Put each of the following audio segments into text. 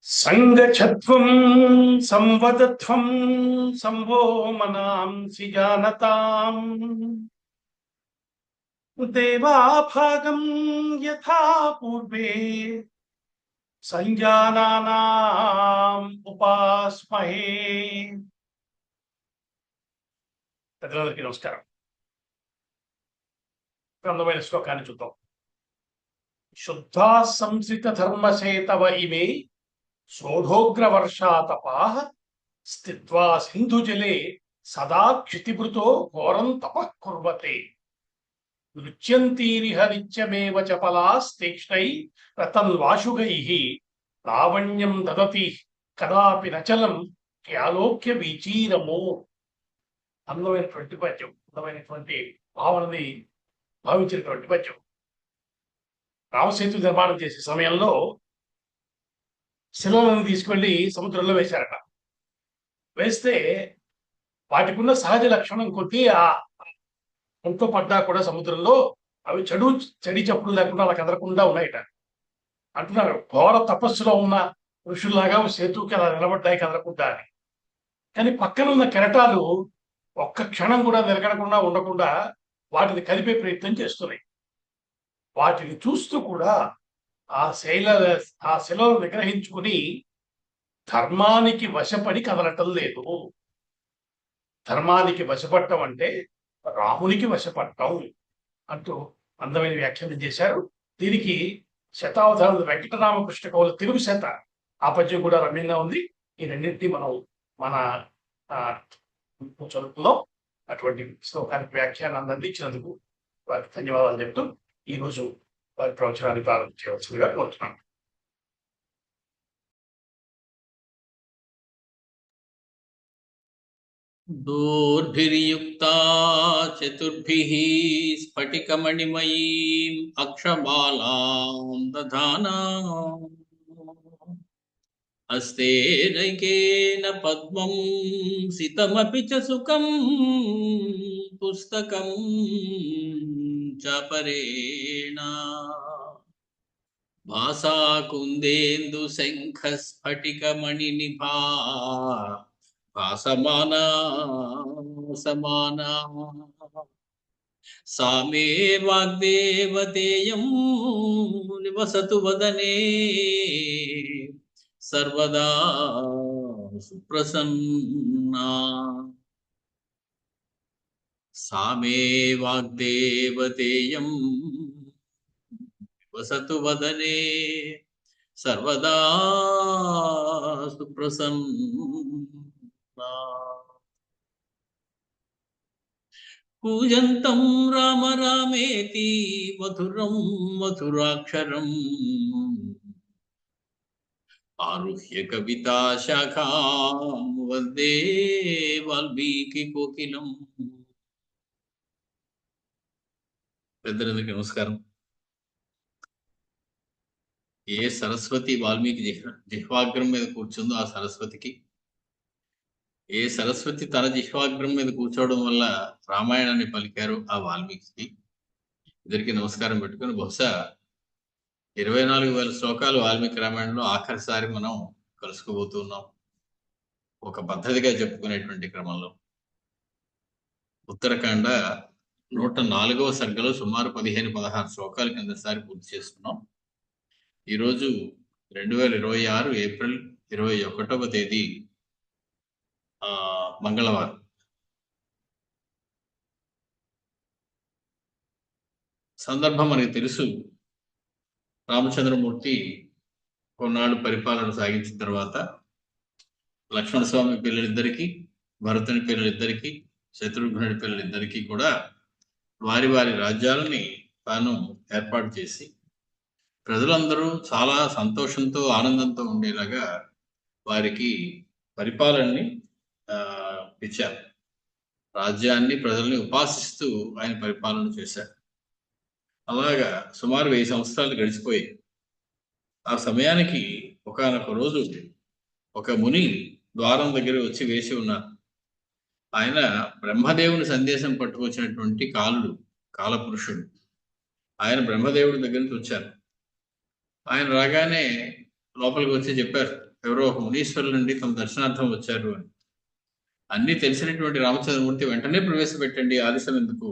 సంగఛత్వం సంవదధ్వం సంభో మనాంసి జానతాం దేవాభాగం యథా పూర్వే సంజానానాం ఉపాస్మహే. పెద్దలందరికీ నమస్కారం. అందమైన శ్లోకాన్ని చూద్దాం. శుద్ధా సంశ్రిత ధర్మసేతవ ఇమే శోధోగ్రవర్షాతపాః స్థిత్వా సింధుజలే సదా క్షితిభృతో ఘోరం తపః కుర్వతే నృత్యంతీరిహ నిత్యమేవ చపలాస్తీక్ష్ణై రతన్వాశుగైః లావణ్యం దదతి కదాపి నచలం త్యాలోక్య విచీరమో. అందమైనటువంటి పద్యం, అందమైనటువంటి భావనని భావించినటువంటి పద్యం. రామసేతు నిర్మాణం చేసే సమయంలో శిలలను తీసుకెళ్లి సముద్రంలో వేశారట. వేస్తే వాటికున్న సహజ లక్షణం కొద్దీ ఆ ఎంతో పడ్డా కూడా సముద్రంలో అవి చెడి చప్పుడు లేకుండా అలా కదలకుండా ఉన్నాయట. అంటున్నారు, ఘోర తపస్సులో ఉన్న ఋషుల్లాగా సేతుకి అలా నిలబడ్డాయి కదలకుండా అని. కానీ పక్కన ఉన్న కెరటాలు ఒక్క క్షణం కూడా నిలకడకుండా ఉండకుండా వాటిని కలిపే ప్రయత్నం చేస్తున్నాయి. వాటిని చూస్తూ కూడా ఆ శిలను నిగ్రహించుకుని ధర్మానికి వశపడి కదలటం లేదు. ధర్మానికి వశపడటం అంటే రామునికి వశపడటం అంటూ అందమైన వ్యాఖ్యానం చేశారు. దీనికి శతావధానులు వెంకటరామకృష్ణ కవుల తెలుగు శత ఆ పద్యం కూడా రమ్యంగా ఉంది. ఈ రెండింటినీ మనం మన చదువుకుందాం. అటువంటి శ్లోకానికి వ్యాఖ్యానాన్ని అందించినందుకు వారికి ధన్యవాదాలు చెప్తూ ఈరోజు వారి ప్రవచనాన్ని ప్రారంభించవలసిందిగా కోరుతున్నాను. దూర్భిర్యుక్తా చతుర్భిః స్ఫటికమణిమయీం అక్షమాలాం దధానా హస్తేనైకేన పద్మం సితమపి చ సుఖం పుస్తకం చాపరేణ భాసా కుందేందు శంఖ స్ఫటికమణినిభా భాసమానా సమానా సా మే వాగ్దేవతేయం నివసతు వదనే సర్వదా సుప్రసన్నా. సా మే వాగ్దేవతేయం నివసతు వదనే సర్వదా సుప్రసన్నా. పూజంతం రామ రామేతి మధురం మధురాక్షరం ఆరుహ్య కవితా శాఖాం వందే వాల్మీకి కోకిలం. పెద్దలందరికీ నమస్కారం. ఏ సరస్వతి వాల్మీకి జిహ్వాగ్రం మీద కూర్చుందో ఆ సరస్వతికి, ఏ సరస్వతి తన జిహ్వాగ్రం మీద కూర్చోవడం వల్ల రామాయణాన్ని పలికారు ఆ వాల్మీకి, ఇద్దరికి నమస్కారం పెట్టుకుని బహుశా 24,000 శ్లోకాలు వాల్మీకి రామాయణంలో ఆఖరిసారి మనం కలుసుకోబోతున్నాం. ఒక పద్ధతిగా చెప్పుకునేటువంటి క్రమంలో ఉత్తరాఖండ 104వ సర్గలో సుమారు 15-16 శ్లోకాలు కిందసారి పూర్తి చేసుకున్నాం. ఈరోజు 2026 ఏప్రిల్ 21వ తేదీ మంగళవారం. సందర్భం మనకి తెలుసు. రామచంద్రమూర్తి కొన్నాళ్ళు పరిపాలన సాగించిన తర్వాత లక్ష్మణస్వామి పిల్లలిద్దరికీ, భరతుని పిల్లలిద్దరికీ, శత్రుఘ్నుడి పిల్లలిద్దరికీ కూడా వారి వారి రాజ్యాలని తాను ఏర్పాటు చేసి ప్రజలందరూ చాలా సంతోషంతో ఆనందంతో ఉండేలాగా వారికి పరిపాలనని ఇచ్చారు. రాజ్యాన్ని, ప్రజల్ని ఉపాసిస్తూ ఆయన పరిపాలన చేశారు. అలాగా సుమారు 1000 సంవత్సరాలు గడిచిపోయాయి. ఆ సమయానికి ఒకానొక రోజు ఒక ముని ద్వారం దగ్గర వచ్చి వేసి ఉన్నారు. ఆయన బ్రహ్మదేవుని సందేశం పట్టుకొచ్చినటువంటి కాలపురుషుడు. ఆయన బ్రహ్మదేవుడి దగ్గర నుంచి వచ్చారు. ఆయన రాగానే లోపలికి వచ్చి చెప్పారు, ఎవరో ఒక మునీశ్వరుల నుండి తమ దర్శనార్థం వచ్చారు అని. అన్నీ తెలిసినటువంటి రామచంద్రమూర్తి వెంటనే ప్రవేశపెట్టండి, ఆలస్యం ఎందుకు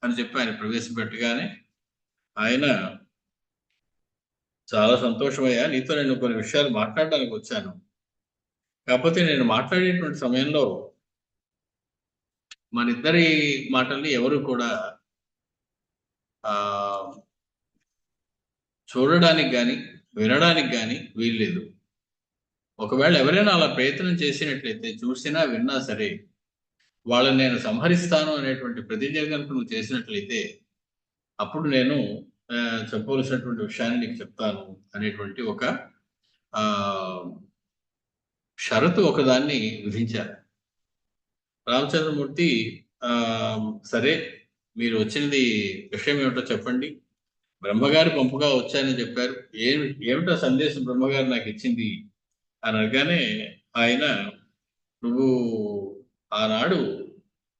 అని చెప్పి ఆయన ప్రవేశపెట్టగానే ఆయన చాలా సంతోషమయ్యా, నీతో నేను కొన్ని విషయాలు మాట్లాడడానికి వచ్చాను. కాకపోతే నేను మాట్లాడేటువంటి సమయంలో మన ఇద్దరి మాటల్ని ఎవరు కూడా ఆ చూడడానికి కానీ వినడానికి కానీ వీల్లేదు. ఒకవేళ ఎవరైనా అలా ప్రయత్నం చేసినట్లయితే, చూసినా విన్నా సరే, వాళ్ళని నేను సంహరిస్తాను అనేటువంటి ప్రతిజ్ఞ కనుక నువ్వు చేసినట్లయితే అప్పుడు నేను చెప్పవలసినటువంటి విషయాన్ని నీకు చెప్తాను అనేటువంటి ఒక ఆ షరతు ఒకదాన్ని విధించారు. రామచంద్రమూర్తి సరే, మీరు వచ్చినది విషయం ఏమిటో చెప్పండి. బ్రహ్మగారి పంపుగా వచ్చానని చెప్పారు. ఏమిటో సందేశం బ్రహ్మగారు నాకు ఇచ్చింది అని అనగానే ఆయన, నువ్వు ఆనాడు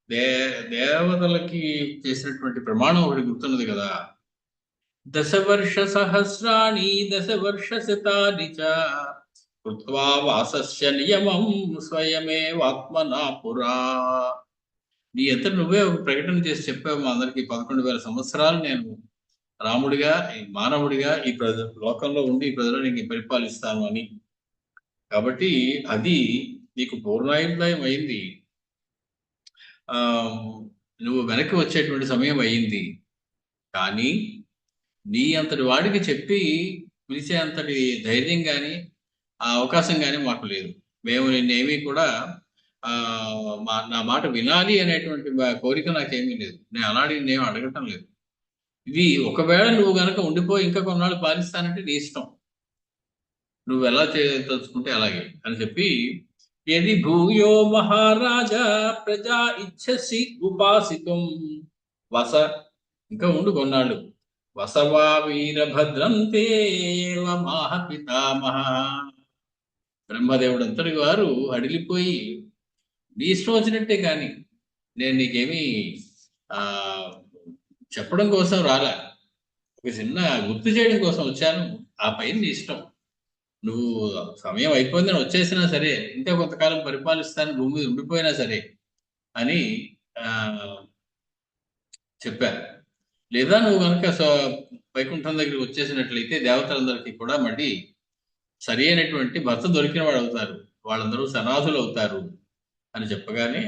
దేవతలకి చేసినటువంటి ప్రమాణం ఒకటి గుర్తున్నది కదా, దశవర్ష సహస్రాణి దశవర్ష శతాని చ కృత్వా వాసస్య నియమం స్వయమేవాత్మనా పురా. నీ అంతటి నువ్వే ఒక ప్రకటన చేసి చెప్పావు మా అందరికి, 11,000 సంవత్సరాలు నేను రాముడిగా, మానవుడిగా ఈ లోకంలో ఉండి ఈ ప్రజలని పరిపాలిస్తాను అని. కాబట్టి అది నీకు పూర్ణాయుర్దాయం అయింది. నువ్వు వెనక్కి వచ్చేటువంటి సమయం అయ్యింది. కానీ నీ అంతటి వాడికి చెప్పి పిలిచే అంతటి ధైర్యం కానీ ఆ అవకాశం కానీ మాకు లేదు. మేము నిన్నేమీ కూడా నా మాట వినాలి అనేటువంటి కోరిక నాకేమీ లేదు. నేను అలాంటి నేనేం అడగటం లేదు. ఇది ఒకవేళ నువ్వు గనక ఉండిపోయి ఇంకా కొన్నాళ్ళు పాలిస్తానంటే నీ ఇష్టం, నువ్వు ఎలా తలుచుకుంటే అలాగే అని చెప్పి, యది భూయో మహారాజా ప్రజా ఇచ్చసి ఉపాసితం వస, ఇంకా ఉండు కొన్నాళ్ళు, వసవా వీరభద్రంతే మాహ పితామహ. బ్రహ్మదేవుడు అంతటి వారు అడిలిపోయి, నీ ఇష్టం వచ్చినట్టే, కానీ నేను నీకేమీ చెప్పడం కోసం రాలా, ఒక చిన్న గుర్తు చేయడం కోసం వచ్చాను. ఆ పైన నీ ఇష్టం, నువ్వు సమయం అయిపోయిందని వచ్చేసినా సరే, ఇంకా కొంతకాలం పరిపాలిస్తాను, భూమి మీద ఉండిపోయినా సరే అని చెప్పారు. లేదా నువ్వు కనుక వైకుంఠం దగ్గరికి వచ్చేసినట్లయితే దేవతలందరికీ కూడా మళ్ళీ సరి అయినటువంటి భర్త దొరికిన వాడు అవుతారు, వాళ్ళందరూ సనాథులు అవుతారు అని చెప్పగానే,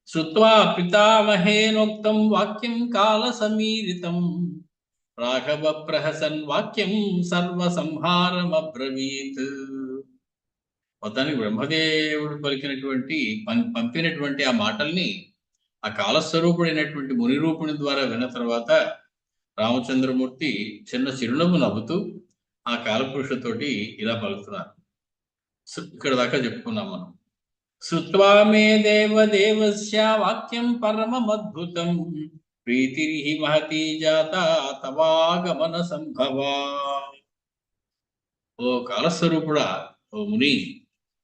శ్రుత్వా పితామహేనోక్తం వాక్యం కాల సమీరితం రాఘవ ప్రహసన్ వాక్యం సర్వ సంహారమబ్రవీత్. మొత్తానికి బ్రహ్మదేవుడు పలికినటువంటి పంపినటువంటి ఆ మాటల్ని ఆ కాలస్వరూపుడైనటువంటి మునిరూపుని ద్వారా విన్న తర్వాత రామచంద్రమూర్తి చిన్న చిరునవ్వు నవ్వుతూ ఆ కాలపురుషుతోటి ఇలా పలుకుతున్నారు. ఇక్కడ దాకా చెప్పుకున్నాం మనం. శ్రుత్వా మే దేవదేవస్య వాక్యం పరమమద్భుతం ప్రీతిరిహి మహతి జాత తవాగమన సంభవా. ఓ కాలస్వరూపుడా, ఓ ముని,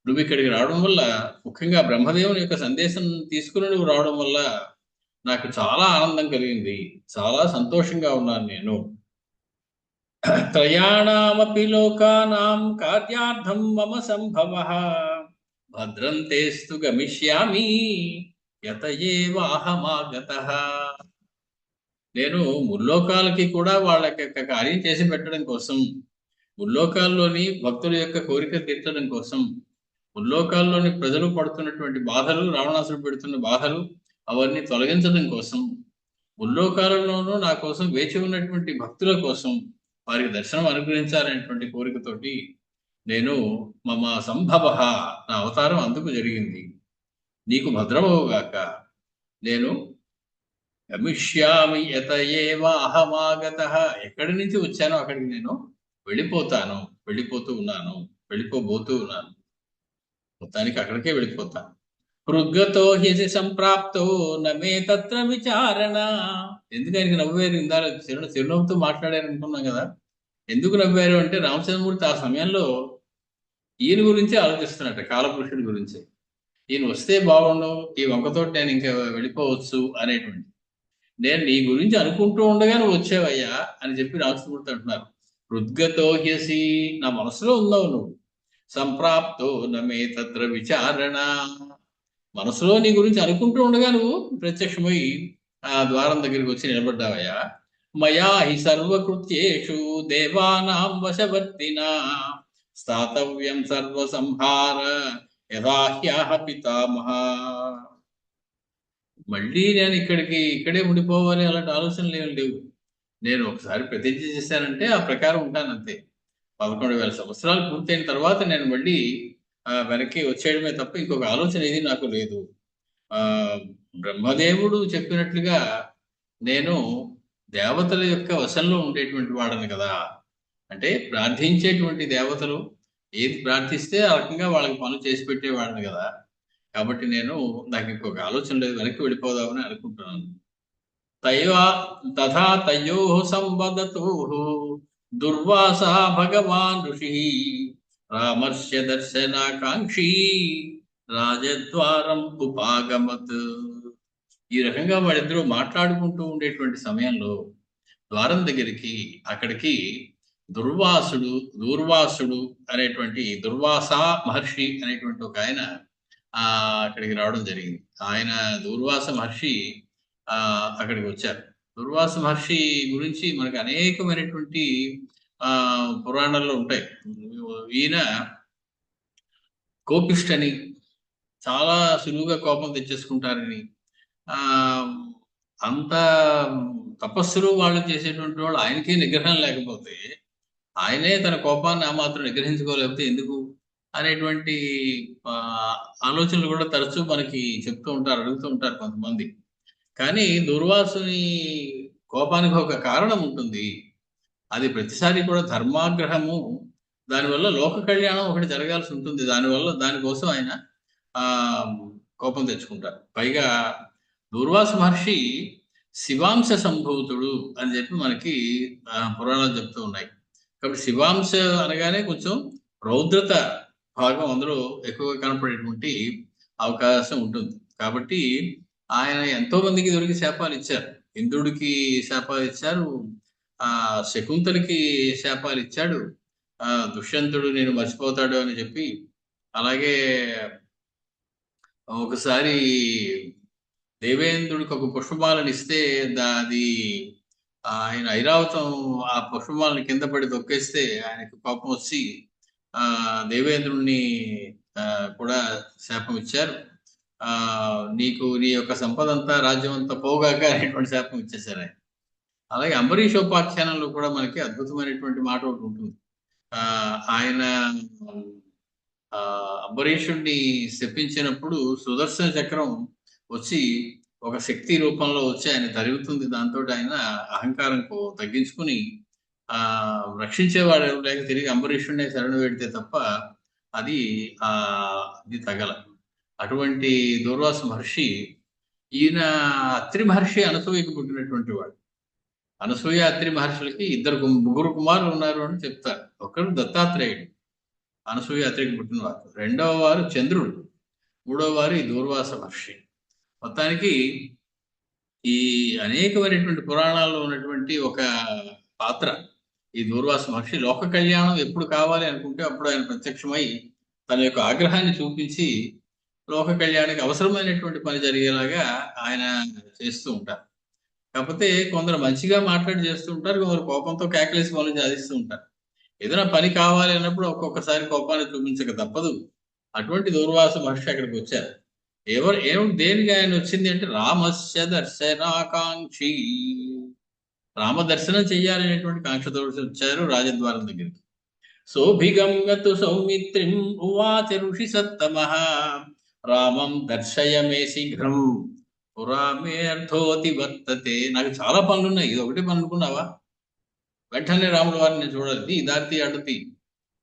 నువ్వు ఇక్కడికి రావడం వల్ల, ముఖ్యంగా బ్రహ్మదేవుని యొక్క సందేశం తీసుకుని నువ్వు రావడం వల్ల నాకు చాలా ఆనందం కలిగింది, చాలా సంతోషంగా ఉన్నాను నేను. త్రయాణమపి లోకానాం కార్యార్థం మమ సంభవః భద్రం తేస్తు గమిష్యామి యతయేవాహమాగతః. నేను ముల్లోకాలకి కూడా వాళ్ళ యొక్క కార్యం చేసి పెట్టడం కోసం, ముల్లోకాల్లోని భక్తుల యొక్క కోరిక తీర్చడం కోసం, ముల్లోకాల్లోని ప్రజలు పడుతున్నటువంటి బాధలు, రావణాసుడు పెడుతున్న బాధలు అవన్నీ తొలగించడం కోసం, ముల్లోకాలలోనూ నా కోసం వేచి ఉన్నటువంటి భక్తుల కోసం వారికి దర్శనం అనుగ్రహించాలనేటువంటి కోరికతోటి నేను మమ సంభవ, నా అవతారం అందుకు జరిగింది. నీకు భద్రమవుగాక. నేను గమిష్యామి యత ఏవ అహమాగతః, ఎక్కడి నుంచి వచ్చానో అక్కడికి నేను వెళ్ళిపోతాను, వెళ్ళిపోతూ ఉన్నాను, వెళ్ళిపోబోతూ ఉన్నాను, మొత్తానికి అక్కడికే వెళ్ళిపోతాను. హృద్గతో హ్యసి సంప్రాప్తో నమే తత్ర విచారణ. ఎందుకు ఆయనకి నవ్వారు? ఇందాక చిరునవ్వుతో మాట్లాడారు అనుకున్నాం కదా. ఎందుకు నవ్వారు అంటే, రామచంద్రమూర్తి ఆ సమయంలో ఈయన గురించి ఆలోచిస్తున్నట్ట, కాలపురుషుడి గురించి. ఈయన వస్తే బాగుండు, ఈ వంకతోటి నేను ఇంకా వెళ్ళిపోవచ్చు అనేటువంటి. నేను నీ గురించి అనుకుంటూ ఉండగా నువ్వు వచ్చావయ్యా అని చెప్పి రామచంద్రమూర్తి అంటున్నారు. హృద్గతో హ్యసి, నా మనసులో ఉన్నావు నువ్వు, సంప్రాప్తో నమే తత్ర విచారణ. మనసులో నీ గురించి అనుకుంటూ ఉండగా నువ్వు ప్రత్యక్షమై ఆ ద్వారం దగ్గరికి వచ్చి నిలబడ్డావయ్యా. మయా హి సర్వకృత్యేషు దేవానాం వశవర్తినా స్థాతవ్యం సర్వసంహార యథా హ్యాహ పితామహ. మళ్ళీ నేను ఇక్కడే ఉండిపోవాలి అలాంటి ఆలోచనలు ఏమి లేవు. నేను ఒకసారి ప్రతిజ్ఞ చేశానంటే ఆ ప్రకారం ఉంటాను అంతే. 11,000 సంవత్సరాలు పూర్తయిన తర్వాత నేను మళ్ళీ వెనక్కి వచ్చేయడమే తప్ప ఇంకొక ఆలోచన ఏది నాకు లేదు. ఆ బ్రహ్మదేవుడు చెప్పినట్లుగా నేను దేవతల యొక్క వశంలో ఉండేటువంటి వాడను కదా. అంటే ప్రార్థించేటువంటి దేవతలు ఏది ప్రార్థిస్తే ఆ రకంగా వాళ్ళకి పనులు చేసి పెట్టేవాడిని కదా. కాబట్టి నాకు ఇంకొక ఆలోచన లేదు, వెనక్కి వెళ్ళిపోదామని అనుకుంటున్నాను. తథా తయోః సంవదతోః దుర్వాసా భగవాన్ ఋషి రామస్య దర్శనాకాంక్షీ రాజద్వారం ఉపాగమత్. ఈ రకంగా వాళ్ళిద్దరూ మాట్లాడుకుంటూ ఉండేటువంటి సమయంలో ద్వారం దగ్గరికి అక్కడికి దూర్వాసుడు అనేటువంటి దుర్వాసా మహర్షి అనేటువంటి ఒక ఆయన అక్కడికి రావడం జరిగింది. ఆయన దూర్వాస మహర్షి అక్కడికి వచ్చారు. దుర్వాస మహర్షి గురించి మనకు అనేకమైనటువంటి పురాణాల్లో ఉంటాయి. ఈయన కోపిష్టని, చాలా సులువుగా కోపం తెచ్చేసుకుంటారని, అంత తపస్సులు వాళ్ళు చేసేటువంటి వాళ్ళు ఆయనకే నిగ్రహం లేకపోతే ఆయనే తన కోపాన్ని ఆ మాత్రం నిగ్రహించుకోలేకపోతే ఎందుకు అనేటువంటి ఆలోచనలు కూడా తరచూ మనకి చెప్తూ ఉంటారు, అడుగుతూ ఉంటారు కొంతమంది. కానీ దుర్వాసుని కోపానికి ఒక కారణం ఉంటుంది. అది ప్రతిసారి కూడా ధర్మాగ్రహము, దానివల్ల లోక కళ్యాణం ఒకటి జరగాల్సి ఉంటుంది. దానికోసం ఆయన కోపం తెచ్చుకుంటారు. పైగా దూర్వాస మహర్షి శివాంశ సంభూతుడు అని చెప్పి మనకి పురాణాలు చెప్తూ ఉన్నాయి. కాబట్టి శివాంశ అనగానే కొంచెం రౌద్రత భాగం అందులో ఎక్కువగా కనపడేటువంటి అవకాశం ఉంటుంది. కాబట్టి ఆయన ఎంతో మందికి దొరికి శాపాలు ఇచ్చారు. ఇంద్రుడికి శాపాలు ఇచ్చారు, శకుంతలకి శాపాలు ఇచ్చాడు, దుష్యంతుడు నేను మర్చిపోతాడు అని చెప్పి. అలాగే ఒకసారి దేవేంద్రుడికి ఒక పుష్పమాలను ఇస్తే అది ఆయన ఐరావతం ఆ పుష్పమాలను కింద పడి తొక్కేస్తే ఆయనకు కోపం వచ్చి దేవేంద్రుడిని కూడా శాపం ఇచ్చారు. నీకు నీ యొక్క సంపద అంతా రాజ్యం అంతా పోగాక అనేటువంటి శాపం ఇచ్చేశారు ఆయన. అలాగే అంబరీషోపాఖ్యానంలో కూడా మనకి అద్భుతమైనటువంటి మాట ఒకటి ఉంటుంది. ఆయన అంబరీషుడిని శపించినప్పుడు సుదర్శన చక్రం వచ్చి ఒక శక్తి రూపంలో వచ్చి ఆయన తరుగుతుంది. దాంతో ఆయన అహంకారం తగ్గించుకుని రక్షించేవాడు లేక తిరిగి అంబరీషుడినే శరణు పెడితే తప్ప అది తగల. అటువంటి దూర్వాస మహర్షి, ఈయన అత్రి మహర్షి అనసూయకు పుట్టినటువంటి వాడు. అనసూయ అత్రి మహర్షులకి ముగ్గురు కుమారులు ఉన్నారు అని చెప్తారు. ఒకరు దత్తాత్రేయుడు, అనసూయ అత్రికి పుట్టినవారు. రెండవ వారు చంద్రుడు, మూడవ వారు ఈ దూర్వాస మహర్షి. మొత్తానికి ఈ అనేకమైనటువంటి పురాణాల్లో ఉన్నటువంటి ఒక పాత్ర ఈ దూర్వాస మహర్షి. లోక కళ్యాణం ఎప్పుడు కావాలి అనుకుంటే అప్పుడు ఆయన ప్రత్యక్షమై తన యొక్క ఆగ్రహాన్ని చూపించి లోక కళ్యాణానికి అవసరమైనటువంటి పని జరిగేలాగా ఆయన చేస్తూ ఉంటారు. కాకపోతే కొందరు మంచిగా మాట్లాడి చేస్తూ ఉంటారు, కొందరు కోపంతో కేకలేసి పనులు సాధిస్తూ ఉంటారు. ఏదైనా పని కావాలి అన్నప్పుడు ఒక్కొక్కసారి కోపాన్ని చూపించక తప్పదు. అటువంటి దూర్వాస మహర్షి అక్కడికి వచ్చారు. దేనికి ఆయన వచ్చింది అంటే రామస్య దర్శనాకాంక్షి, రామ దర్శనం చెయ్యాలనేటువంటి కాంక్షతో వచ్చారు రాజద్వారం దగ్గరికి. సోభిగమ్యతు సౌమిత్రిం ఉవాచ ఋషి సత్తమః రామం దర్శయమే శీఘ్రం పురామే అర్థోతి వర్తతే. నాకు చాలా పనులు ఉన్నాయి, ఇది ఒకటే పని అనుకున్నావా? వెంటనే రాముల వారిని నేను చూడాలి, దారితీ అడ్డతి.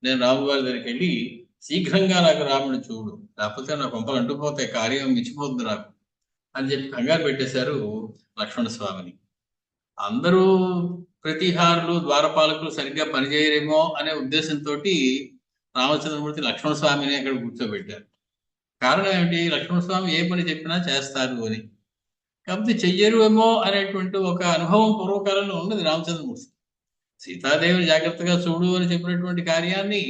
నేను రాముల వారి దగ్గరికి వెళ్ళి శీఘ్రంగా నాకు రాముని చూడు, లేకపోతే నా కొంపలు అంటుపోతాయి, కార్యం మించిపోతుంది నాకు అని చెప్పి కంగారు పెట్టేశారు లక్ష్మణ స్వామిని. అందరూ ప్రతిహారులు ద్వారపాలకులు సరిగ్గా పనిచేయరేమో అనే ఉద్దేశంతో రామచంద్రమూర్తి లక్ష్మణ స్వామిని అక్కడ కూర్చోబెట్టారు. కారణం ఏమిటి? లక్ష్మణ స్వామి ఏ పని చెప్పినా చేస్తారు అని. కాకపోతే చెయ్యరు ఏమో అనేటువంటి ఒక అనుభవం పూర్వకాలంలో ఉన్నది రామచంద్రమూర్తి. సీతాదేవిని జాగ్రత్తగా చూడు అని చెప్పినటువంటి కార్యాన్ని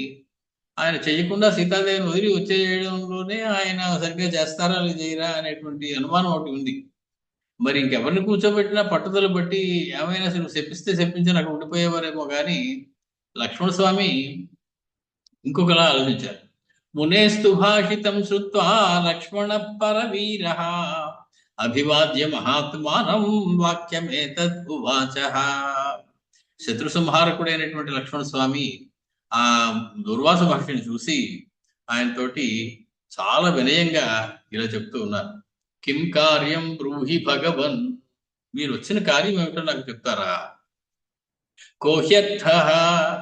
ఆయన చేయకుండా సీతాదేవిని వదిలి వచ్చేయడంలోనే ఆయన సరిగ్గా చేస్తారా లేదా చేయరా అనేటువంటి అనుమానం ఒకటి ఉంది. మరి ఇంకెవరిని కూర్చోబెట్టినా పట్టుదల బట్టి ఏమైనా అసలు శపిస్తే శపించని అక్కడ ఉండిపోయేవారేమో కానీ లక్ష్మణ స్వామి ఇంకొకలా ఆలోచించారు. మునేస్తు భాషితం శ్రుత్వా లక్ష్మణ పరవీర అభివాద్య మహాత్మానం వాక్యమేతద్ ఉవాచ. శత్రు సంహారకుడైనటువంటి లక్ష్మణ స్వామి ఆ దుర్వాస మహర్షిని చూసి ఆయనతోటి చాలా వినయంగా ఇలా చెప్తూ ఉన్నారు. కిం కార్యం బ్రూహి భగవన్, మీరు వచ్చిన కార్యం ఏమిటో నాకు చెప్తారా? కోహ్యర్థ,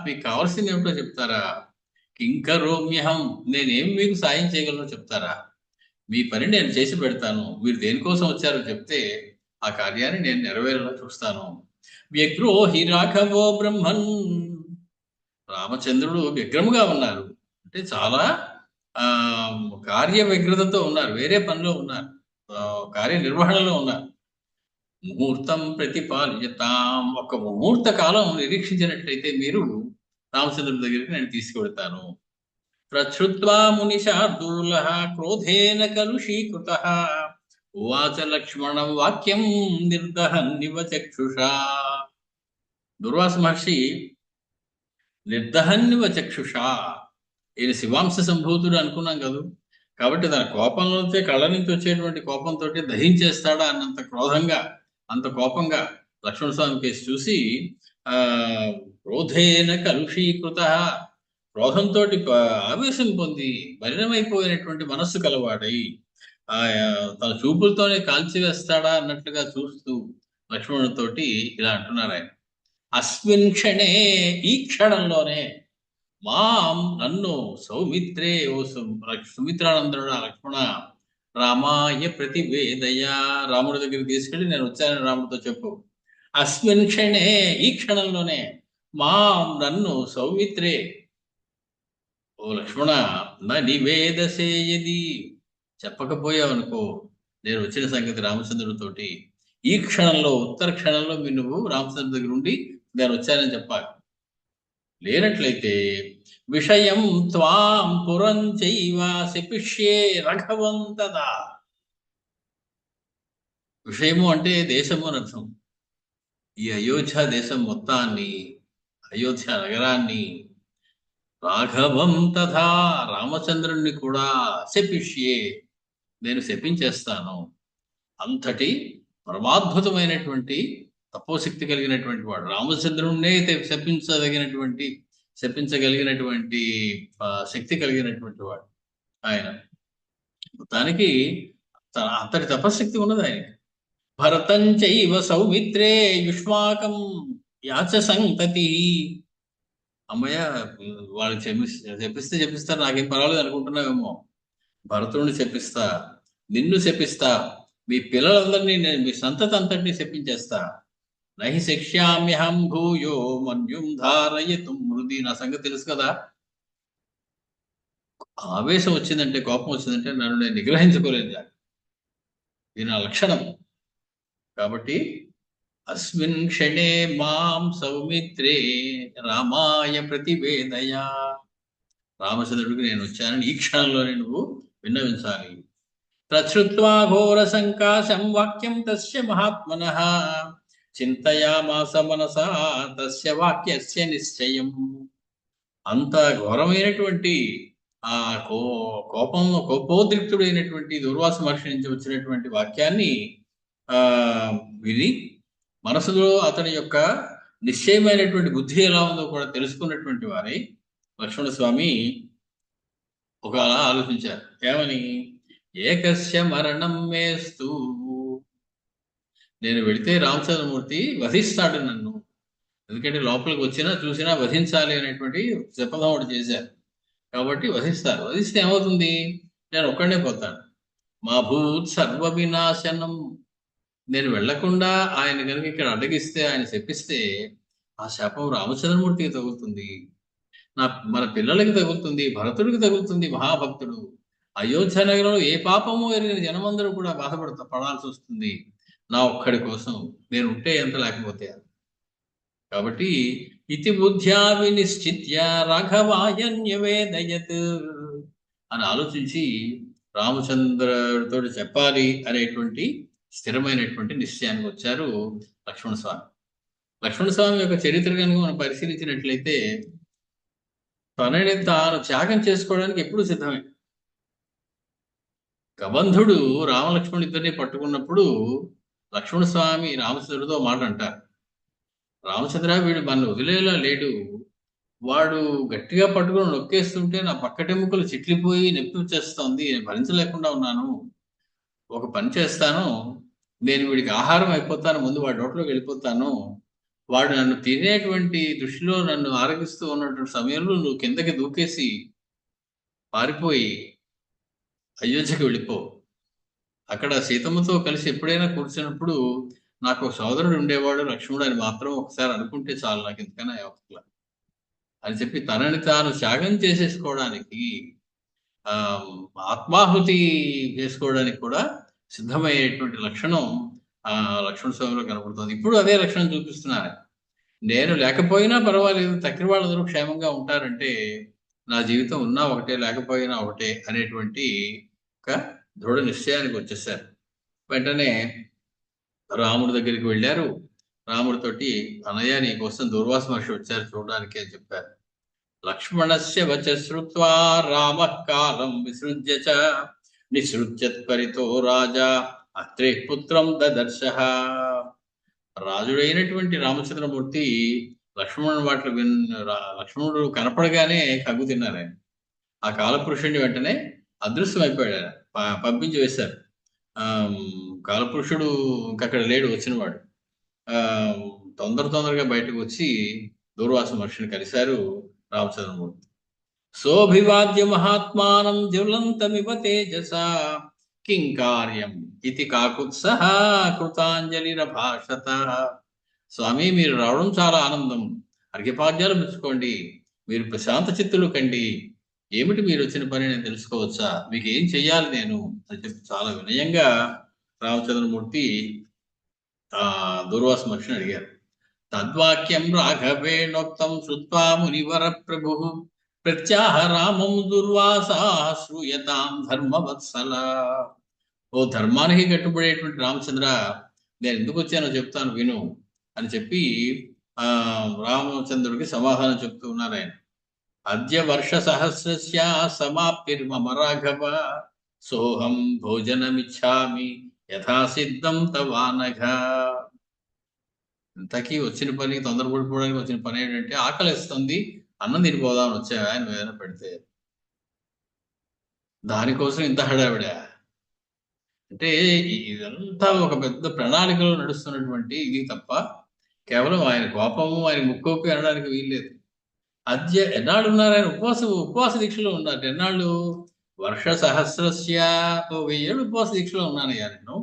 మీకు కావాల్సింది ఏమిటో చెప్తారా? కింకరోమ్యహం, నేనేం మీకు సాయం చేయగలను చెప్తారా? మీ పని నేను చేసి పెడతాను, మీరు దేనికోసం వచ్చారో చెప్తే ఆ కార్యాన్ని నేను నెరవేరేలా చూస్తాను. వ్యగ్రో హి రాఘవో బ్రహ్మన్, రామచంద్రుడు వ్యగ్రముగా ఉన్నారు అంటే చాలా కార్య వ్యగ్రతతో ఉన్నారు, వేరే పనిలో ఉన్నారు, కార్యనిర్వహణలో ఉన్నారు. ముహూర్తం ప్రతిపాల్యతాం, ఒక ముహూర్త కాలం నిరీక్షించినట్లయితే మీరు రామచంద్రుడి దగ్గరికి నేను తీసుకువెడతాను. ప్రచ్ఛుత్వా మునిశార్దూల క్రోధేన కలుషీకృత ఉవాచ లక్ష్మణం వాక్యం నిర్దహన్నివ చక్షుషా. దుర్వాస మహర్షి నిర్దహన్నివ చక్షుషా, ఈయన శివాంశ సంభూతుడు అనుకున్నాం కదా, కాబట్టి తన కోపంలోంచే కళ్ళ నుంచి వచ్చేటువంటి కోపంతో దహించేస్తాడా అన్నంత క్రోధంగా, అంత కోపంగా లక్ష్మణ స్వామి కేసు చూసి క్రోధేన కలుషీకృత, క్రోధంతో ఆవేశం పొంది మలినమైపోయినటువంటి మనస్సు కలవాడై తన చూపులతోనే కాల్చివేస్తాడా అన్నట్లుగా చూస్తూ లక్ష్మణుడితోటి ఇలా అంటున్నారు ఆయన. అస్మిన్ క్షణే, ఈ క్షణంలోనే, మాం నన్ను సౌమిత్రే, ఓ సుమిత్రానందనుడు లక్ష్మణ, రామాయ ప్రతివేదయ, రాముడి దగ్గరికి తీసుకెళ్ళి నేను వచ్చానని రాముడితో చెప్పు. అస్మిన్ క్షణే, ఈ క్షణంలోనే, మాం నన్ను సౌమిత్రే, ఓ లక్ష్మణ, నా నివేదసేయది, చెప్పకపోయావనుకో నేను వచ్చిన సంగతి రామచంద్రుడితోటి, ఈ క్షణంలో, ఉత్తర క్షణంలో మీరు నువ్వు రామచంద్రుడి దగ్గర ఉండి నేను వచ్చానని చెప్పాలి. లేనట్లయితే విషయం త్వాం పురం చైవ శపిష్యే రఘవంతదా. విషయము అంటే దేశము అని అర్థం. ఈ అయోధ్య దేశం మొత్తాన్ని, అయోధ్య నగరాన్ని, రాఘవం తథా, రామచంద్రుణ్ణి కూడా శపిష్యే, నేను శపించేస్తాను. అంతటి పరమాద్భుతమైనటువంటి తపోశక్తి కలిగినటువంటి వాడు, రామచంద్రుణ్ణే శపించగలిగినటువంటి శక్తి కలిగినటువంటి వాడు ఆయన. మొత్తానికి అంతటి తపశక్తి ఉన్నది ఆయన. భరతం చైవ సౌమిత్రే యుష్మాకం యాచ సంతతి. అమ్మయ్య, వాళ్ళు చెప్పిస్తారు, నాకేం పర్వాలేదు అనుకుంటున్నావేమో. భరతుడిని శపిస్తా, నిన్ను శపిస్తా, మీ పిల్లలందరినీ నేను, మీ సంతతి అంతటినీ శపించేస్తా. నహి శిక్ష్యామ్యహం భూయో మన్యుం ధారయతుం మృది. నా సంగతి తెలుసు కదా, ఆవేశం వచ్చిందంటే, కోపం వచ్చిందంటే నన్ను నేను నిగ్రహించుకోలేదు, ఇది నా లక్షణం. కాబట్టి అస్మిన్ క్షణే మాం సౌమిత్రే రామాయ ప్రతివేదయ, రామచంద్రుడికి నేను వచ్చానని ఈ క్షణంలోనే నువ్వు విన్నవించాలి. ప్రశ్రుత్వా ఘోర సంకాశం వాక్యం తస్య మహాత్మనః చింతయామాస మనసా తస్య వాక్యస్య నిశ్చయం. అంత ఘోరమైనటువంటి ఆ కోపోద్రిక్తుడైనటువంటి దుర్వాస మహర్షి నుంచి వచ్చినటువంటి వాక్యాన్ని విని మనసులో అతని యొక్క నిశ్చయమైనటువంటి బుద్ధి ఎలా ఉందో కూడా తెలుసుకున్నటువంటి వారై లక్ష్మణ స్వామి ఒక అలా ఆలోచించారు. ఏమని? ఏకస్య మరణం మేస్తూ, నేను వెళితే రామచంద్రమూర్తి వధిస్తాడు నన్ను, ఎందుకంటే లోపలికి వచ్చినా చూసినా వధించాలి అనేటువంటి శపథం ఒకటి చేశారు, కాబట్టి వధిస్తారు. వధిస్తే ఏమవుతుంది? నేను ఒక్కడే పోతాను. మా భూత్ సర్వ వినాశనం, నేను వెళ్లకుండా ఆయన కనుక ఇక్కడ అడ్డగిస్తే, ఆయన శపిస్తే ఆ శాపం రామచంద్రమూర్తికి తగులుతుంది, మన పిల్లలకి తగులుతుంది, భరతుడికి తగులుతుంది. మహాభక్తుడు అయోధ్య నగరంలో ఏ పాపమో ఎరిగిన జనమందరూ కూడా పడాల్సి వస్తుంది నా ఒక్కడి కోసం. నేను ఉంటే ఎంత, లేకపోతే. కాబట్టి ఇతి బుద్ధ్యా వినిశ్చిత్య రాఘవాయ న్యవేదయత్ అని ఆలోచించి రామచంద్రుడితో చెప్పాలి అనేటువంటి స్థిరమైనటువంటి నిశ్చయానికి వచ్చారు లక్ష్మణస్వామి. లక్ష్మణస్వామి యొక్క చరిత్ర కనుక మనం పరిశీలించినట్లయితే తనని తాను త్యాగం చేసుకోవడానికి ఎప్పుడు సిద్ధమే. కబంధుడు రామలక్ష్మణుడు ఇద్దరిని పట్టుకున్నప్పుడు లక్ష్మణస్వామి రామచంద్రుడితో మాట అంటారు, రామచంద్ర వీడు మన వదిలేలా లేడు, వాడు గట్టిగా పట్టుకుని నొక్కేస్తుంటే నా పక్కటెముకలు చిట్లిపోయి నొప్పి వచ్చేస్తోంది, నేను భరించలేకుండా ఉన్నాను. ఒక పని చేస్తాను, నేను వీడికి ఆహారం అయిపోతాను, ముందు వాడి నోట్లోకి వెళ్ళిపోతాను, వాడు నన్ను తినేటువంటి దృష్టిలో నన్ను ఆరగిస్తూ ఉన్నటువంటి సమయంలో నువ్వు కిందకి దూకేసి పారిపోయి అయోధ్యకి వెళ్ళిపో. అక్కడ సీతమ్మతో కలిసి ఎప్పుడైనా కూర్చున్నప్పుడు నాకు ఒక సోదరుడు ఉండేవాడు లక్ష్మణుడు అని మాత్రం ఒకసారి అనుకుంటే చాలు, నాకు ఇంతకన్నా అవసరం అని చెప్పి తనని తాను త్యాగం చేసేసుకోవడానికి ఆత్మాహుతి చేసుకోవడానికి కూడా సిద్ధమయ్యేటువంటి లక్షణం లక్ష్మణ స్వామిలో కనబడుతుంది. ఇప్పుడు అదే లక్షణం చూపిస్తున్నారు. నేను లేకపోయినా పర్వాలేదు, తక్కిన వాళ్ళందరూ క్షేమంగా ఉంటారంటే నా జీవితం ఉన్నా ఒకటే లేకపోయినా ఒకటే అనేటువంటి ఒక దృఢ నిశ్చయానికి వచ్చేసారు. వెంటనే రాముడి దగ్గరికి వెళ్ళారు. రాముడితోటి అన్నయ్య నీ కోసం దూర్వాస మహర్షి వచ్చారు చూడడానికి అని చెప్పారు. లక్ష్మణస్య వచ శ్రుత్వా రామః కాలం విసృజ్య చ నిసృజ్యత్పరితో రాజా అత్రే పుత్రం దదర్శః. రాజుడైనటువంటి రామచంద్రమూర్తి లక్ష్మణుడు కనపడగానే కగ్గు తిన్నారు ఆయన. ఆ కాలపురుషుడిని వెంటనే అదృశ్యమైపోయాడు ఆయన, పంపించి వేశారు. కాలపురుషుడు ఇంకక్కడ లేడు, వచ్చినవాడు తొందరగా బయటకు వచ్చి దూర్వాస మహర్షిని కలిశారు రామచంద్రమూర్తి. సోభివాద్య మహాత్మానం జ్వలంతమివ తేజసా కిం కార్యం ఇది కాకుత్సహ కృతాంజలిరభాషత. స్వామి మీరు రావడం చాలా ఆనందం, అర్ఘ్యపాద్యాలు మెచ్చుకోండి, మీరు ప్రశాంత చిత్తులు కండి, ఏమిటి మీరు వచ్చిన పని నేను తెలుసుకోవచ్చా, మీకు ఏం చెయ్యాలి నేను అని చెప్పి చాలా వినయంగా రామచంద్రమూర్తి దూర్వాస మహర్షిని అడిగారు. తద్వాక్యం రాఘవేణోక్తం శ్రుత్వా మునివర ప్రభు ప్రత్యాహ రామం దుర్వాసా శ్రూయతాం ధర్మవత్సల. ఓ ధర్మానికి కట్టుబడేటువంటి రామచంద్ర, నేను ఎందుకు వచ్చానో చెప్తాను విను అని చెప్పి రామచంద్రుడికి సమాధానం చెప్తూ ఉన్నారు ఆయన. అద్య వర్ష సహస్రస్య సమాప్తిర్మమ రాఘవ సోహం భోజనమిచ్చామి యథాసిద్ధం తవానఘ. ఇంతకీ వచ్చిన పని, తొందరపడిపోవడానికి వచ్చిన పని ఏంటంటే ఆకలిస్తుంది, అన్నం తినిపోదామని వచ్చావా నువ్వు ఏదైనా పెడితే, దానికోసం ఇంత హడావిడా అంటే ఇదంతా ఒక పెద్ద ప్రణాళికలో నడుస్తున్నటువంటి ఇది తప్ప కేవలం ఆయన కోపము ఆయన ముక్కోపి అనడానికి వీల్లేదు. ఎన్నాళ్ళు ఉన్నారు ఆయన? ఉపవాస దీక్షలో ఉన్నారు. ఎన్నాళ్ళు? వర్ష సహస్రస్య 1000 ఏళ్ళు ఉపవాస దీక్షలో ఉన్నానయ్యా నేను.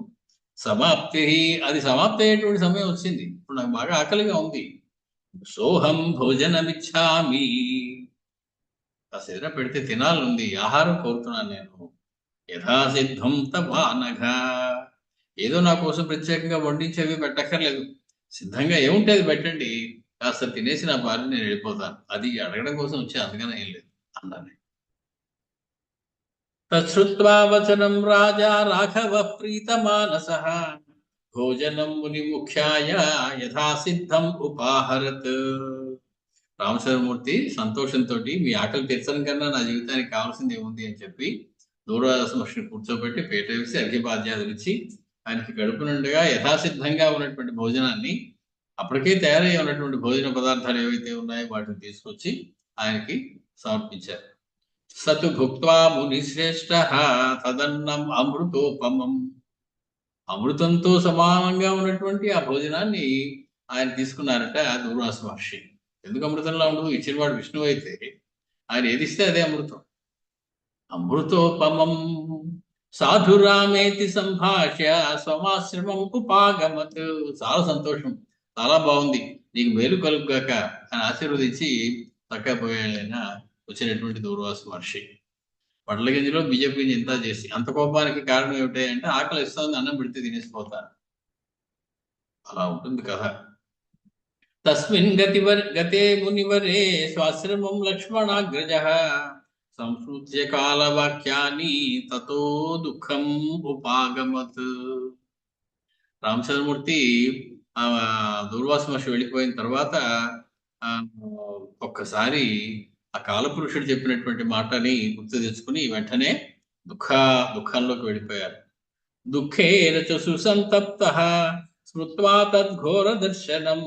సమాప్తి, అది సమాప్తి అయ్యేటువంటి సమయం వచ్చింది, ఇప్పుడు నాకు బాగా ఆకలిగా ఉంది. సోహం భోజనమిచ్చామి, కాసేదైనా పెడితే తినాలనుంది, ఆహారం కోరుతున్నాను నేను. యథాసిద్ధం తవానఘ, ఏదో నా కోసం ప్రత్యేకంగా వండించేవి పెట్టక్కర్లేదు, సిద్ధంగా ఏముంటేది పెట్టండి, కాస్త తినేసి నా భార్య నేను వెళ్ళిపోతాను, అది అడగడం కోసం వచ్చి అందుకనే ఏం లేదు అన్నాను. తశ్రుత్వా వచనం రాజా రాఘవ ప్రీతమానసః భోజనం ముని ముఖ్యాయ యథాసిద్ధం ఉపాహరత్. రామచంద్రమూర్తి సంతోషంతో మీ ఆకలి తీర్చడం కన్నా నా జీవితానికి కావాల్సింది ఏముంది అని చెప్పి దూర్వాస మహర్షిని కూర్చోబెట్టి పీట వేసి అర్ఘ్యపాద్యాలు ఇచ్చి ఆయనకి గడుపు నుండిగా యథాసిద్ధంగా ఉన్నటువంటి భోజనాన్ని, అప్పటికే తయారై ఉన్నటువంటి భోజన పదార్థాలు ఏవైతే ఉన్నాయో వాటిని తీసుకొచ్చి ఆయనకి సమర్పించారు. సతు భుక్త్వా మునిశ్రేష్ఠ తదన్నం అమృతోపమం, అమృతంతో సమానంగా ఉన్నటువంటి ఆ భోజనాన్ని ఆయన తీసుకున్నారట దూర్వాస మహర్షి. ఎందుకు అమృతంలా ఉండదు? ఇచ్చినవాడు విష్ణువు అయితే ఆయన ఏది ఇస్తే అదే అమృతం. అమృతోపమం సాధురామేతి సంభాష్య స్వమాశ్రమం ఉపాగమత్. చాలా సంతోషం, చాలా బాగుంది, నీకు మేలు కలుగుగాక అని ఆశీర్వదించి తక్కపోయేన వచ్చినటువంటి దూర్వాస మహర్షి వడ్ల గింజలో బియ్యపు గింజ ఇంత చేసి, అంత కోపానికి కారణం ఏమిటి అంటే ఆకలి ఇస్తుంది, అన్నం పెడితే తినేసిపోతాను, అలా ఉంటుంది కథ. తస్మిన్ గతే మునివరే స్వాశ్రమం లక్ష్మణాగ్రజః సంస్మృత్య కాలవాక్యాని తతో దుఃఖం ఉపాగమత్. రామచంద్రమూర్తి ఆ దూర్వాస మహర్షి వెళ్ళిపోయిన తర్వాత ఆ ఒక్కసారి ఆ కాలపురుషుడు చెప్పినటువంటి మాటని గుర్తు తెచ్చుకుని వెంటనే దుఃఖంలోకి వెళ్ళిపోయారు. దుఃఖేన చ సుసంతప్తః స్మృత్వా తద్ఘోర దర్శనం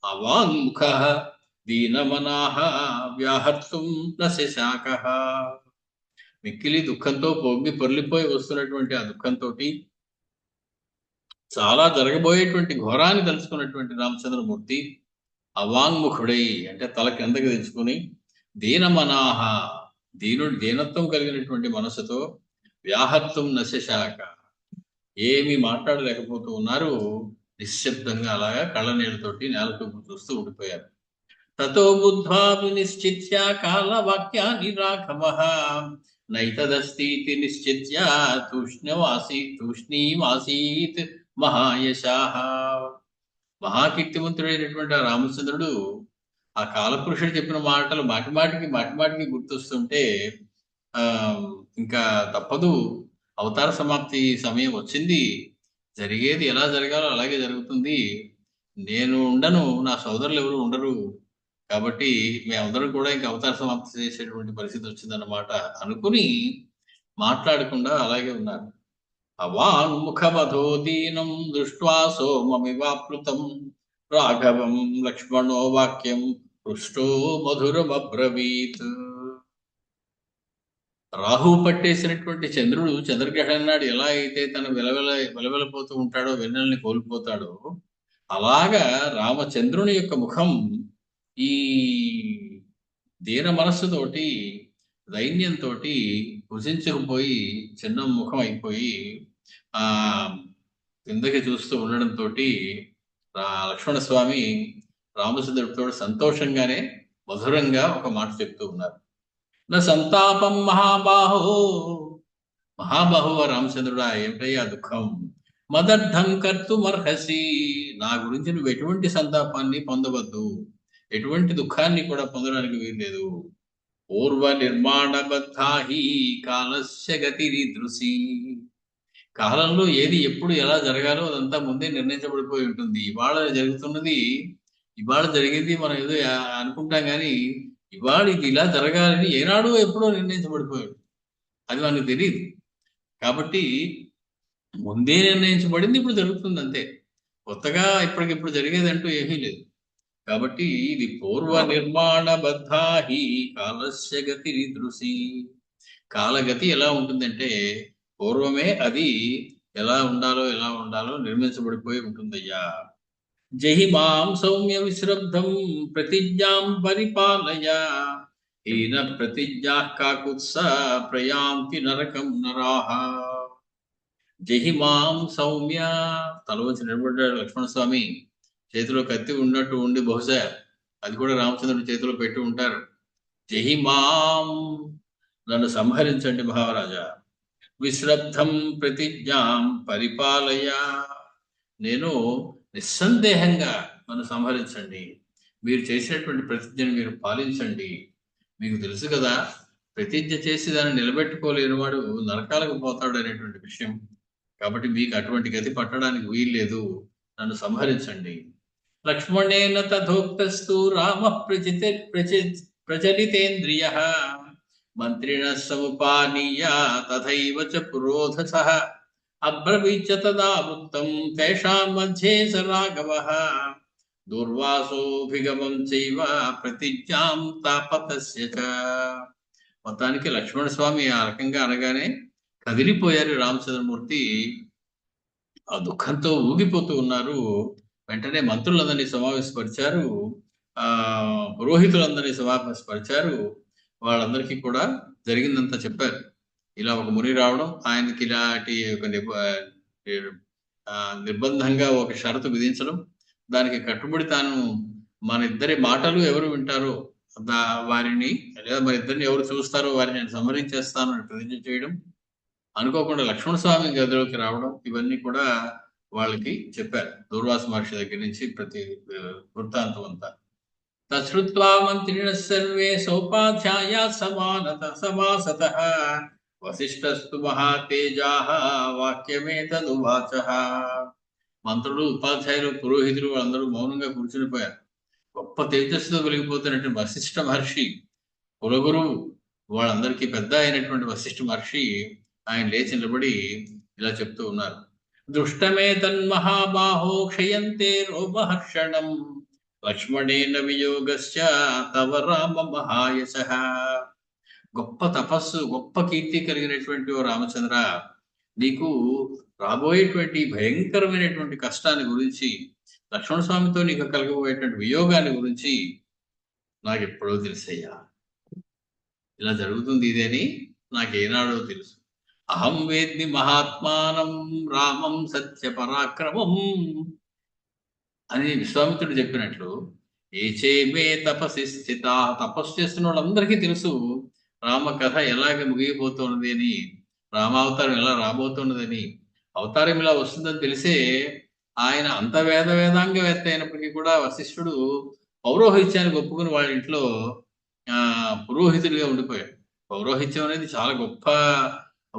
అవాంముఖః దీనమనాః వ్యాహర్తుం న శశాకః. మిక్కిలి దుఃఖంతో పొర్లిపోయి వస్తున్నటువంటి ఆ దుఃఖంతో చాలా జరగబోయేటువంటి ఘోరాన్ని తెలుసుకున్నటువంటి రామచంద్రమూర్తి అవాంగ్ముఖుడై అంటే తల కిందకి తెచ్చుకుని దీనమనాహ దీనత్వం కలిగినటువంటి మనసుతో వ్యాహత్వం నశశాక ఏమి మాట్లాడలేకపోతూ ఉన్నారు. నిశ్శబ్దంగా అలాగా కళ్ళ నీళ్ళతోటి నేల చూపు చూస్తూ ఉండిపోయారు. తతో బుద్ధ్వా వినిశ్చిత్య కాలవాక్యాని రాఘవః నైతదస్తి నిశ్చిత్య తూష్ణీమాసీత్ మహాయశాః. మహాకీర్తిమంతుడైనటువంటి ఆ రామచంద్రుడు ఆ కాలపురుషుడు చెప్పిన మాటలు మాటిమాటికి గుర్తొస్తుంటే ఇంకా తప్పదు, అవతార సమాప్తి సమయం వచ్చింది, జరిగేది ఎలా జరగాలో అలాగే జరుగుతుంది, నేను ఉండను, నా సోదరులు ఎవరు ఉండరు, కాబట్టి మేమందరం కూడా ఇంకా అవతార సమాప్తి చేసేటువంటి పరిస్థితి వచ్చిందన్నమాట అనుకుని మాట్లాడకుండా అలాగే ఉన్నారు. అవాన్ముఖమధోదీనం దృష్ట్వా సోమమివాప్లుతం రాఘవం లక్ష్మణో వాక్యం పృష్టో మధురమబ్రవీత్. రాహు పట్టేసినటువంటి చంద్రుడు చంద్రగ్రహణం నాడు ఎలా అయితే తన వెలవెలపోతూ ఉంటాడో, వెన్నెల్ని కోల్పోతాడో, అలాగా రామచంద్రుని యొక్క ముఖం ఈ దీన మనస్సుతోటి దైన్యంతో కుసించుకుపోయి చిన్న ముఖం అయిపోయి కిందకి చూస్తూ ఉండడంతో లక్ష్మణస్వామి రామచంద్రుడితో సంతోషంగానే మధురంగా ఒక మాట చెప్తూ ఉన్నారు. నా సంతాపం మహాబాహో రామచంద్రుడా, ఏమిటయ్యా దుఃఖం, మదర్థం కర్తుమర్హసి, నా గురించి నువ్వు ఎటువంటి సంతాపాన్ని పొందవద్దు, ఎటువంటి దుఃఖాన్ని కూడా పొందడానికి వీల్లేదు. పూర్వ నిర్మాణబద్ధాహి కాలస్య గతిరిదృశి, కాలంలో ఏది ఎప్పుడు ఎలా జరగాలో అదంతా ముందే నిర్ణయించబడిపోయి ఉంటుంది. ఇవాళ జరుగుతున్నది, ఇవాళ జరిగేది మనం ఏదో అనుకుంటాం కానీ ఇవాళ ఇది ఇలా జరగాలని ఏనాడో ఎప్పుడో నిర్ణయించబడిపోయాడు, అది మనకు తెలియదు. కాబట్టి ముందే నిర్ణయించబడింది, ఇప్పుడు జరుగుతుంది అంతే, కొత్తగా ఇప్పటికిప్పుడు జరిగేదంటూ ఏమీ లేదు. కాబట్టి ఇది పూర్వ నిర్మాణబద్ధాహి కాలస్య గతిరిదృశి, కాలగతి ఎలా ఉంటుందంటే పూర్వమే అది ఎలా ఉండాలో నిర్మించబడిపోయి ఉంటుందయ్యా. జహిమాం సౌమ్య విశ్రబ్ధం ప్రతిజ్ఞాం పరిపాలయ, హీన ప్రతిజ్ఞా కాకుత్స ప్రయాంతి నరకం నరాహ. జహిమాం సౌమ్య, తల వచ్చి నిలబడ్డాడు లక్ష్మణస్వామి, చేతిలో కత్తి ఉన్నట్టు ఉండి, బహుశా అది కూడా రామచంద్రుడి చేతిలో పెట్టి ఉంటారు. జహిమాం, నన్ను సంహరించండి మహారాజా. విశ్రబ్ధం ప్రతిజ్ఞాం పరిపాలయ, నేను నిస్సందేహంగా నన్ను సంహరించండి, మీరు చేసినటువంటి ప్రతిజ్ఞను మీరు పాలించండి. మీకు తెలుసు కదా, ప్రతిజ్ఞ చేసి దాన్ని నిలబెట్టుకోలేని వాడు నరకాలకు పోతాడు అనేటువంటి విషయం. కాబట్టి మీకు అటువంటి గతి పట్టడానికి వీల్లేదు, నన్ను సంహరించండి. లక్ష్మణేన తథోక్తస్తు రామ ప్రచలితేంద్రియ మంత్రిణ సముపానీయ తథైవ చ పురోధసః అబ్రవీచ తదా వృత్తం తేషాం మధ్యే స రాఘవః దూర్వాసోభిగమం చైవ ప్రతిజ్ఞాం తాపతస్య చ. మొత్తానికి లక్ష్మణస్వామి ఆ రకంగా అనగానే కదిలిపోయారు రామచంద్రమూర్తి, ఆ దుఃఖంతో ఊగిపోతూ ఉన్నారు. వెంటనే మంత్రులందరినీ సమావేశపరిచారు, పురోహితులందరినీ సమావేశపరిచారు. వాళ్ళందరికీ కూడా జరిగిందంతా చెప్పారు. ఇలా ఒక ముని రావడం, ఆయనకి ఇలాంటి ఒక నిర్బంధంగా ఒక షరతు విధించడం, దానికి కట్టుబడి తాను మన ఇద్దరి మాటలు ఎవరు వింటారో వారిని, లేదా మన ఇద్దరిని ఎవరు చూస్తారో వారిని నేను సంహరించేస్తాను అని ప్రతిజ్ఞ చేయడం, అనుకోకుండా లక్ష్మణస్వామి గదిలోకి రావడం, ఇవన్నీ కూడా వాళ్ళకి చెప్పారు. దూర్వాస మహర్షి దగ్గర నుంచి ప్రతి వృత్తాంతం అంతా. తశ్రుత్వా మంత్రిణ సర్వే సోపాధ్యాయ సమాసతః వశిష్ఠస్తు మహాతేజాః వాక్యమేతదువాచః. మంత్రులు, ఉపాధ్యాయులు, పురోహితులు వాళ్ళందరూ మౌనంగా కూర్చునిపోయారు. గొప్ప తేజస్సుతో వెలిగిపోతున్నటువంటి వశిష్ఠ మహర్షి, కులగురువు, వాళ్ళందరికీ పెద్ద అయినటువంటి వశిష్ఠ మహర్షి ఆయన లేచి నిలబడి ఇలా చెప్తూ ఉన్నారు. దృష్టమే తన్మహాబాహో క్షయంతే రోమహర్షణం లక్ష్మణేన వియోగశ్చ తవ రామ మహాయశః. గొప్ప తపస్సు, గొప్ప కీర్తి కలిగినటువంటి ఓ రామచంద్ర, నీకు రాబోయేటువంటి భయంకరమైనటువంటి కష్టాన్ని గురించి, లక్ష్మణ స్వామితో నీకు కలగబోయేటువంటి వియోగాన్ని గురించి నాకు ఎప్పుడో తెలుసయ్యా. ఇలా జరుగుతుంది ఇదని నాకేనాడో తెలుసు. అహం వేద్మి మహాత్మానం రామం సత్య పరాక్రమం అని విశ్వామిత్రుడు చెప్పినట్లు, ఏచేమే తపసి స్థిత, తపస్సు చేస్తున్న వాళ్ళందరికీ తెలుసు రామ కథ ఎలాగ ముగియబోతున్నది అని, రామావతారం ఎలా రాబోతున్నదని. అవతారం ఇలా వస్తుందని తెలిసే ఆయన అంత వేదాంగవేత్త అయినప్పటికీ కూడా వశిష్ఠుడు పౌరోహిత్యానికి ఒప్పుకుని వాళ్ళ ఇంట్లో పురోహితుడిగా ఉండిపోయాడు. పౌరోహిత్యం అనేది చాలా గొప్ప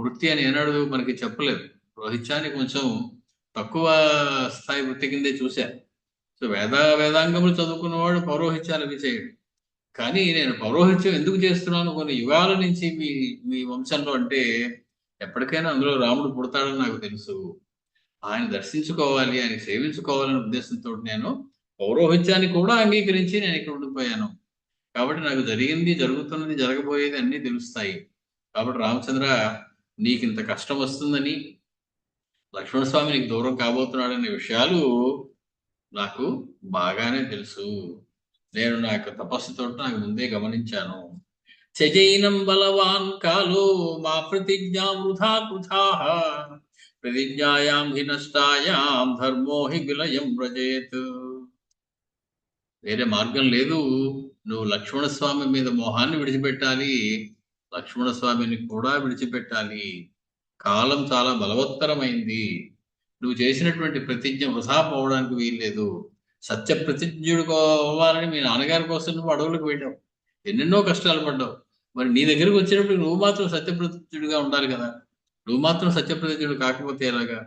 వృత్తి అని ఏనాడు మనకి చెప్పలేదు. పౌరోహిత్యాన్ని కొంచెం తక్కువ స్థాయి వృత్తి కిందే చూశారు. సో వేదాంగములు చదువుకున్నవాడు పౌరోహిత్యాలు అవి చేయడు. కానీ నేను పౌరోహిత్యం ఎందుకు చేస్తున్నాను కొన్ని యుగాల నుంచి మీ వంశంలో అంటే, ఎప్పటికైనా అందులో రాముడు పుడతాడని నాకు తెలుసు. ఆయన దర్శించుకోవాలి, ఆయన సేవించుకోవాలనే ఉద్దేశంతో నేను పౌరోహిత్యాన్ని కూడా అంగీకరించి నేను ఇక్కడ ఉండిపోయాను. కాబట్టి నాకు జరిగింది, జరుగుతున్నది, జరగబోయేది అన్నీ తెలుస్తాయి. కాబట్టి రామచంద్ర, నీకు ఇంత కష్టం వస్తుందని, లక్ష్మణస్వామి నీకు దూరం కాబోతున్నాడనే విషయాలు నాకు బాగానే తెలుసు. నేను నా యొక్క తపస్సుతో నాకు ముందే గమనించాను. చజైనం బలవాన్ కాలో మా ప్రతిజ్ఞా వృథా కృథాః ప్రతిజ్ఞాయాం హి నష్టాయాం ధర్మో హి విలయం వ్రజేత్. వేరే మార్గం లేదు. నువ్వు లక్ష్మణస్వామి మీద మోహాన్ని విడిచిపెట్టాలి, లక్ష్మణస్వామిని కూడా విడిచిపెట్టాలి. కాలం చాలా బలవత్తరమైంది. నువ్వు చేసినటువంటి ప్రతిజ్ఞ వృధా పోవడానికి వీల్లేదు. సత్య ప్రతిజ్ఞుడు అవ్వాలని మీ నాన్నగారి కోసం నువ్వు అడవులకు వెళ్ళావు, ఎన్నెన్నో కష్టాలు పడ్డావు. మరి నీ దగ్గరకు వచ్చినప్పుడు నువ్వు మాత్రం సత్యప్రతిజ్ఞుడిగా ఉండాలి కదా. నువ్వు మాత్రం సత్యప్రతిజ్ఞుడు కాకపోతే ఎలాగా?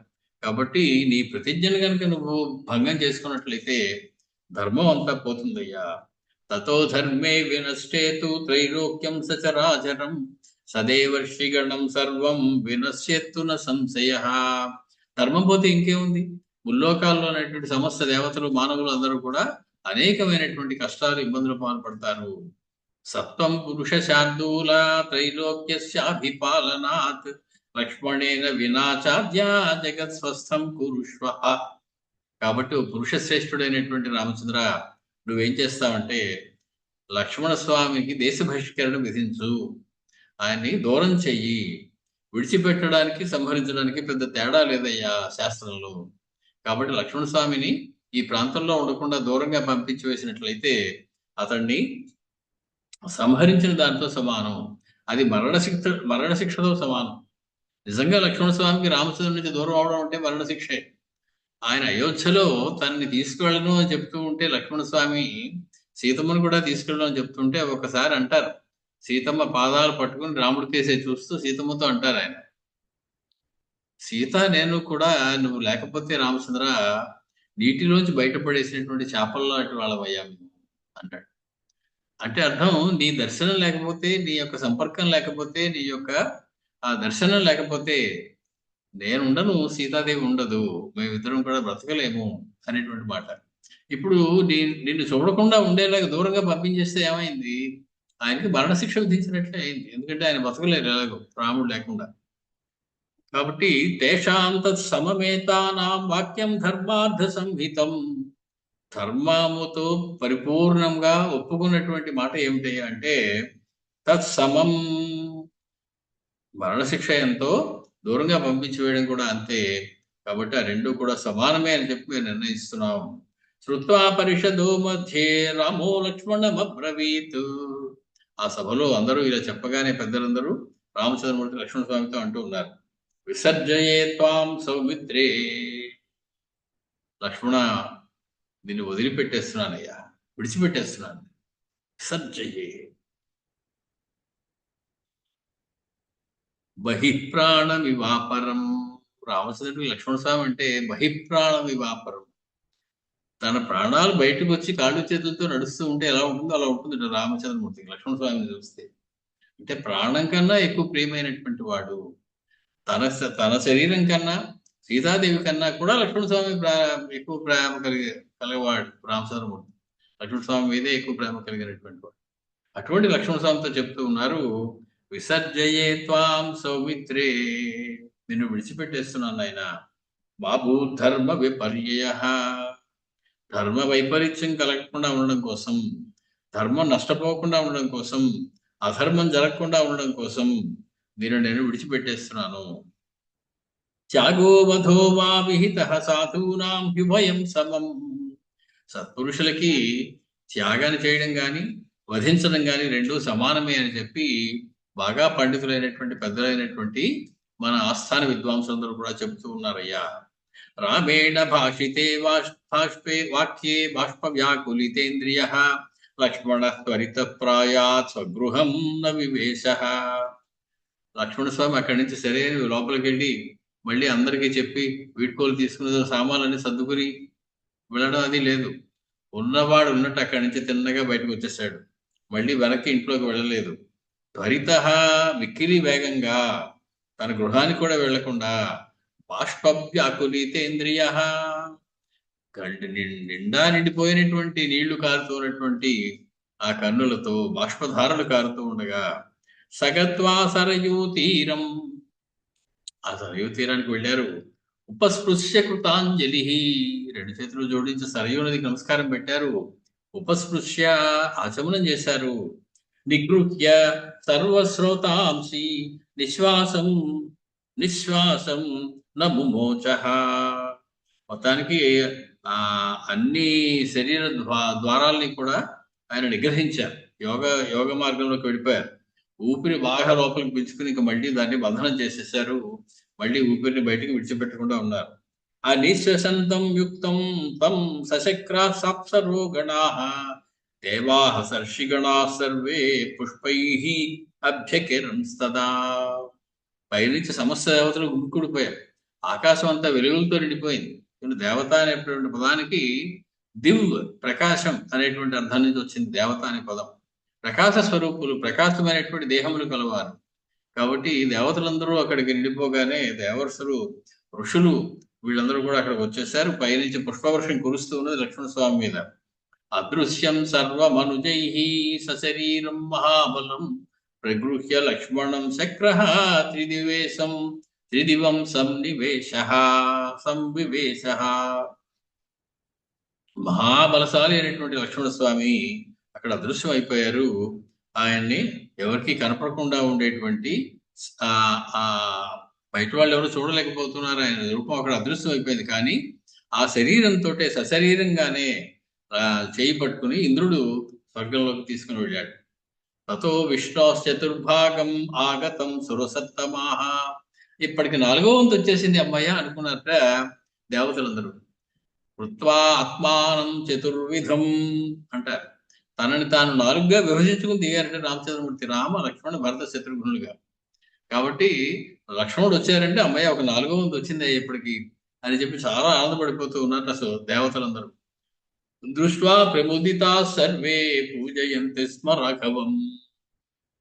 కాబట్టి నీ ప్రతిజ్ఞను కనుక నువ్వు భంగం చేసుకున్నట్లయితే ధర్మం అంతా పోతుందయ్యా. తతో ధర్మే వినష్టేతు త్రైలోక్యం సచరాచరం సదేవర్షిగణం సర్వం వినశ్యత్తున సంశయః. ధర్మం పోతే ఇంకేముంది? ముల్లోకాల్లో అనేటువంటి సమస్త దేవతలు, మానవులు అందరూ కూడా అనేకమైనటువంటి కష్టాలు, ఇబ్బందులు పాల్పడతారు. సత్వం పురుష శార్దూల త్రైలోక్యస్యాభిపాలనాత్ లక్ష్మణేన వినాచాద్య జగత్ స్వస్థం కురుష్వ. కాబట్టి పురుష శ్రేష్ఠుడైనటువంటి రామచంద్ర, నువ్వేం చేస్తావంటే లక్ష్మణ స్వామికి దేశ బహిష్కరణ విధించు, ఆయన్ని దూరం చెయ్యి. విడిచిపెట్టడానికి సంహరించడానికి పెద్ద తేడా లేదయ్యా శాస్త్రంలో. కాబట్టి లక్ష్మణ స్వామిని ఈ ప్రాంతంలో ఉండకుండా దూరంగా పంపించి వేసినట్లయితే అతన్ని సంహరించిన దాంతో సమానం. అది మరణశిక్షతో సమానం. నిజంగా లక్ష్మణ స్వామికి రామచంద్రుడి నుంచి దూరం అవడం అంటే మరణశిక్షే. ఆయన అయోధ్యలో తనని తీసుకువెళ్ళను అని చెప్తూ ఉంటే, లక్ష్మణ స్వామి సీతమ్మను కూడా తీసుకెళ్ళడం అని చెప్తుంటే ఒకసారి అంటారు, సీతమ్మ పాదాలు పట్టుకుని రాముడి కేసే చూస్తూ సీతమ్మతో అంటారు ఆయన, సీత నేను కూడా నువ్వు లేకపోతే రామచంద్ర నీటిలోంచి బయటపడేసినటువంటి చేపల్లో అటు వాళ్ళమయ్యా అంటాడు. అంటే అర్థం, నీ దర్శనం లేకపోతే, నీ యొక్క సంపర్కం లేకపోతే, నీ యొక్క ఆ దర్శనం లేకపోతే నేను ఉండను, సీతాదేవి ఉండదు, మేమిద్దరం కూడా బ్రతకలేము అనేటువంటి మాట. ఇప్పుడు నిన్ను చూడకుండా ఉండేలాగా దూరంగా పంపించేస్తే ఏమైంది? ఆయనకి మరణశిక్ష విధించినట్లే అయింది. ఎందుకంటే ఆయన బతకలేరు ఎలాగో రాముడు లేకుండా. కాబట్టి తేషాంత సమమేతానాం వాక్యం ధర్మార్థ సంహితం. ధర్మముతో పరిపూర్ణంగా ఒప్పుకున్నటువంటి మాట ఏమిటి అంటే తత్సమం. మరణశిక్ష ఎంతో దూరంగా పంపించి వేయడం కూడా అంతే. కాబట్టి ఆ రెండు కూడా సమానమే అని చెప్పి మేము నిర్ణయిస్తున్నాం. శ్రుత్వా పరిషదో మధ్యే రామో లక్ష్మణమబ్రవీత్. ఆ సభలో అందరూ ఇలా చెప్పగానే పెద్దలందరూ రామచంద్రమూర్తి లక్ష్మణ స్వామితో అంటూ ఉన్నారు, విసర్జయే త్వాం సౌమిత్రే లక్ష్మణ నిన్ను వదిలిపెట్టేస్తున్నానయ్యా, విడిచిపెట్టేస్తున్నాను. విసర్జయే బహిఃప్రాణమివాపరం. రామచంద్రుడికి లక్ష్మణస్వామి అంటే బహిఃప్రాణమివాపరం. తన ప్రాణాలు బయటకు వచ్చి కాళ్ళు చేతులతో నడుస్తూ ఉంటే ఎలా ఉంటుందో అలా ఉంటుంది రామచంద్రమూర్తికి లక్ష్మణస్వామిని చూస్తే. అంటే ప్రాణం కన్నా ఎక్కువ ప్రియమైనటువంటి వాడు. తన శరీరం కన్నా, సీతాదేవి కన్నా కూడా లక్ష్మణస్వామి ఎక్కువ ప్రేమ కలిగేవాడు రామచంద్రమూర్తి. లక్ష్మణస్వామి మీదే ఎక్కువ ప్రేమ కలిగినటువంటి వాడు. అటువంటి లక్ష్మణస్వామితో చెప్తూ ఉన్నారు, విసర్జయే త్వాం సౌమిత్రే, నిన్ను విడిచిపెట్టేస్తున్నాను ఆయన. బాబు ధర్మ విపర్యయ, ధర్మ వైపరీత్యం కలగకుండా ఉండడం కోసం, ధర్మం నష్టపోకుండా ఉండడం కోసం, అధర్మం జరగకుండా ఉండడం కోసం నేను విడిచిపెట్టేస్తున్నాను. త్యాగో వధో వా విహిత సాధూనాం హ్యుభయం సమం. సత్పురుషులకి త్యాగాన్ని చేయడం కానీ వధించడం కానీ రెండూ సమానమే అని చెప్పి బాగా పండితులైనటువంటి పెద్దలైనటువంటి మన ఆస్థాన విద్వాంసులందరూ కూడా చెబుతూ ఉన్నారయ్యా. రామేణ భాషితే బాష్పే వాక్యే బాష్ప వ్యాకులితేంద్రియ లక్ష్మణ త్వరిత ప్రాయాత్ స్వగృహం న వివేశ. లక్ష్మణస్వామి అక్కడి నుంచి సరే లోపలికి వెళ్ళి మళ్ళీ అందరికీ చెప్పి వీడ్కోలు తీసుకున్న సామాన్లన్నీ సర్దుకుని వెళ్ళడం అది లేదు. ఉన్నవాడు ఉన్నట్టు అక్కడి నుంచి తిన్నగా బయటకు వచ్చేసాడు. మళ్ళీ వెనక్కి ఇంట్లోకి వెళ్ళలేదు. త్వరిత మిక్కిలి వేగంగా తన గృహానికి కూడా వెళ్లకుండా బాష్పవ్యాకులితేంద్రియ, నిండా నిండిపోయినటువంటి నీళ్లు కారుతున్నటువంటి ఆ కన్నులతో బాష్పధారలు కారుతూ ఉండగా సగత్వా సరయూ తీరం, ఆ సరయూ తీరానికి వెళ్ళారు. ఉపస్పృశ్య కృతాంజలి, రెండు చేతులు జోడించి సరయూ నదికి నమస్కారం పెట్టారు. ఉపస్పృశ్య ఆచమనం చేశారు. నిగృహ్య సర్వశ్రోతాంసి నిశ్వాసం నిశ్వాసం నముమోచ, మొత్తానికి అన్ని శరీర ద్వారాలని కూడా ఆయన నిగ్రహించారు. యోగ మార్గంలోకి వెళ్ళిపోయారు. ఊపిరి బాగా లోపలికి పీల్చుకుని ఇంకా మళ్ళీ దాన్ని బంధనం చేసేసారు. మళ్ళీ ఊపిరిని బయటికి విడిచిపెట్టకుండా ఉన్నారు. ఆ నిశ్వసంతం యుక్తం తం సశక్రా సాప్సరో గణాః దేవాః సర్షిగణాః సర్వే పుష్పైః అభ్యకిరంస్తదా. పైనుంచి సమస్త దేవతలు గుమికూడిపోయారు. ఆకాశం అంతా వెలుగులతో నిండిపోయింది. దేవత అనేటువంటి పదానికి దివ్, ప్రకాశం అనేటువంటి అర్థం నుంచి వచ్చింది దేవత అనే పదం. ప్రకాశ స్వరూపులు, ప్రకాశమైనటువంటి దేహములు కలవారు. కాబట్టి దేవతలందరూ అక్కడికి నిండిపోగానే దేవర్షులు, ఋషులు వీళ్ళందరూ కూడా అక్కడికి వచ్చేసారు. పైనుంచి పుష్పవర్షం కురుస్తూ ఉన్నది లక్ష్మణస్వామి మీద. అదృశ్యం సర్వమనుజైః సశరీరం మహాబలం ప్రగృహ్య లక్ష్మణం శక్రః త్రిదివం సంవివేశః. మహాబలశాలి అయినటువంటి లక్ష్మణస్వామి అక్కడ అదృశ్యం అయిపోయారు. ఆయన్ని ఎవరికి కనపడకుండా ఉండేటువంటి బయట వాళ్ళు ఎవరు చూడలేకపోతున్నారు. ఆయన రూపం అక్కడ అదృశ్యం అయిపోయింది. కానీ ఆ శరీరంతో సశరీరంగానే చేయి పట్టుకుని ఇంద్రుడు స్వర్గంలోకి తీసుకుని వెళ్ళాడు. తతో విష్ణోశ్చతుర్భాగం ఆగతం సురసత్తమాహ. ఇప్పటికి 4వ వంతు వచ్చేసింది అమ్మయ్య అనుకున్నారట దేవతలందరూ. కృత్వా ఆత్మానం చతుర్విధం అంటారు. తనని తాను 4గా విభజించుకుని దిగారంటే రామచంద్రమూర్తి, రామ లక్ష్మణ భరత శత్రుఘ్నులుగా. కాబట్టి లక్ష్మణుడు వచ్చారంటే అమ్మయ్య ఒక 4వ వంతు వచ్చింది ఇప్పటికి అని చెప్పి చాలా ఆనందపడిపోతూ ఉన్నారు అసలు దేవతలందరూ. దృష్ట్వా ప్రముదితా సర్వే పూజయంతి స్మ రాఘవం.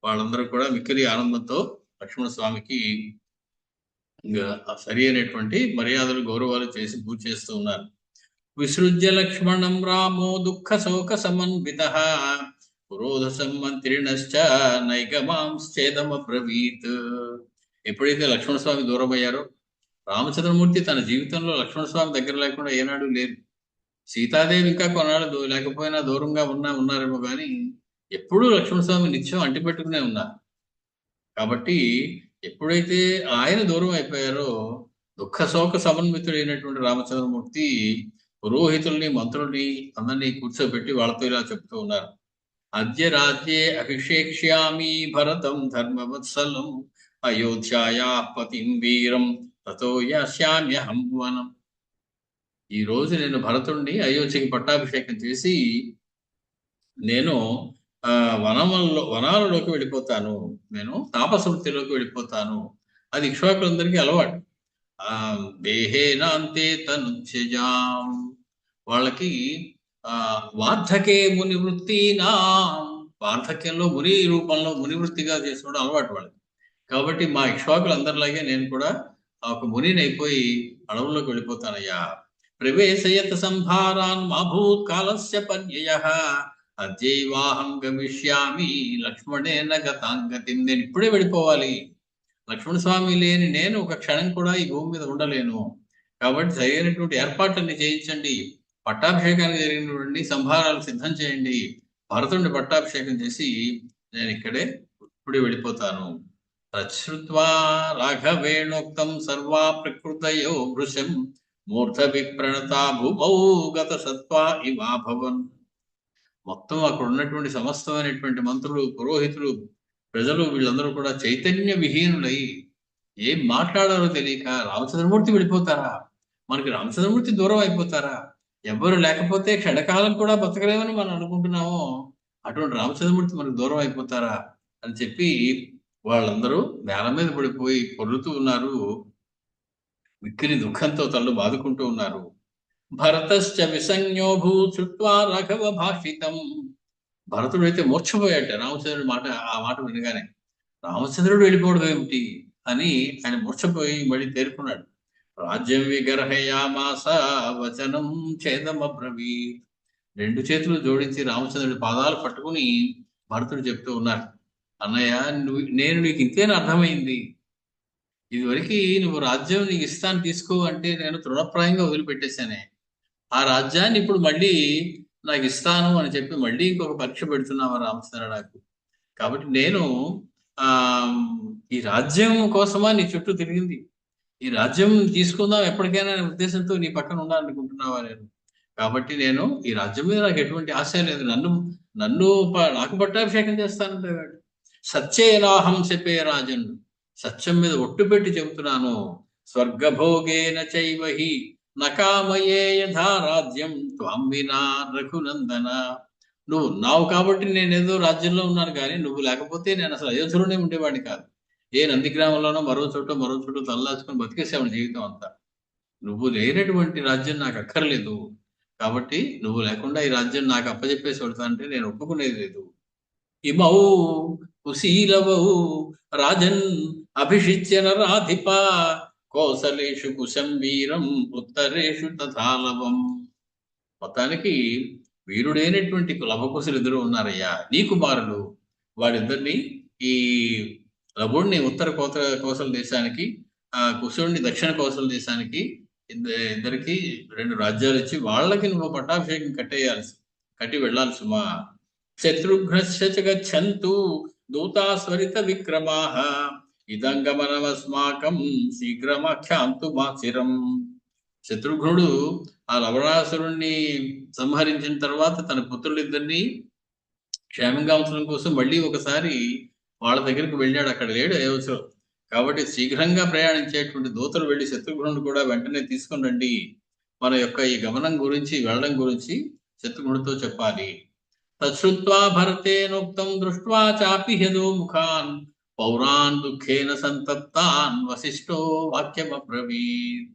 వాళ్ళందరూ కూడా మిక్కిలి ఆనందంతో లక్ష్మణ స్వామికి సరి అయినటువంటి మర్యాదలు గౌరవాలు చేసి పూజ చేస్తూ ఉన్నారు. విసృజ్య లక్ష్మణం రామో దుఃఖ శోక సమన్వితః పురోధ సంమంత్రిణశ్చ నైగమాంశ్చేదమబ్రవీత్. ఎప్పుడైతే లక్ష్మణ స్వామి దూరం అయ్యారో, రామచంద్రమూర్తి తన జీవితంలో లక్ష్మణ స్వామి దగ్గర లేకుండా ఏనాడు లేరు. సీతాదేవి ఇంకా కొన్నాళ్ళు లేకపోయినా దూరంగా ఉన్నారేమో కానీ ఎప్పుడూ లక్ష్మణస్వామి నిత్యం అంటిపెట్టుకునే ఉన్నారు. కాబట్టి ఎప్పుడైతే ఆయన దూరం అయిపోయారో దుఃఖ శోక సమన్వితుడైనటువంటి రామచంద్రమూర్తి పురోహితుల్ని, మంత్రుల్ని అందరినీ కూర్చోబెట్టి వాళ్ళతో ఇలా చెప్తూ ఉన్నారు. అద్య రాజ్యే అభిషేక్ష్యామి భరతం ధర్మవత్సలం అయోధ్యాయా పతిం వీరం తతో యాస్యామ్యహం వనం. ఈ రోజు నేను భరతుడిని అయోధ్యకి పట్టాభిషేకం చేసి నేను వనాలలోకి వెళ్ళిపోతాను, నేను తాపస వృత్తిలోకి వెళ్ళిపోతాను. అది ఇక్ష్వాకులందరికీ అలవాటు. ఆ దేహేనాంతే తనుత్యజాం, వాళ్ళకి వార్ధకే ముని వృత్తినా, వార్ధక్యంలో ముని రూపంలో ముని వృత్తిగా చేసుకోవడం అలవాటు వాళ్ళకి. కాబట్టి మా ఇక్ష్వాకులందరిలాగే నేను కూడా ఒక మునిని అయిపోయి అడవుల్లోకి వెళ్ళిపోతానయ్యా. ప్రవేశయత సంభారాన్ మా భూత్ కాలస్య పర్యయః అద్యైవాహం గమిష్యామి లక్ష్మణేన గతాంగతిం. నేను ఇప్పుడే వెళ్ళిపోవాలి, లక్ష్మణ స్వామి లేని నేను ఒక క్షణం కూడా ఈ భూమి మీద ఉండలేను. కాబట్టి సరైనటువంటి ఏర్పాట్లన్నీ చేయించండి, పట్టాభిషేకానికి జరిగినటువంటి సంభారాలు సిద్ధం చేయండి, భరతుడిని పట్టాభిషేకం చేసి నేను ఇప్పుడే వెళ్ళిపోతాను. తచ్చుత్వా రాఘవేణోక్తం సర్వా ప్రకృతయో భృశం మూర్ధ విప్రణతా భూమౌ గత సత్వా ఇవాభవన్. మొత్తం అక్కడ ఉన్నటువంటి సమస్తమైనటువంటి మంత్రులు, పురోహితులు, ప్రజలు వీళ్ళందరూ కూడా చైతన్య విహీనులై ఏం మాట్లాడారో తెలియక రామచంద్రమూర్తి వెళ్ళిపోతారా, మనకి రామచంద్రమూర్తి దూరం అయిపోతారా, ఎవరు లేకపోతే క్షణకాలం కూడా బతకలేమని మనం అనుకుంటున్నామో అటువంటి రామచంద్రమూర్తి మనకు దూరం అయిపోతారా అని చెప్పి వాళ్ళందరూ నేల మీద పడిపోయి పొర్లుతూ ఉన్నారు, మిక్కిలి దుఃఖంతో తల్లు బాదుకుంటూ ఉన్నారు. భరతశ్చ విసంజ్ఞోభూత్ శ్రుత్వా రాఘవ భాషితం. భరతుడు అయితే మూర్ఛపోయాట రామచంద్రుడి ఆ మాట వినగానే. రామచంద్రుడు వెళ్ళిపోవడం ఏమిటి అని ఆయన మూర్ఛపోయి మళ్ళీ తేరుకున్నాడు. రాజ్యం విగర్హయామాస వచనం ఛేదమబ్రవీ. రెండు చేతులు జోడించి రామచంద్రుడి పాదాలు పట్టుకుని భరతుడు చెప్తూ ఉన్నారు, అన్నయ్య నేను నీకు ఇంతేనా అర్థమైంది, ఇదివరకు నువ్వు రాజ్యం నీకు ఇస్తాను తీసుకో అంటే నేను తృణప్రాయంగా వదిలిపెట్టేశానే, ఆ రాజ్యాన్ని ఇప్పుడు మళ్ళీ నాకు ఇస్తాను అని చెప్పి మళ్ళీ ఇంకొక పరీక్ష పెడుతున్నావా రామచంద్ర నాకు. కాబట్టి నేను ఈ రాజ్యం కోసమా నీ చుట్టూ తిరిగింది, ఈ రాజ్యం తీసుకుందాం ఎప్పటికైనా అనే ఉద్దేశంతో నీ పక్కన ఉండాలనుకుంటున్నావా నేను. కాబట్టి నేను ఈ రాజ్యం మీద నాకు ఎటువంటి ఆశ లేదు, నాకు పట్టాభిషేకం చేస్తానంటాడు. సత్యేనాహం చెప్పే రాజన్, సత్యం మీద ఒట్టు పెట్టి చెబుతున్నాను. స్వర్గభోగేన చైవహి నకామయే యథా రాజ్యం త్వం వినా రఘునందన. నువ్వు ఉన్నావు కాబట్టి నేనేదో రాజ్యంలో ఉన్నాను, కానీ నువ్వు లేకపోతే నేను అసలు అయోధ్యలోనే ఉండేవాడిని కాదు. ఏ నందిగ్రామంలోనో మరో చోట తల్లాచుకొని బతికేసేవాడి జీవితం అంతా. నువ్వు లేనటువంటి రాజ్యం నాకు అక్కర్లేదు, కాబట్టి నువ్వు లేకుండా ఈ రాజ్యం నాకు అప్పచెప్పేసి వెళ్తా అంటే నేను ఒప్పుకునేది లేదు. ఇమౌ కుశీలవౌ రాజన్ అభిషిచ్య నరాధిప కోసలేషు కుశం వీరం ఉత్తరేషు తథాలవం. మొత్తానికి వీరుడైనటువంటి లవకుశులు ఇద్దరు ఉన్నారయ్యా, నీ కుమారులు. వాడిద్దరిని, ఈ లవుడిని ఉత్తర కోసల దేశానికి, కుశుడిని దక్షిణ కోసల దేశానికి, ఇద్దరికి 2 రాజ్యాలు ఇచ్చి వాళ్ళకి నువ్వు పట్టాభిషేకం కట్టి వెళ్ళాలి సుమా. శత్రుఘ్నశ్చ గచ్చంతు దూతాస్వరిత విక్రమాః ఇదంగమనమస్మాకం శీఘ్రమాఖ్యాంతు మాచిరం. శత్రుఘ్నుడు ఆ లవణాసురుణ్ణి సంహరించిన తర్వాత తన పుత్రులిద్దరినీ క్షేమంగా ఉంచడం కోసం మళ్ళీ ఒకసారి వాళ్ళ దగ్గరికి వెళ్ళాడు. అక్కడ లేడు అయోధ్యలో. కాబట్టి శీఘ్రంగా ప్రయాణించేటువంటి దూతలు వెళ్ళి శత్రుఘ్నుడు కూడా వెంటనే తీసుకుని రండి, మన యొక్క ఈ గమనం గురించి, వెళ్ళడం గురించి శత్రుఘ్నుడితో చెప్పాలి. తచ్చుత్వా భరతేనోక్తం దృష్ట్వా చాపి హ్యదో ముఖాన్ పౌరాన్ దుఃఖేన సంతప్తాన్ వశిష్ఠో వాక్యమబ్రవీత్.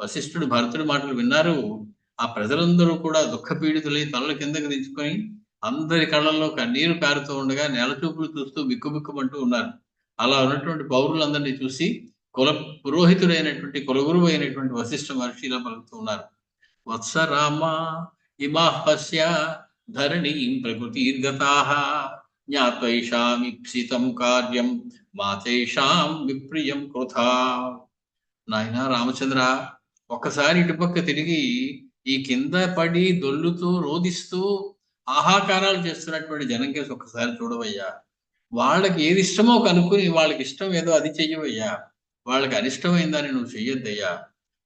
వశిష్ఠుడు భరతుడి మాటలు విన్నారు. ఆ ప్రజలందరూ కూడా దుఃఖపీడితులై తలల కిందకి దించుకొని అందరి కళ్ళల్లో కన్నీరు కారుతూ ఉండగా నేల చూపులు చూస్తూ బిక్కుబిక్కుమంటూ ఉన్నారు. అలా ఉన్నటువంటి పౌరులందరినీ చూసి పురోహితుడైనటువంటి కులగురువు అయినటువంటి వశిష్ఠ మహర్షి ఇలా పలుకుతూ ఉన్నారు. వత్స రామ ఇమాః పశ్య ధరణీం ప్రకృతిర్గతాః జ్ఞాత్వైషామిప్సితం కార్యం మాతైషాం విప్రియం కృథా. నాయనా రామచంద్ర, ఒక్కసారి ఇటుపక్క తిరిగి ఈ కింద పడి దొల్లుతూ రోదిస్తూ ఆహాకారాలు చేస్తున్నటువంటి జనం కేసు ఒక్కసారి చూడవయ్యా. వాళ్ళకి ఏది ఇష్టమో కనుక్కుని వాళ్ళకి ఇష్టం ఏదో అది చెయ్యవయ్యా, వాళ్ళకి అనిష్టమైందని నువ్వు చెయ్యొద్దయ్యా.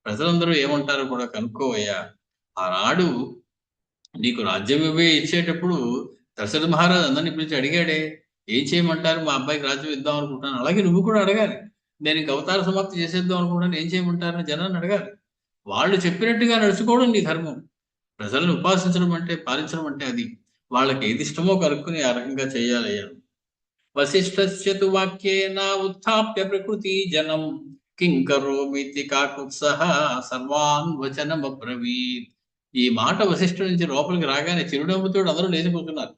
ప్రజలందరూ ఏమంటారో కూడా కనుక్కోవయ్యా. ఆనాడు నీకు రాజ్యం ఇచ్చేటప్పుడు దశరథ మహారాజు అందరినీ పిలిచి అడిగాడే, ఏం చేయమంటారు, మా అబ్బాయికి రాజ్యం ఇద్దాం అనుకుంటున్నాను. అలాగే నువ్వు కూడా అడగాలి, నేను ఇంక అవతార సమాప్తి చేసేద్దాం అనుకుంటున్నాను, ఏం చేయమంటారని జనాన్ని అడగాలి. వాళ్ళు చెప్పినట్టుగా నడుచుకోవడం నీ ధర్మం. ప్రజలను ఉపాసించడం అంటే, పాలించడం అంటే అది. వాళ్ళకి ఏది ఇష్టమో కనుక్కుని ఆ రకంగా చేయాలయ్యా. వశిష్ఠస్య తు వాక్యేన ఉత్థాప్య ప్రకృతి జనం కిం కరోమితి కాకుత్సహ సర్వాన్ వచనమబ్రవీత్. ఈ మాట వశిష్ఠుడి నుంచి లోపలికి రాగానే చిరునవ్వుతో అందరూ లేచిపోతున్నారు.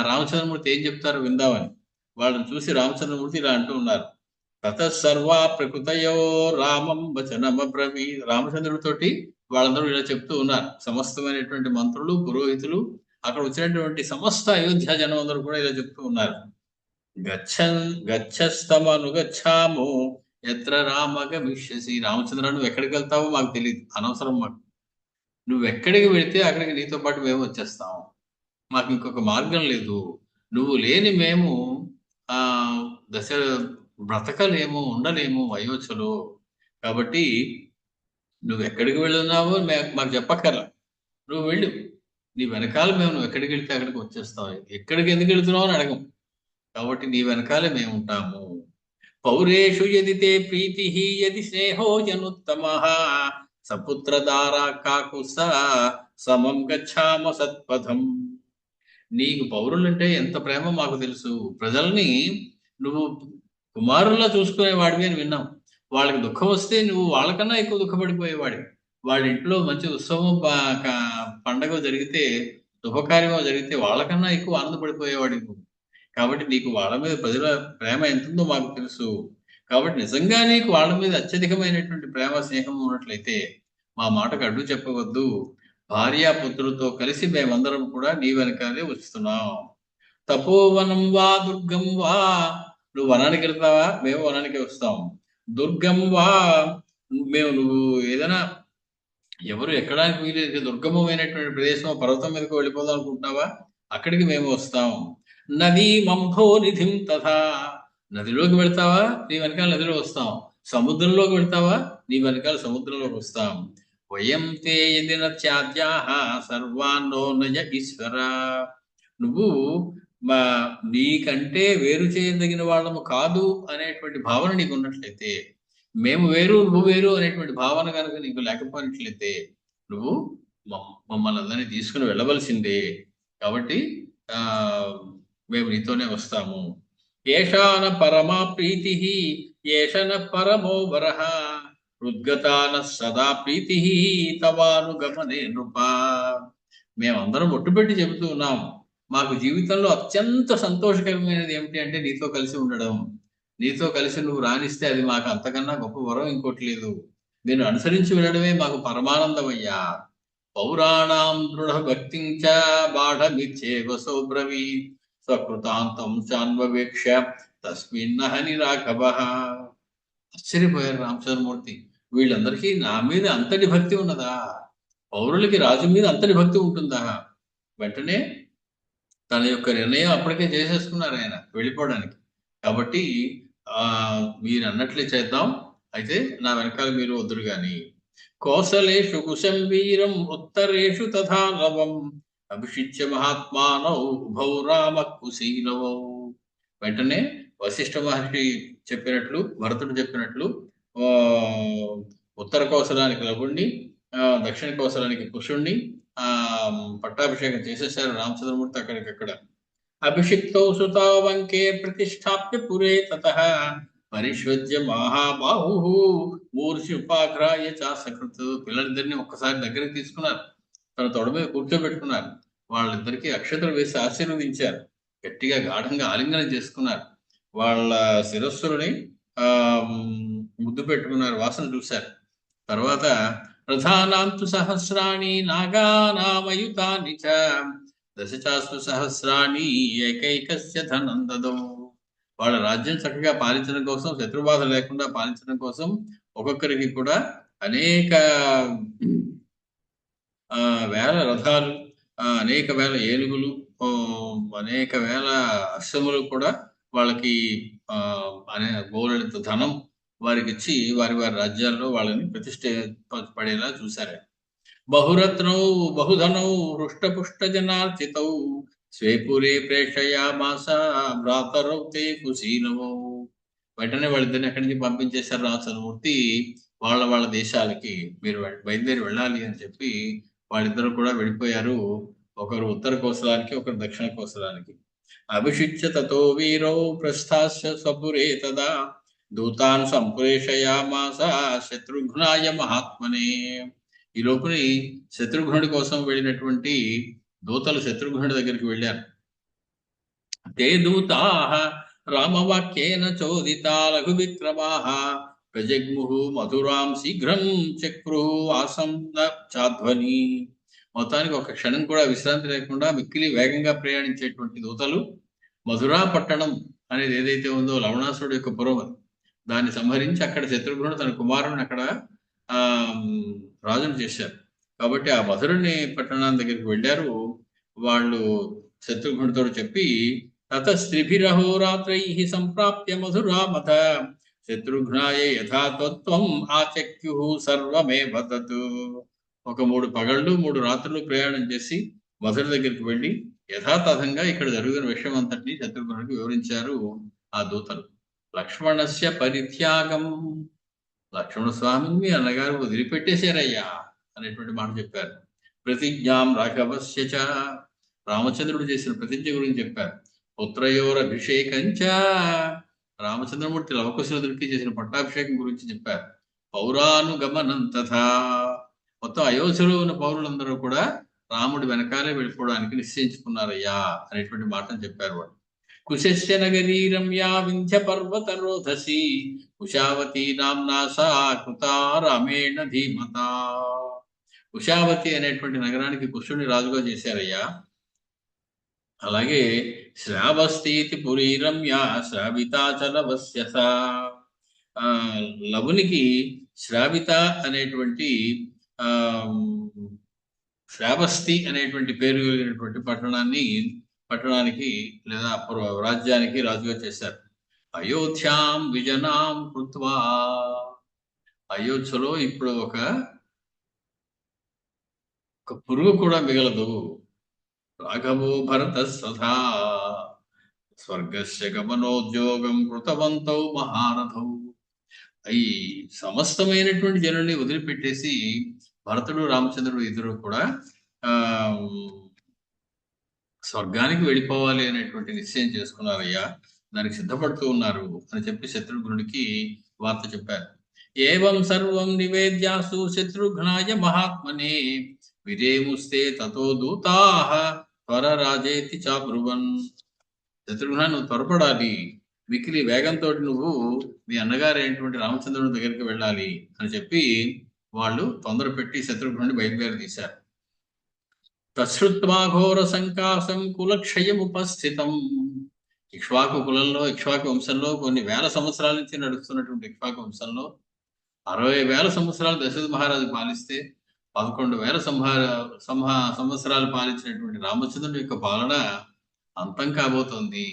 రామచంద్రమూర్తి ఏం చెప్తారు విందామని. వాళ్ళని చూసి రామచంద్రమూర్తి ఇలా అంటూ ఉన్నారు. తతః సర్వా ప్రకృతయో రామం వచనమబ్రవీత్. రామచంద్రుడితోటి వాళ్ళందరూ ఇలా చెప్తూ ఉన్నారు. సమస్తమైనటువంటి మంత్రులు, పురోహితులు, అక్కడ వచ్చినటువంటి సమస్త అయోధ్య జనం అందరూ కూడా ఇలా చెప్తూ ఉన్నారు. గచ్చస్తమనుగచ్చాము ఎత్ర రామగమిష్యసి. రామచంద్ర, నువ్వు ఎక్కడికి వెళ్తావో మాకు తెలియదు, అనవసరం మాకు. నువ్వు ఎక్కడికి వెళితే అక్కడికి నీతో పాటు మేము వచ్చేస్తాం. మాకు ఇంకొక మార్గం లేదు. నువ్వు లేని మేము ఆ దశ బ్రతకలేము, ఉండలేము అయోధ్యలో. కాబట్టి నువ్వు ఎక్కడికి వెళ్తున్నావో మాకు చెప్పక్కర్లా. నువ్వు వెళ్ళు, నీ వెనకాల నువ్వు ఎక్కడికి వెళ్తే అక్కడికి వచ్చేస్తావు. ఎక్కడికి ఎందుకు వెళ్తున్నావు అని అడగం. కాబట్టి నీ వెనకాలే మేము ఉంటాము. పౌరేషు యది తే ప్రీతి యది స్నేహో జనుత్తమః సపుత్రదారా కాకుత్స సమం గచ్చామ సత్పథం. నీకు పౌరులంటే ఎంత ప్రేమ మాకు తెలుసు. ప్రజల్ని నువ్వు కుమారుల్లా చూసుకునేవాడివి అని విన్నాం. వాళ్ళకి దుఃఖం వస్తే నువ్వు వాళ్ళకన్నా ఎక్కువ దుఃఖపడిపోయేవాడివి. వాళ్ళ ఇంట్లో మంచి ఉత్సవం పండగ జరిగితే, శుభకార్యమో జరిగితే వాళ్ళకన్నా ఎక్కువ ఆనందపడిపోయేవాడివి నువ్వు. కాబట్టి నీకు వాళ్ళ మీద ప్రజల ప్రేమ ఎంతుందో మాకు తెలుసు. కాబట్టి నిజంగా నీకు వాళ్ళ మీద అత్యధికమైనటువంటి ప్రేమ, స్నేహం ఉన్నట్లయితే మా మాటకు అడ్డు చెప్పవద్దు. భార్యాపుత్రులతో కలిసి మేమందరం కూడా నీ వెనకాలే వస్తున్నాం. తపోవనం వా దుర్గం వా. నువ్వు వనానికి వెళ్తావా, మేము వనానికి వస్తాం. దుర్గం వా, నువ్వు ఏదైనా ఎవరు ఎక్కడానికి వీలు దుర్గమమైనటువంటి ప్రదేశం, పర్వతం మీదకి వెళ్ళిపోదాం అనుకుంటున్నావా, అక్కడికి మేము వస్తాం. నదీ మంభో నిధిం తథా. నదిలోకి వెళ్తావా, నీ వెనకాల నదిలో వస్తాం. సముద్రంలోకి వెళ్తావా, నీ వెనకాల సముద్రంలోకి వస్తాం. వయం తే యది నత్యాద్యాః సర్వాన్నో నయ ఈశ్వర. నువ్వు నీకంటే వేరు చేయదగిన వాళ్ళము కాదు అనేటువంటి భావన నీకు ఉన్నట్లయితే, మేము వేరు నువ్వు వేరు అనేటువంటి భావన కనుక నీకు లేకపోయినట్లయితే, నువ్వు మమ్మల్ని అందరినీ తీసుకుని వెళ్ళవలసిందే. కాబట్టి మేము నీతోనే వస్తాము. ఏషాన పరమా ప్రీతి ఏషన పరమో వరః ఉద్గతాన సదా ప్రీతి తవానుగమనే నృప. మేమందరం ఒట్టుపెట్టి చెబుతూ ఉన్నాం, మాకు జీవితంలో అత్యంత సంతోషకరమైనది ఏమిటి అంటే నీతో కలిసి ఉండడం. నీతో కలిసి నువ్వు రాణిస్తే అది మాకు అంతకన్నా గొప్ప వరం ఇంకోటి లేదు. నేను అనుసరించి వెళ్ళడమే మాకు పరమానందమయ్యా. పౌరాణాం దృఢ భక్తించ బాఢమిచ్చేవ సౌబ్రవీ స్వకృతాంతం చాన్వవేక్ష తస్మిన్నహని రాఘవ. ఆశ్చర్యపోయారు రామచంద్రమూర్తి. వీళ్ళందరికీ నా మీద అంతటి భక్తి ఉన్నదా? పౌరులకి రాజు మీద అంతటి భక్తి ఉంటుందా? వెంటనే తన యొక్క నిర్ణయం అప్పటికే చేసేసుకున్నారు ఆయన వెళ్ళిపోవడానికి. కాబట్టి మీరు అన్నట్లే చేద్దాం, అయితే నా వెనకాల మీరు వద్దురు గాని. కోసలేషు కుశం వీరం ఉత్తరేషు తథా లవం అభిషిచ్య మహాత్మానౌ ఉభౌ రామ కుశీలవౌ. వెంటనే వశిష్ఠ మహర్షి చెప్పినట్లు, భరతుడు చెప్పినట్లు ఉత్తర కోసలానికి లవుణ్ణి, దక్షిణ కోసలానికి కుశుణ్ణి పట్టాభిషేకం చేసేసారు రామచంద్రమూర్తి అక్కడికక్కడ. అభిషిక్తౌ సుతావంకే ప్రతిష్టాప్య పురే తతః పరిష్వజ్య మహాబాహు మూర్ఛుపాఘ్రాయ చాసకృత్. పిల్లలిద్దరిని ఒక్కసారి దగ్గరికి తీసుకున్నారు, తన తొడ మీద కూర్చోబెట్టుకున్నారు. వాళ్ళిద్దరికీ అక్షతలు వేసి ఆశీర్వదించారు. గట్టిగా గాఢంగా ఆలింగనం చేసుకున్నారు. వాళ్ళ శిరస్సులని ముద్దు పెట్టుకున్నారు, వాసన చూశారు. తర్వాత ప్రధానాంతు సహస్రాణి నాగానామయుతాని చ దశచాస్తు సహస్రాణి ఏకైకస్య ధనం దదౌ. వాళ్ళ రాజ్యం చక్కగా పాలించడం కోసం, శత్రుబాధ లేకుండా పాలించడం కోసం ఒక్కొక్కరికి కూడా అనేక వేల రథాలు, అనేక వేల ఏనుగులు, అనేక వేల అశ్వములు కూడా వాళ్ళకి బోలెడంత ధనం వారికి ఇచ్చి వారి వారి రాజ్యాల్లో వాళ్ళని ప్రతిష్ఠ పడేలా చూశారు. బహురత్నౌ బహుధనౌ హృష్టపుష్ట జనార్చితౌ స్వేపురే ప్రేషయామాస భ్రాతరౌ తే కుశీలవౌ. వెంటనే వాళ్ళిద్దరిని ఎక్కడి నుంచి పంపించేశారు రామచంద్రమూర్తి. వాళ్ళ దేశాలకి మీరు బయలుదేరి వెళ్ళాలి అని చెప్పి వాళ్ళిద్దరు కూడా వెళ్ళిపోయారు. ఒకరు ఉత్తర కోసలానికి, ఒకరు దక్షిణ కోసలానికి. అభిషిచ్య తతో వీరో ప్రస్థాస్య స్వపురే తదా దూతాన్ సంప్రేషయామాస శత్రుఘ్నాయ మహాత్మనే. ఈ లోపుని శత్రుఘ్నుడి కోసం వెళ్ళినటువంటి దూతలు శత్రుఘ్నుడి దగ్గరికి వెళ్ళారు. తే దూతాః రామవాక్యేన చోదితా లఘు విక్రమాః ప్రజగ్ముహు మధురాం శీఘ్రం చక్రుః ఆసం చాధ్వని. మొత్తానికి ఒక క్షణం కూడా విశ్రాంతి లేకుండా మిక్కిలి వేగంగా ప్రయాణించేటువంటి దూతలు మధురా పట్టణం అనేది ఏదైతే ఉందో లవణాసురుడు యొక్క పురం, దాన్ని సంహరించి అక్కడ శత్రుఘ్నుడు తన కుమారుని అక్కడ రాజును చేశారు. కాబట్టి ఆ మధురుని పట్టణం దగ్గరికి వెళ్ళారు. వాళ్ళు శత్రుఘ్నుడితో చెప్పి తతస్త్రిభిరహోరాత్రైః సంప్రాప్య మధురామథ శత్రుఘ్నాయ యథాతత్వం ఆచక్యుః సర్వమేవ తత్. ఒక 3 పగళ్ళు 3 రాత్రులు ప్రయాణం చేసి మధుర దగ్గరికి వెళ్ళి యథాతథంగా ఇక్కడ జరిగిన విషయం అంతటినీ శత్రుఘ్నుడికి వివరించారు ఆ దూతలు. లక్ష్మణస్య పరిత్యాగం, లక్ష్మణ స్వామిని మీ అన్నగారు వదిలిపెట్టేశారయ్యా అనేటువంటి మాట చెప్పారు. ప్రతిజ్ఞాం రాఘవస్య చ, రామచంద్రుడు చేసిన ప్రతిజ్ఞ గురించి చెప్పారు. పుత్రయోరభిషేకంచ, రామచంద్రమూర్తి లవకుశులకి చేసిన పట్టాభిషేకం గురించి చెప్పారు. పౌరానుగమనం తథా, మొత్తం అయోధ్యలో ఉన్న పౌరులందరూ కూడా రాముడి వెనకాలే వెళ్ళిపోవడానికి నిశ్చయించుకున్నారయ్యా అనేటువంటి మాటను చెప్పారు వాళ్ళు. కుశస్య నగరీ రమ్యా వింధ్య పర్వత రోధసి ఉషావతి నామ్నా సా కృతా రామేణ ధీమతా. ఉషావతి అనేటువంటి నగరానికి కుశుని రాజుగా చేశారయ్యా. అలాగే శ్రావస్తీతి పురీ రమ్య శ్రావితాచలవస్య సా, లవునికి శ్రావిత అనేటువంటి శ్రావస్తి అనేటువంటి పేరు కలిగినటువంటి పట్టణానికి లేదా రాజ్యానికి రాజుగా చేశారు. అయోధ్యాం విజనాం కృత్వా, అయోధ్యలో ఇప్పుడు ఒక పురుగు కూడా మిగలదు. రాఘవో భరత సదా స్వర్గస్య గమనోద్యోగం కృతవంతౌ మహారథౌ. ఈ సమస్తమైనటువంటి జనుల్ని వదిలిపెట్టేసి భరతుడు రామచంద్రుడు ఇద్దరు కూడా స్వర్గానికి వెళ్ళిపోవాలి అనేటువంటి నిశ్చయం చేసుకున్నారయ్యా, దానికి సిద్ధపడుతూ ఉన్నారు అని చెప్పి శత్రుఘ్నుడికి వార్త చెప్పారు. ఏవం సర్వం నివేద్యాసు శత్రుఘ్నాయ మహాత్మనే విరేముస్తే తతో దూతాః త్వర రాజేతి చాబ్రువన్. శత్రుఘ్న, నువ్వు త్వరపడాలి, మిక్కిలి వేగంతో నువ్వు మీ అన్నగారు అయినటువంటి రామచంద్రుని దగ్గరికి వెళ్ళాలి అని చెప్పి వాళ్ళు తొందర పెట్టి శత్రుఘ్నుడిని బయలుదేరి తీశారు. తశ్రుత్వా ఘోర సంకాసం కులక్షయముపస్థితం. ఇక్ష్వాకు కులంలో, ఇక్ష్వాకు వంశంలో కొన్ని వేల సంవత్సరాల నుంచి నడుస్తున్నటువంటి ఇక్ష్వాకు వంశంలో 60,000 సంవత్సరాలు దశరథ మహారాజు పాలిస్తే 11,000 సంవత్సరాలు పాలించినటువంటి రామచంద్రుని యొక్క పాలన అంతం కాబోతోంది,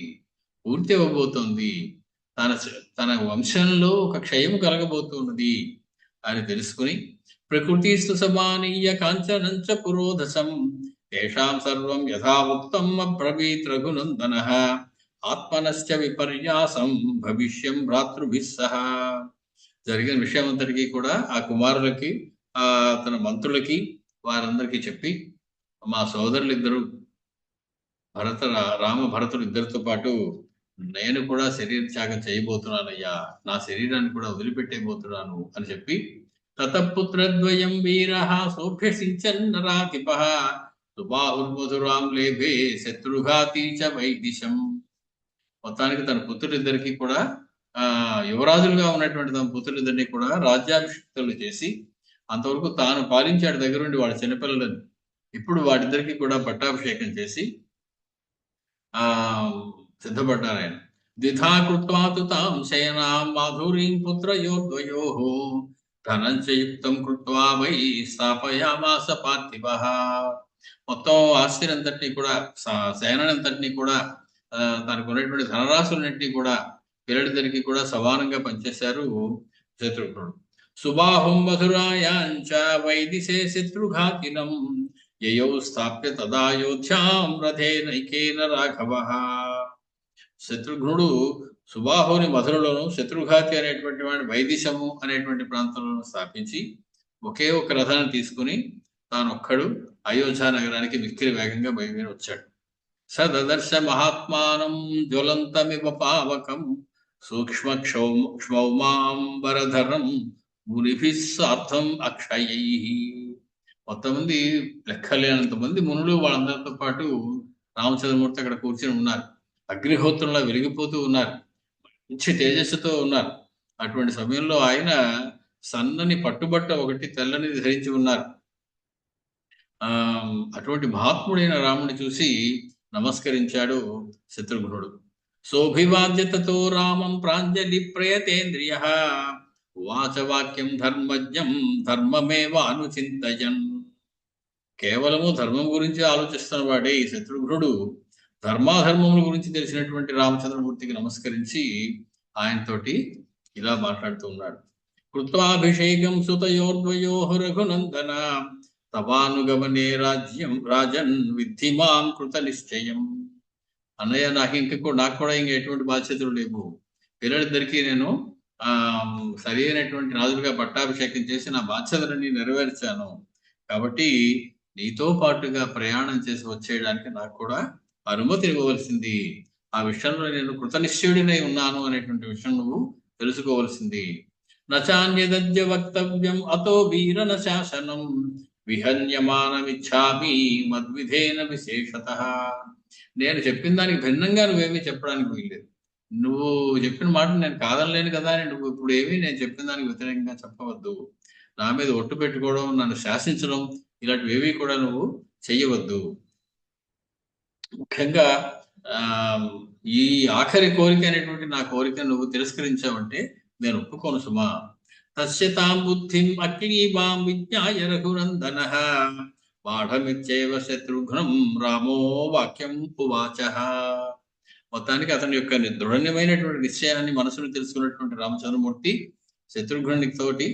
పూర్తి అవ్వబోతోంది. తన వంశంలో ఒక క్షయం కలగబోతున్నది అని తెలుసుకుని ప్రకృతిస్తు సమానీయ కాంచనంచ పురోధసం తేషాం సర్వం యథా ఉక్తం అబ్రవీత్ రఘునందనః ఆత్మనశ్చ విపర్యాసం భవిష్యం భ్రాతృభిః సహా. జరిగిన విషయం అంతటికీ కూడా ఆ కుమారులకి, తన మంత్రులకి, వారందరికీ చెప్పి, మా సోదరులు ఇద్దరు రామ భరతులు ఇద్దరితో పాటు నేను కూడా శరీర త్యాగం చేయబోతున్నానయ్యా, నా శరీరాన్ని కూడా వదిలిపెట్టేయబోతున్నాను అని చెప్పి తతపుత్రద్వయం వీరః సోభ్యసించన్నరాధిపః సుబాహుర్మధురాం లేభే శత్రుఘాతీ చ వైదిశం. మొత్తానికి తన పుత్రులిద్దరికీ కూడా యువరాజులుగా ఉన్నటువంటి తమ పుత్రులిద్దరినీ కూడా రాజ్యాభిషిక్తులు చేసి, అంతవరకు తాను పాలించాడు దగ్గరుండి వాళ్ళ చిన్నపిల్లలని, ఇప్పుడు వాటిద్దరికి కూడా పట్టాభిషేకం చేసి సిద్ధపడ్డారు ఆయన. ద్విధా కృత్వా తు తాం శయనాం మాధురీం పుత్రయోర్ద్వయోః ధనంచయుక్తం కృత్వా వై స్థాపయామాస పార్థివః. మొత్తం ఆస్తిని అంతటినీ కూడా, సేనంతటినీ కూడా, తనకు ఉన్నటువంటి ధనరాశులన్నింటినీ కూడా పిల్లలిద్దరికి కూడా సమానంగా పనిచేశారు శత్రుఘ్నుడు. సుబాహుం మధురాయాంచ వైదిశే శత్రుఘాతినం యయౌ స్థాప్య తదాయోధ్యాం రథేనైకేన రాఘవః. శత్రుఘ్నుడు సుబాహుని మధురలోను, శత్రుఘాతి అనేటువంటి వాడిని వైదిశము అనేటువంటి ప్రాంతంలో స్థాపించి ఒకే ఒక రథాన్ని తీసుకుని తానొక్కడు అయోధ్య నగరానికి మిక్కిలి వేగంగా బయలుదేరి వచ్చాడు. సదర్శ మహాత్మానం జ్వలంతమివ పావకం సూక్ష్మ క్షౌమాంబరధరం మునిభిః సార్థం అక్షయై. మొత్తం మంది లెక్కలేనంత మంది మునులు వాళ్ళందరితో పాటు రామచంద్రమూర్తి అక్కడ కూర్చొని ఉన్నారు. అగ్నిహోత్రంలో వెలిగిపోతూ ఉన్నారు, మంచి తేజస్సుతో ఉన్నారు. అటువంటి సమయంలో ఆయన సన్నని పట్టుబట్ట ఒకటి తెల్లని ధరించి ఉన్నారు. అటువంటి మహాత్ముడైన రాముని చూసి నమస్కరించాడు శత్రుఘ్నుడు. సోభివాద్యతతో రామం ప్రాంజలి ప్రయతేంద్రియ వాచవాక్యం ధర్మజ్ఞం ధర్మమేవ అనుచింతయన్. కేవలము ధర్మం గురించి ఆలోచిస్తున్న వాడే ఈ శత్రుఘ్నుడు ధర్మాధర్మముల గురించి తెలిసినటువంటి రామచంద్రమూర్తికి నమస్కరించి ఆయనతోటి ఇలా మాట్లాడుతూ ఉన్నాడు. కృత్వాభిషేకం సుతయోర్ద్వయో రఘునందన తవానుగమనే రాజన్ విద్ధిమాం కృత నిశ్చయం. అన్నయ్య, నాకు కూడా ఇంక ఎటువంటి బాధ్యతలు లేవు. పిల్లలిద్దరికీ నేను సరి అయినటువంటి రాజులుగా పట్టాభిషేకం చేసి నా బాధ్యతలని నెరవేర్చాను. కాబట్టి నీతో పాటుగా ప్రయాణం చేసి వచ్చేయడానికి నాకు కూడా అనుమతి ఇవ్వవలసింది. ఆ విషయంలో నేను కృతనిశ్చయుడినై ఉన్నాను అనేటువంటి విషయం నువ్వు తెలుసుకోవలసింది. నచాన్యదద్య వక్తవ్యం అతో వీరన శాసనం విహన్యమానమిచ్చామి మద్విధేన విశేషతః. నేను చెప్పిన దానికి భిన్నంగా నువ్వేమీ చెప్పడానికి వీల్లేదు. నువ్వు చెప్పిన మాట నేను కాదనలేను కదా అని నువ్వు ఇప్పుడు ఏమీ నేను చెప్పిన దానికి వ్యతిరేకంగా చెప్పవద్దు. నా మీద ఒట్టు పెట్టుకోవడం, నన్ను శాసించడం ఇలాంటివి ఏవి కూడా నువ్వు చెయ్యవద్దు. ముఖ్యంగా ఈ ఆఖరి కోరిక అనేటువంటి నా కోరిక నువ్వు తిరస్కరించావంటే నేను ఒప్పుకోను సుమా. తస్యతాం బుద్ధిం అక్లీబాం విజ్ఞాయ రఘునందనః బాఢమిత్యేవ శత్రుఘ్నం రామో వాక్యం ఉవాచ. మొత్తానికి అతని యొక్క దృఢమైనటువంటి నిశ్చయాన్ని మనసును తెలుసుకున్నటువంటి రామచంద్రమూర్తి శత్రుఘ్నునికి తోటి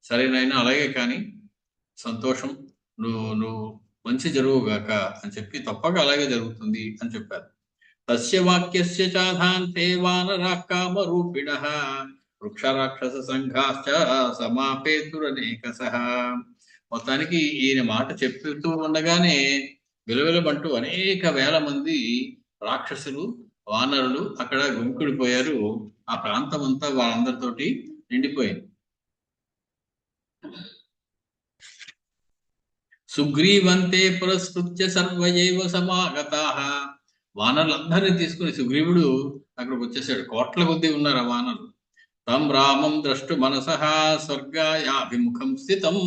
సరేనైనా అలాగే కానీ సంతోషం, నువ్వు మంచి జరుగుగాక అని చెప్పి తప్పక అలాగే జరుగుతుంది అని చెప్పారు. తస్య వాక్యస్య చాధాంతే వానరా కామరూపిణః వృక్షరాక్షస సంఘాశ్చ సమాపేతురనేకసః. మొత్తానికి ఈయన మాట చెప్తూ ఉండగానే విలవిలబంటూ అనేక వేల మంది రాక్షసులు, వానరులు అక్కడ గుమికూడిపోయారు. ఆ ప్రాంతం అంతా వాళ్ళందరితోటి నిండిపోయింది. సుగ్రీవంతే పురస్కృత్య సర్వయేవ సమాగతాః. వానరులందరినీ తీసుకుని సుగ్రీవుడు అక్కడికి వచ్చేసాడు. కోట్ల కొద్దీ ఉన్నారు ఆ వానరులు. తం రామం ద్రష్టు మనసః స్వర్గాయాభిముఖం స్థితం.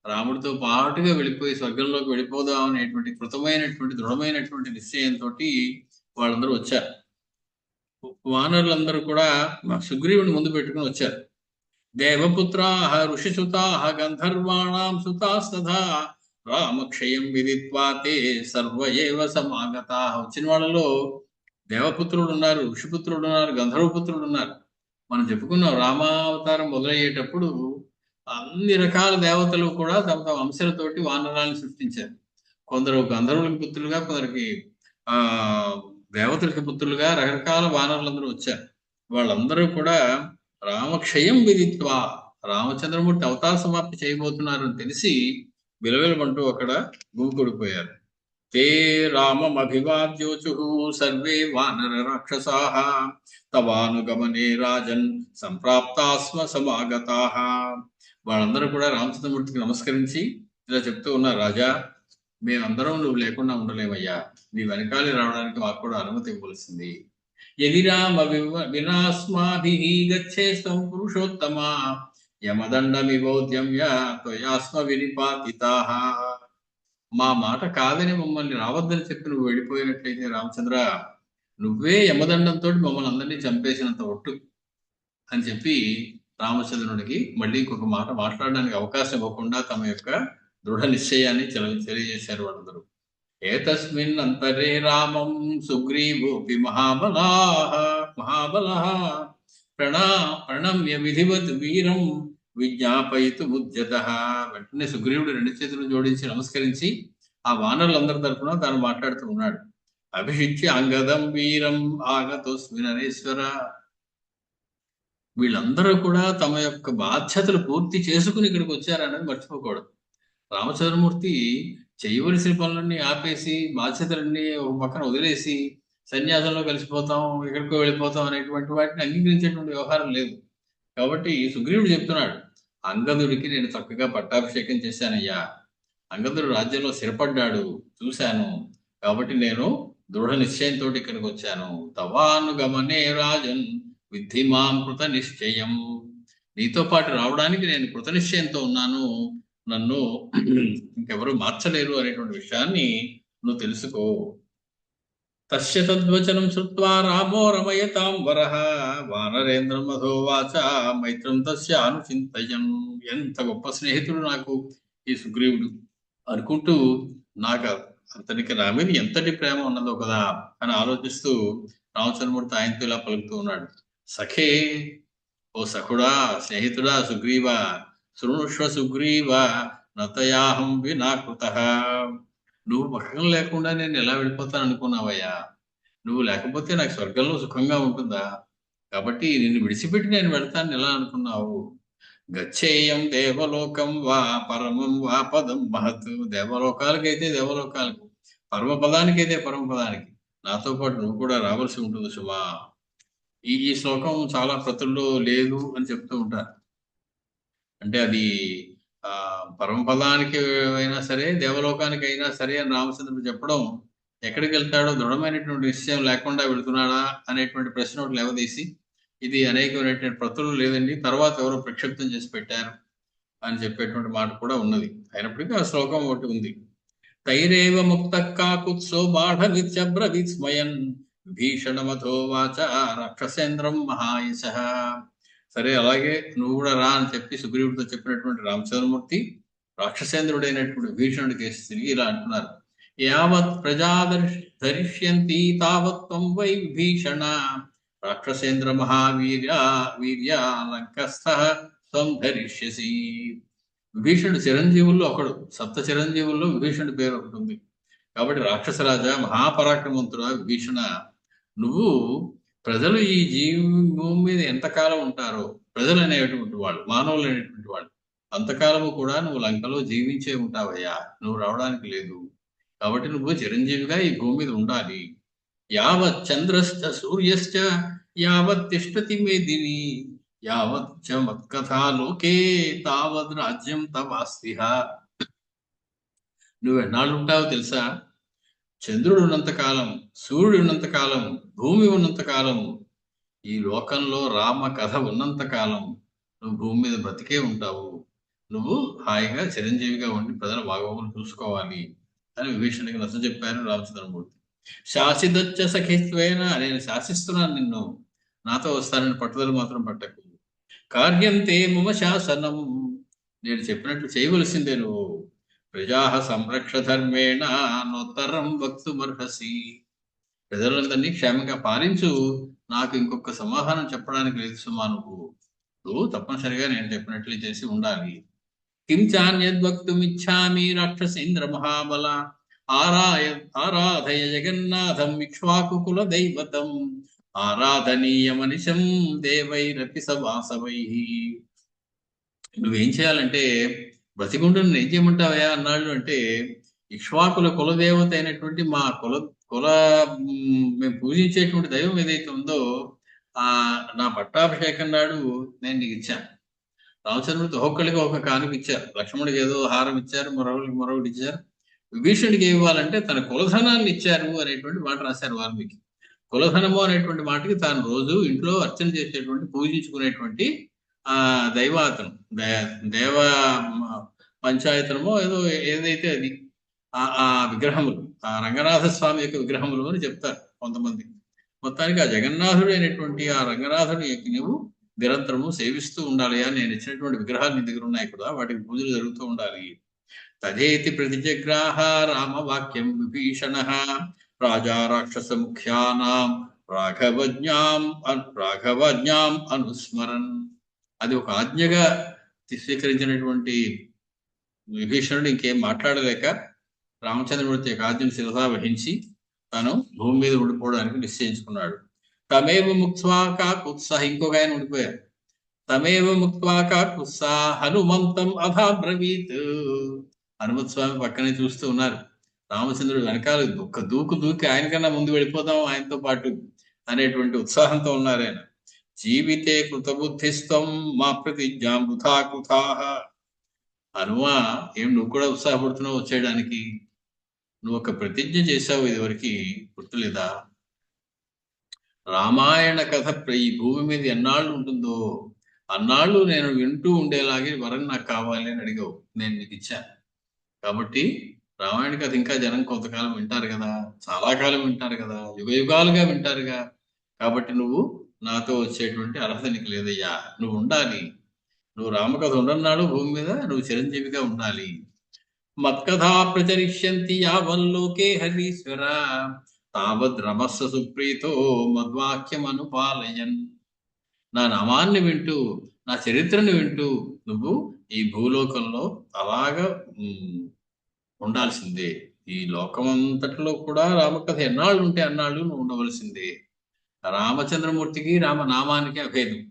రాముడితో పాటుగా వెళ్ళిపోయి స్వర్గంలోకి వెళ్ళిపోదాం అనేటువంటి కృతమైనటువంటి దృఢమైనటువంటి నిశ్చయంతో వాళ్ళందరూ వచ్చారు. వానరులందరూ కూడా సుగ్రీవుని ముందు పెట్టుకుని వచ్చారు. దేవపుత్రాః ఋషిసుతాః గంధర్వాణాం సుతాస్తథా రామక్షయం విదిత్వా తే సర్వయేవ సమాగతాః. వచ్చిన వాళ్ళలో దేవపుత్రులు ఉన్నారు, ఋషిపుత్రులు ఉన్నారు, గంధర్వపుత్రులు ఉన్నారు. మనం చెప్పుకున్నాం రామావతారం మొదలయ్యేటప్పుడు అన్ని రకాల దేవతలు కూడా తమ తమ అంశాలతోటి వానరాలను సృష్టించారు. కొందరు గంధర్వులకి పుత్రులుగా, కొందరికి దేవతలకి పుత్రులుగా రకరకాల వానరులందరూ వచ్చారు. వాళ్ళందరూ కూడా రామక్షయం విదిత్వా, రామచంద్రమూర్తి అవతార సమాప్తి చేయబోతున్నారు అని తెలిసి విలవిలమంటూ అక్కడ గుమికూడిపోయారు. తే రామమభివాద్యోచుః సర్వే వానర రాక్షసాః తవానుగమనే రాజన్ సంప్రాప్తాస్మ సమాగతాః. వాళ్ళందరూ కూడా రామచంద్రమూర్తికి నమస్కరించి ఇలా చెప్తూ ఉన్నారు, రాజా, మేమందరం నువ్వు లేకుండా ఉండలేమయ్యా, నీ వెనకాలి రావడానికి మాకు కూడా అనుమతి ఇవ్వవలసింది. యదిరామ వినాస్మాభిః గచ్చేస్తం పురుషోత్తమ యమదండమివోద్యమ్య త్వయాస్మ వినిపాతితాః. మా మాట కాదని మమ్మల్ని రావద్దని చెప్పి నువ్వు వెళ్ళిపోయినట్లయితే రామచంద్ర, నువ్వే యమదండంతో మమ్మల్ని అందరినీ చంపేసినంత ఒట్టు అని చెప్పి రామచంద్రుడికి మళ్ళీ ఇంకొక మాట మాట్లాడడానికి అవకాశం ఇవ్వకుండా తమ యొక్క దృఢ నిశ్చయాన్ని తెలియజేశారు వాళ్ళందరూ. ఏతస్మిన్ అంతరే రామం సుగ్రీవోపి మహాబలః ప్రణమ్య విధివత్ వీరం విజ్ఞాపయితుముద్యతః. వెంటనే సుగ్రీవుడు రెండు చేతులు జోడించి నమస్కరించి ఆ వానరులందరి తరఫున తాను మాట్లాడుతూ ఉన్నాడు. అభిషిచ్య అంగదం వీరం ఆగతోస్మి నరేశ్వర. వీళ్ళందరూ కూడా తమ యొక్క బాధ్యతలు పూర్తి చేసుకుని ఇక్కడికి వచ్చారనేది మర్చిపోకూడదు. రామచంద్రమూర్తి చేయవలసిన పనులన్నీ ఆపేసి బాధ్యతలన్నీ ఒక పక్కన వదిలేసి సన్యాసంలో కలిసిపోతాం, ఎక్కడికో వెళ్ళిపోతాం అనేటువంటి వాటిని అంగీకరించేటువంటి వ్యవహారం లేదు. కాబట్టి సుగ్రీవుడు చెప్తున్నాడు, అంగదుడికి నేను చక్కగా పట్టాభిషేకం చేశానయ్యా, అంగదుడు రాజ్యంలో స్థిరపడ్డాడు చూశాను, కాబట్టి నేను దృఢ నిశ్చయంతో ఇక్కడికి వచ్చాను. తవానుగమనే రాజన్ విద్ధి మాం కృత నిశ్చయం. నీతో పాటు రావడానికి నేను కృత నిశ్చయంతో ఉన్నాను, నన్ను ఇంకెవరు మార్చలేరు అనేటువంటి విషయాన్ని నువ్వు తెలుసుకో. తస్య తద్వచనం శ్రుత్వా రామో రమయతాం వరః వానరేంద్ర మధోవాచ మైత్రం తస్య అనుచింతయం. ఎంత గొప్ప స్నేహితుడు నాకు ఈ సుగ్రీవుడు అనుకుంటూ, నాకు అతనికి నా మీద ఎంతటి ప్రేమ ఉన్నదో కదా అని ఆలోచిస్తూ రామచంద్రమూర్తి ఆయనతో ఇలా పలుకుతూ ఉన్నాడు. సఖే, ఓ సఖుడా, స్నేహితుడా సుగ్రీవ, శృణుష్వ సుగ్రీవ నతయాహం వినాకృతః. నువ్వు పక్కన లేకుండా నేను ఎలా వెళ్ళిపోతాను అనుకున్నావయ్యా? నువ్వు లేకపోతే నాకు స్వర్గంలో సుఖంగా ఉంటుందా? కాబట్టి నిన్ను విడిచిపెట్టి నేను వెళ్తాను ఎలా అనుకున్నావు? గచ్చేయం దేవలోకం వా పరమం వా పదం మహత్. దేవలోకాలకైతే దేవలోకాలకు, పరమ పదానికైతే పరమ పదానికి నాతో పాటు నువ్వు కూడా రావాల్సి ఉంటుంది సుమా. ఈ ఈ శ్లోకం చాలా ప్రతుల్లో లేదు అని చెప్తూ ఉంటారు. అంటే అది పరమపదానికి అయినా సరే దేవలోకానికి అయినా సరే అని రామచంద్రుడు చెప్పడం, ఎక్కడికి వెళ్తాడో దృఢమైనటువంటి నిశ్చయం లేకుండా వెళుతున్నాడా అనేటువంటి ప్రశ్న ఒకటి లేవదీసి, ఇది అనేకమైనటువంటి ప్రతులు లేదండి, తర్వాత ఎవరో ప్రక్షిప్తం చేసి పెట్టారు అని చెప్పేటువంటి మాట కూడా ఉన్నది. అయినప్పటికీ ఆ శ్లోకం ఒకటి ఉంది. తైరేవ ముక్త కాకుత్సో బాఢవిత్యబ్రవీత్ స్మయన్ భీషణమథో వాచ రాక్షసేంద్రం మహాయశః. సరే, అలాగే నువ్వు కూడా రా అని చెప్పి సుగ్రీవుడితో చెప్పినటువంటి రామచంద్రమూర్తి రాక్షసేంద్రుడైనటువంటి భీషణుడికి తిరిగి ఇలా అంటున్నారు. యావత్ ప్రజా ధరిష్యంతి తావత్వం వై విభీషణ రాక్షసేంద్ర మహావీర్య వీర్య లంకస్థః త్వం ధరిష్యసి. విభీషణుడు చిరంజీవుల్లో ఒకడు, సప్త చిరంజీవుల్లో విభీషణుడి పేరు ఒకటి ఉంది. కాబట్టి రాక్షసరాజా, మహాపరాక్రమంతుడా విభీషణ, నువ్వు ప్రజలు ఈ భూమి మీద ఎంతకాలం ఉంటారో, ప్రజలు అనేటువంటి వాళ్ళు, మానవులు అనేటువంటి వాళ్ళు, అంతకాలము కూడా నువ్వు లంకలో జీవించే ఉంటావయ్యా, నువ్వు రావడానికి లేదు. కాబట్టి నువ్వు చిరంజీవిగా ఈ భూమి మీద ఉండాలి. యావత్ చంద్రశ్చ సూర్యశ్చ యావత్ తిష్టతి మేదిని యావత్ చ మత్కథా లోకే తావద్ రాజ్యం తవాస్తిహ. నువ్వు ఎన్నాళ్ళు ఉంటావో తెలుసా? చంద్రుడు ఉన్నంతకాలం, సూర్యుడు ఉన్నంతకాలం, భూమి ఉన్నంతకాలం, ఈ లోకంలో రామ కథ ఉన్నంతకాలం నువ్వు భూమి మీద బ్రతికే ఉంటావు. నువ్వు హాయిగా చిరంజీవిగా ఉండి ప్రజల బాగోగులు చూసుకోవాలి అని విభీషణుడికి నచ్చ చెప్పారు రామచంద్రమూర్తి. శాసిదచ్చ సఖిత్వేన, నేను శాసిస్తున్నాను నిన్ను, నాతో వస్తానని పట్టుదల మాత్రం పట్టకు. కార్యంతే మమ శాసనం, నేను చెప్పినట్లు చేయవలసిందే నువ్వు. ప్రజా సంరక్ష ధర్మేణ నోత్తరం వక్తుమర్హసి. ప్రజలందరినీ క్షేమంగా పాలించు, నాకు ఇంకొక సమాధానం చెప్పడానికి లేదు సుమా. నువ్వు తప్పనిసరిగా నేను చెప్పినట్లు చేసి ఉండాలి. కించాన్యద్వక్తుమిచ్చామి రాక్షసేంద్ర మహాబల ఆరాధయ జగన్నాథం ఇక్ష్వాకుకుల దైవతం ఆరాధనీయమనిశం దేవైరపి సవాసవై. నువ్వేం చేయాలంటే, బ్రతికుంటున్న ఏం చేయమంటావయా అన్నాళ్ళు అంటే, ఇక్ష్వాకుల కులదేవత అయినటువంటి మా కుల మేము పూజించేటువంటి దైవం ఏదైతే ఉందో నా పట్టాభిషేకం నాడు నేను నీకు ఇచ్చాను. రామచంద్రుడికి ఒక్కొక్కడికి ఒక కానుక ఇచ్చారు, లక్ష్మణుడికి ఏదో హారం ఇచ్చారు, మరొకటి ఇచ్చారు. విభీషణుడికి ఇవ్వాలంటే తన కులధనాన్ని ఇచ్చారు అనేటువంటి మాట రాశారు వాల్మీకి. కులధనము అనేటువంటి మాటకి తాను రోజు ఇంట్లో అర్చన చేసేటువంటి, పూజించుకునేటువంటి దైవాతనం, దేవ పంచాయతనమో ఏదైతే అది ఆ విగ్రహములు, ఆ రంగనాథ స్వామి యొక్క విగ్రహములు అని చెప్తారు కొంతమంది. మొత్తానికి ఆ జగన్నాథుడు అయినటువంటి ఆ రంగనాథుడు నువ్వు నిరంతరము సేవిస్తూ ఉండాలి. అని నేను ఇచ్చినటువంటి విగ్రహాలు నీ దగ్గర ఉన్నాయి కదా, వాటికి పూజలు జరుగుతూ ఉండాలి. తదేతి ప్రతిజగ్రాహ రామవాక్యం విభీషణ రాజా రాక్షస ముఖ్యానాం రాఘవజ్ఞాం అనుస్మరన్. అది ఒక ఆజ్ఞగా స్వీకరించినటువంటి విభీషణుడు ఇంకేం మాట్లాడలేక రామచంద్రమూర్తి యొక్క ఆజ్ఞను శిరసా వహించి తను భూమి మీద ఉండిపోవడానికి నిశ్చయించుకున్నాడు. తమేవ ముక్త్వా కాకుత్సాహ, ఇంకొక ఆయన ఉండిపోయారు. తమేవ ముక్త్వా కాకుత్సా హనుమంతం అథాబ్రవీత్. హనుమత్ స్వామి పక్కనే చూస్తూ ఉన్నారు. రామచంద్రుడు వెనకాల ఒక్క దూకి ఆయనకన్నా ముందు వెళ్ళిపోదాం ఆయనతో పాటు అనేటువంటి ఉత్సాహంతో ఉన్నారు ఆయన. జీవితే కృతబుద్ధిస్తం మా ప్రతిజ్ఞాం వృథా కృతాః. హనుమా, ఏం నువ్వు కూడా ఉత్సాహపడుతున్నావు వచ్చేయడానికి? నువ్వు ఒక ప్రతిజ్ఞ చేశావు, ఇదివరకు గుర్తులేదా? రామాయణ కథ ఈ భూమి మీద ఎన్నాళ్ళు ఉంటుందో అన్నాళ్ళు నేను వింటూ ఉండేలాగే వరం నాకు కావాలి అని అడిగావు, నేను నీకు ఇచ్చాను. కాబట్టి రామాయణ కథ ఇంకా జనం కొంతకాలం వింటారు కదా, చాలా కాలం వింటారు కదా, యుగాలుగా వింటారుగా. కాబట్టి నువ్వు నాతో వచ్చేటువంటి అర్హత నీకు లేదయ్యా. నువ్వు ఉండాలి. నువ్వు రామకథ ఉండన్నాడు భూమి మీద, నువ్వు చిరంజీవిగా ఉండాలి. మత్కథా ప్రచరిష్యంతి యావల్లోకే హరీశ్వర తావద్ రమస్స సుప్రీతో మద్వాక్యం అనుపాలయన్. నా నామాన్ని వింటూ, నా చరిత్రను వింటూ నువ్వు ఈ భూలోకంలో అలాగా ఉండాల్సిందే. ఈ లోకమంతటిలో కూడా రామకథ ఎన్నాళ్ళు ఉంటే అన్నాళ్ళు నువ్వు ఉండవలసిందే. రామచంద్రమూర్తికి రామనామానికి అభేదం.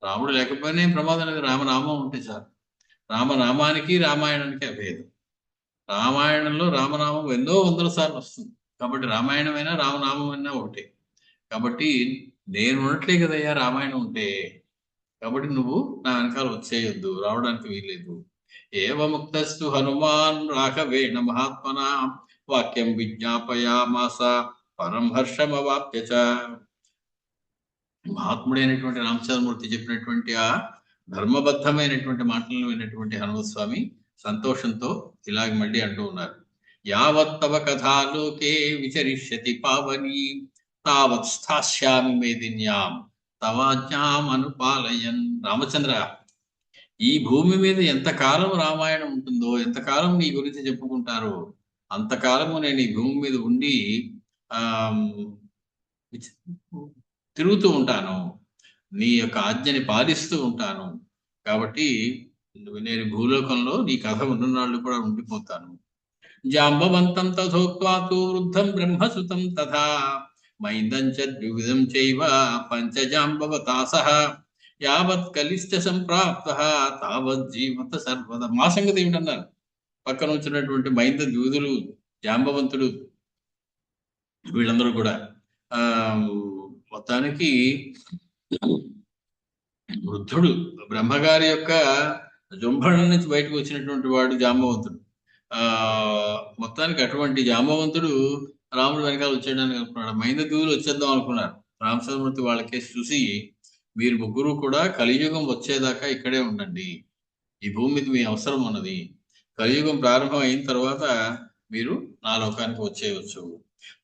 రాముడు లేకపోయినా ప్రమాదం లేదు, రామనామం ఉంటే చాలు. రామనామానికి రామాయణానికి అభేదం. రామాయణంలో రామనామం ఎన్నో వందల సార్లు వస్తుంది. కాబట్టి రామాయణమైనా రామనామమైనా ఒకటే. కాబట్టి నేను ఉండట్లే కదయ్యా రామాయణం ఉంటే. కాబట్టి నువ్వు నా వెనకాల వచ్చేయొద్దు, రావడానికి వీల్లేదు. ఏవముక్తస్తు హనుమాన్ రాఘవేణ మహాత్మనా వాక్యం విజ్ఞాపయామాస పరం హర్షమవాప్య చ. మహాత్ముడైనటువంటి రామచంద్రమూర్తి చెప్పినటువంటి ఆ ధర్మబద్ధమైనటువంటి మాటలను విన్నటువంటి హనుమస్వామి సంతోషంతో ఇలాగ మళ్ళీ అంటూ ఉన్నారు. యావత్ తవ కథాలోకే విచరిష్యతి పావని తావత్ స్థాస్యామి మేదిన్యాం తవాజ్ఞాం అనుపాలయన్. రామచంద్ర, ఈ భూమి మీద ఎంతకాలం రామాయణం ఉంటుందో, ఎంతకాలం నీ గురించి చెప్పుకుంటారో అంతకాలము నేను ఈ భూమి మీద ఉండి తిరుగుతూ ఉంటాను, నీ యొక్క ఆజ్ఞని పాలిస్తూ ఉంటాను. కాబట్టి నేను భూలోకంలో నీ కథ ఉన్ననాళ్ళు కూడా ఉండిపోతాను. జాంబవంతం తథోక్త్వా తు వృద్ధం బ్రహ్మసుతం తథా మైందం చ ద్వివిధం చైవ పంచజాంబవతా సహ యావత్ కలిష్ట సంప్రాప్తః తావత్ జీవత సర్వదా. మా సంగతి ఏమిటన్నారు? పక్కన వచ్చినటువంటి మైంద ద్విధులు, జాంబవంతుడు, వీళ్ళందరూ కూడా మొత్తానికి వృద్ధుడు, బ్రహ్మగారి యొక్క జృంభణం నుంచి బయటకు వచ్చినటువంటి వాడు జాంబవంతుడు. మొత్తానికి అటువంటి జాంబవంతుడు రాముడు వెనకాల వచ్చేయడానికి అనుకున్నాడు. మైంద ద్విధులు వచ్చేద్దాం అనుకున్నారు. రామచంద్రమూర్తి వాళ్ళకే చూసి, మీరు ముగ్గురు కూడా కలియుగం వచ్చేదాకా ఇక్కడే ఉండండి, ఈ భూమి మీద మీ అవసరం ఉన్నది. కలియుగం ప్రారంభం అయిన తర్వాత మీరు నా లోకానికి వచ్చేయవచ్చు.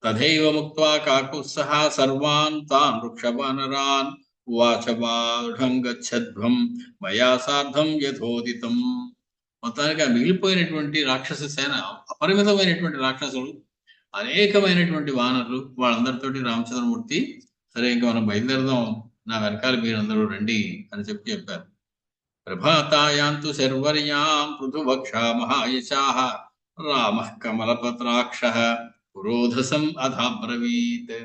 తథైవ ముక్త్వా కాకుత్సః సర్వాన్ తాన్ వృక్షవానరాన్ ఉవాచ బాఢం గచ్చధ్వం మయా సార్ధం యథోదితం. మొత్తానికి ఆ మిగిలిపోయినటువంటి రాక్షస సేన, అపరిమితమైనటువంటి రాక్షసులు, అనేకమైనటువంటి వానరులు, వాళ్ళందరితోటి రామచంద్రమూర్తి సరే ఇంకా మనం బయలుదేరదాం, నా వెనకాల మీరందరూ రండి అని చెప్పారు. ప్రభాతాయాంతు శర్వర్యాం పృథువక్షా మహాయశాః రామః కమలపత్రాక్షః పురోధసం అథాబ్రవీత్.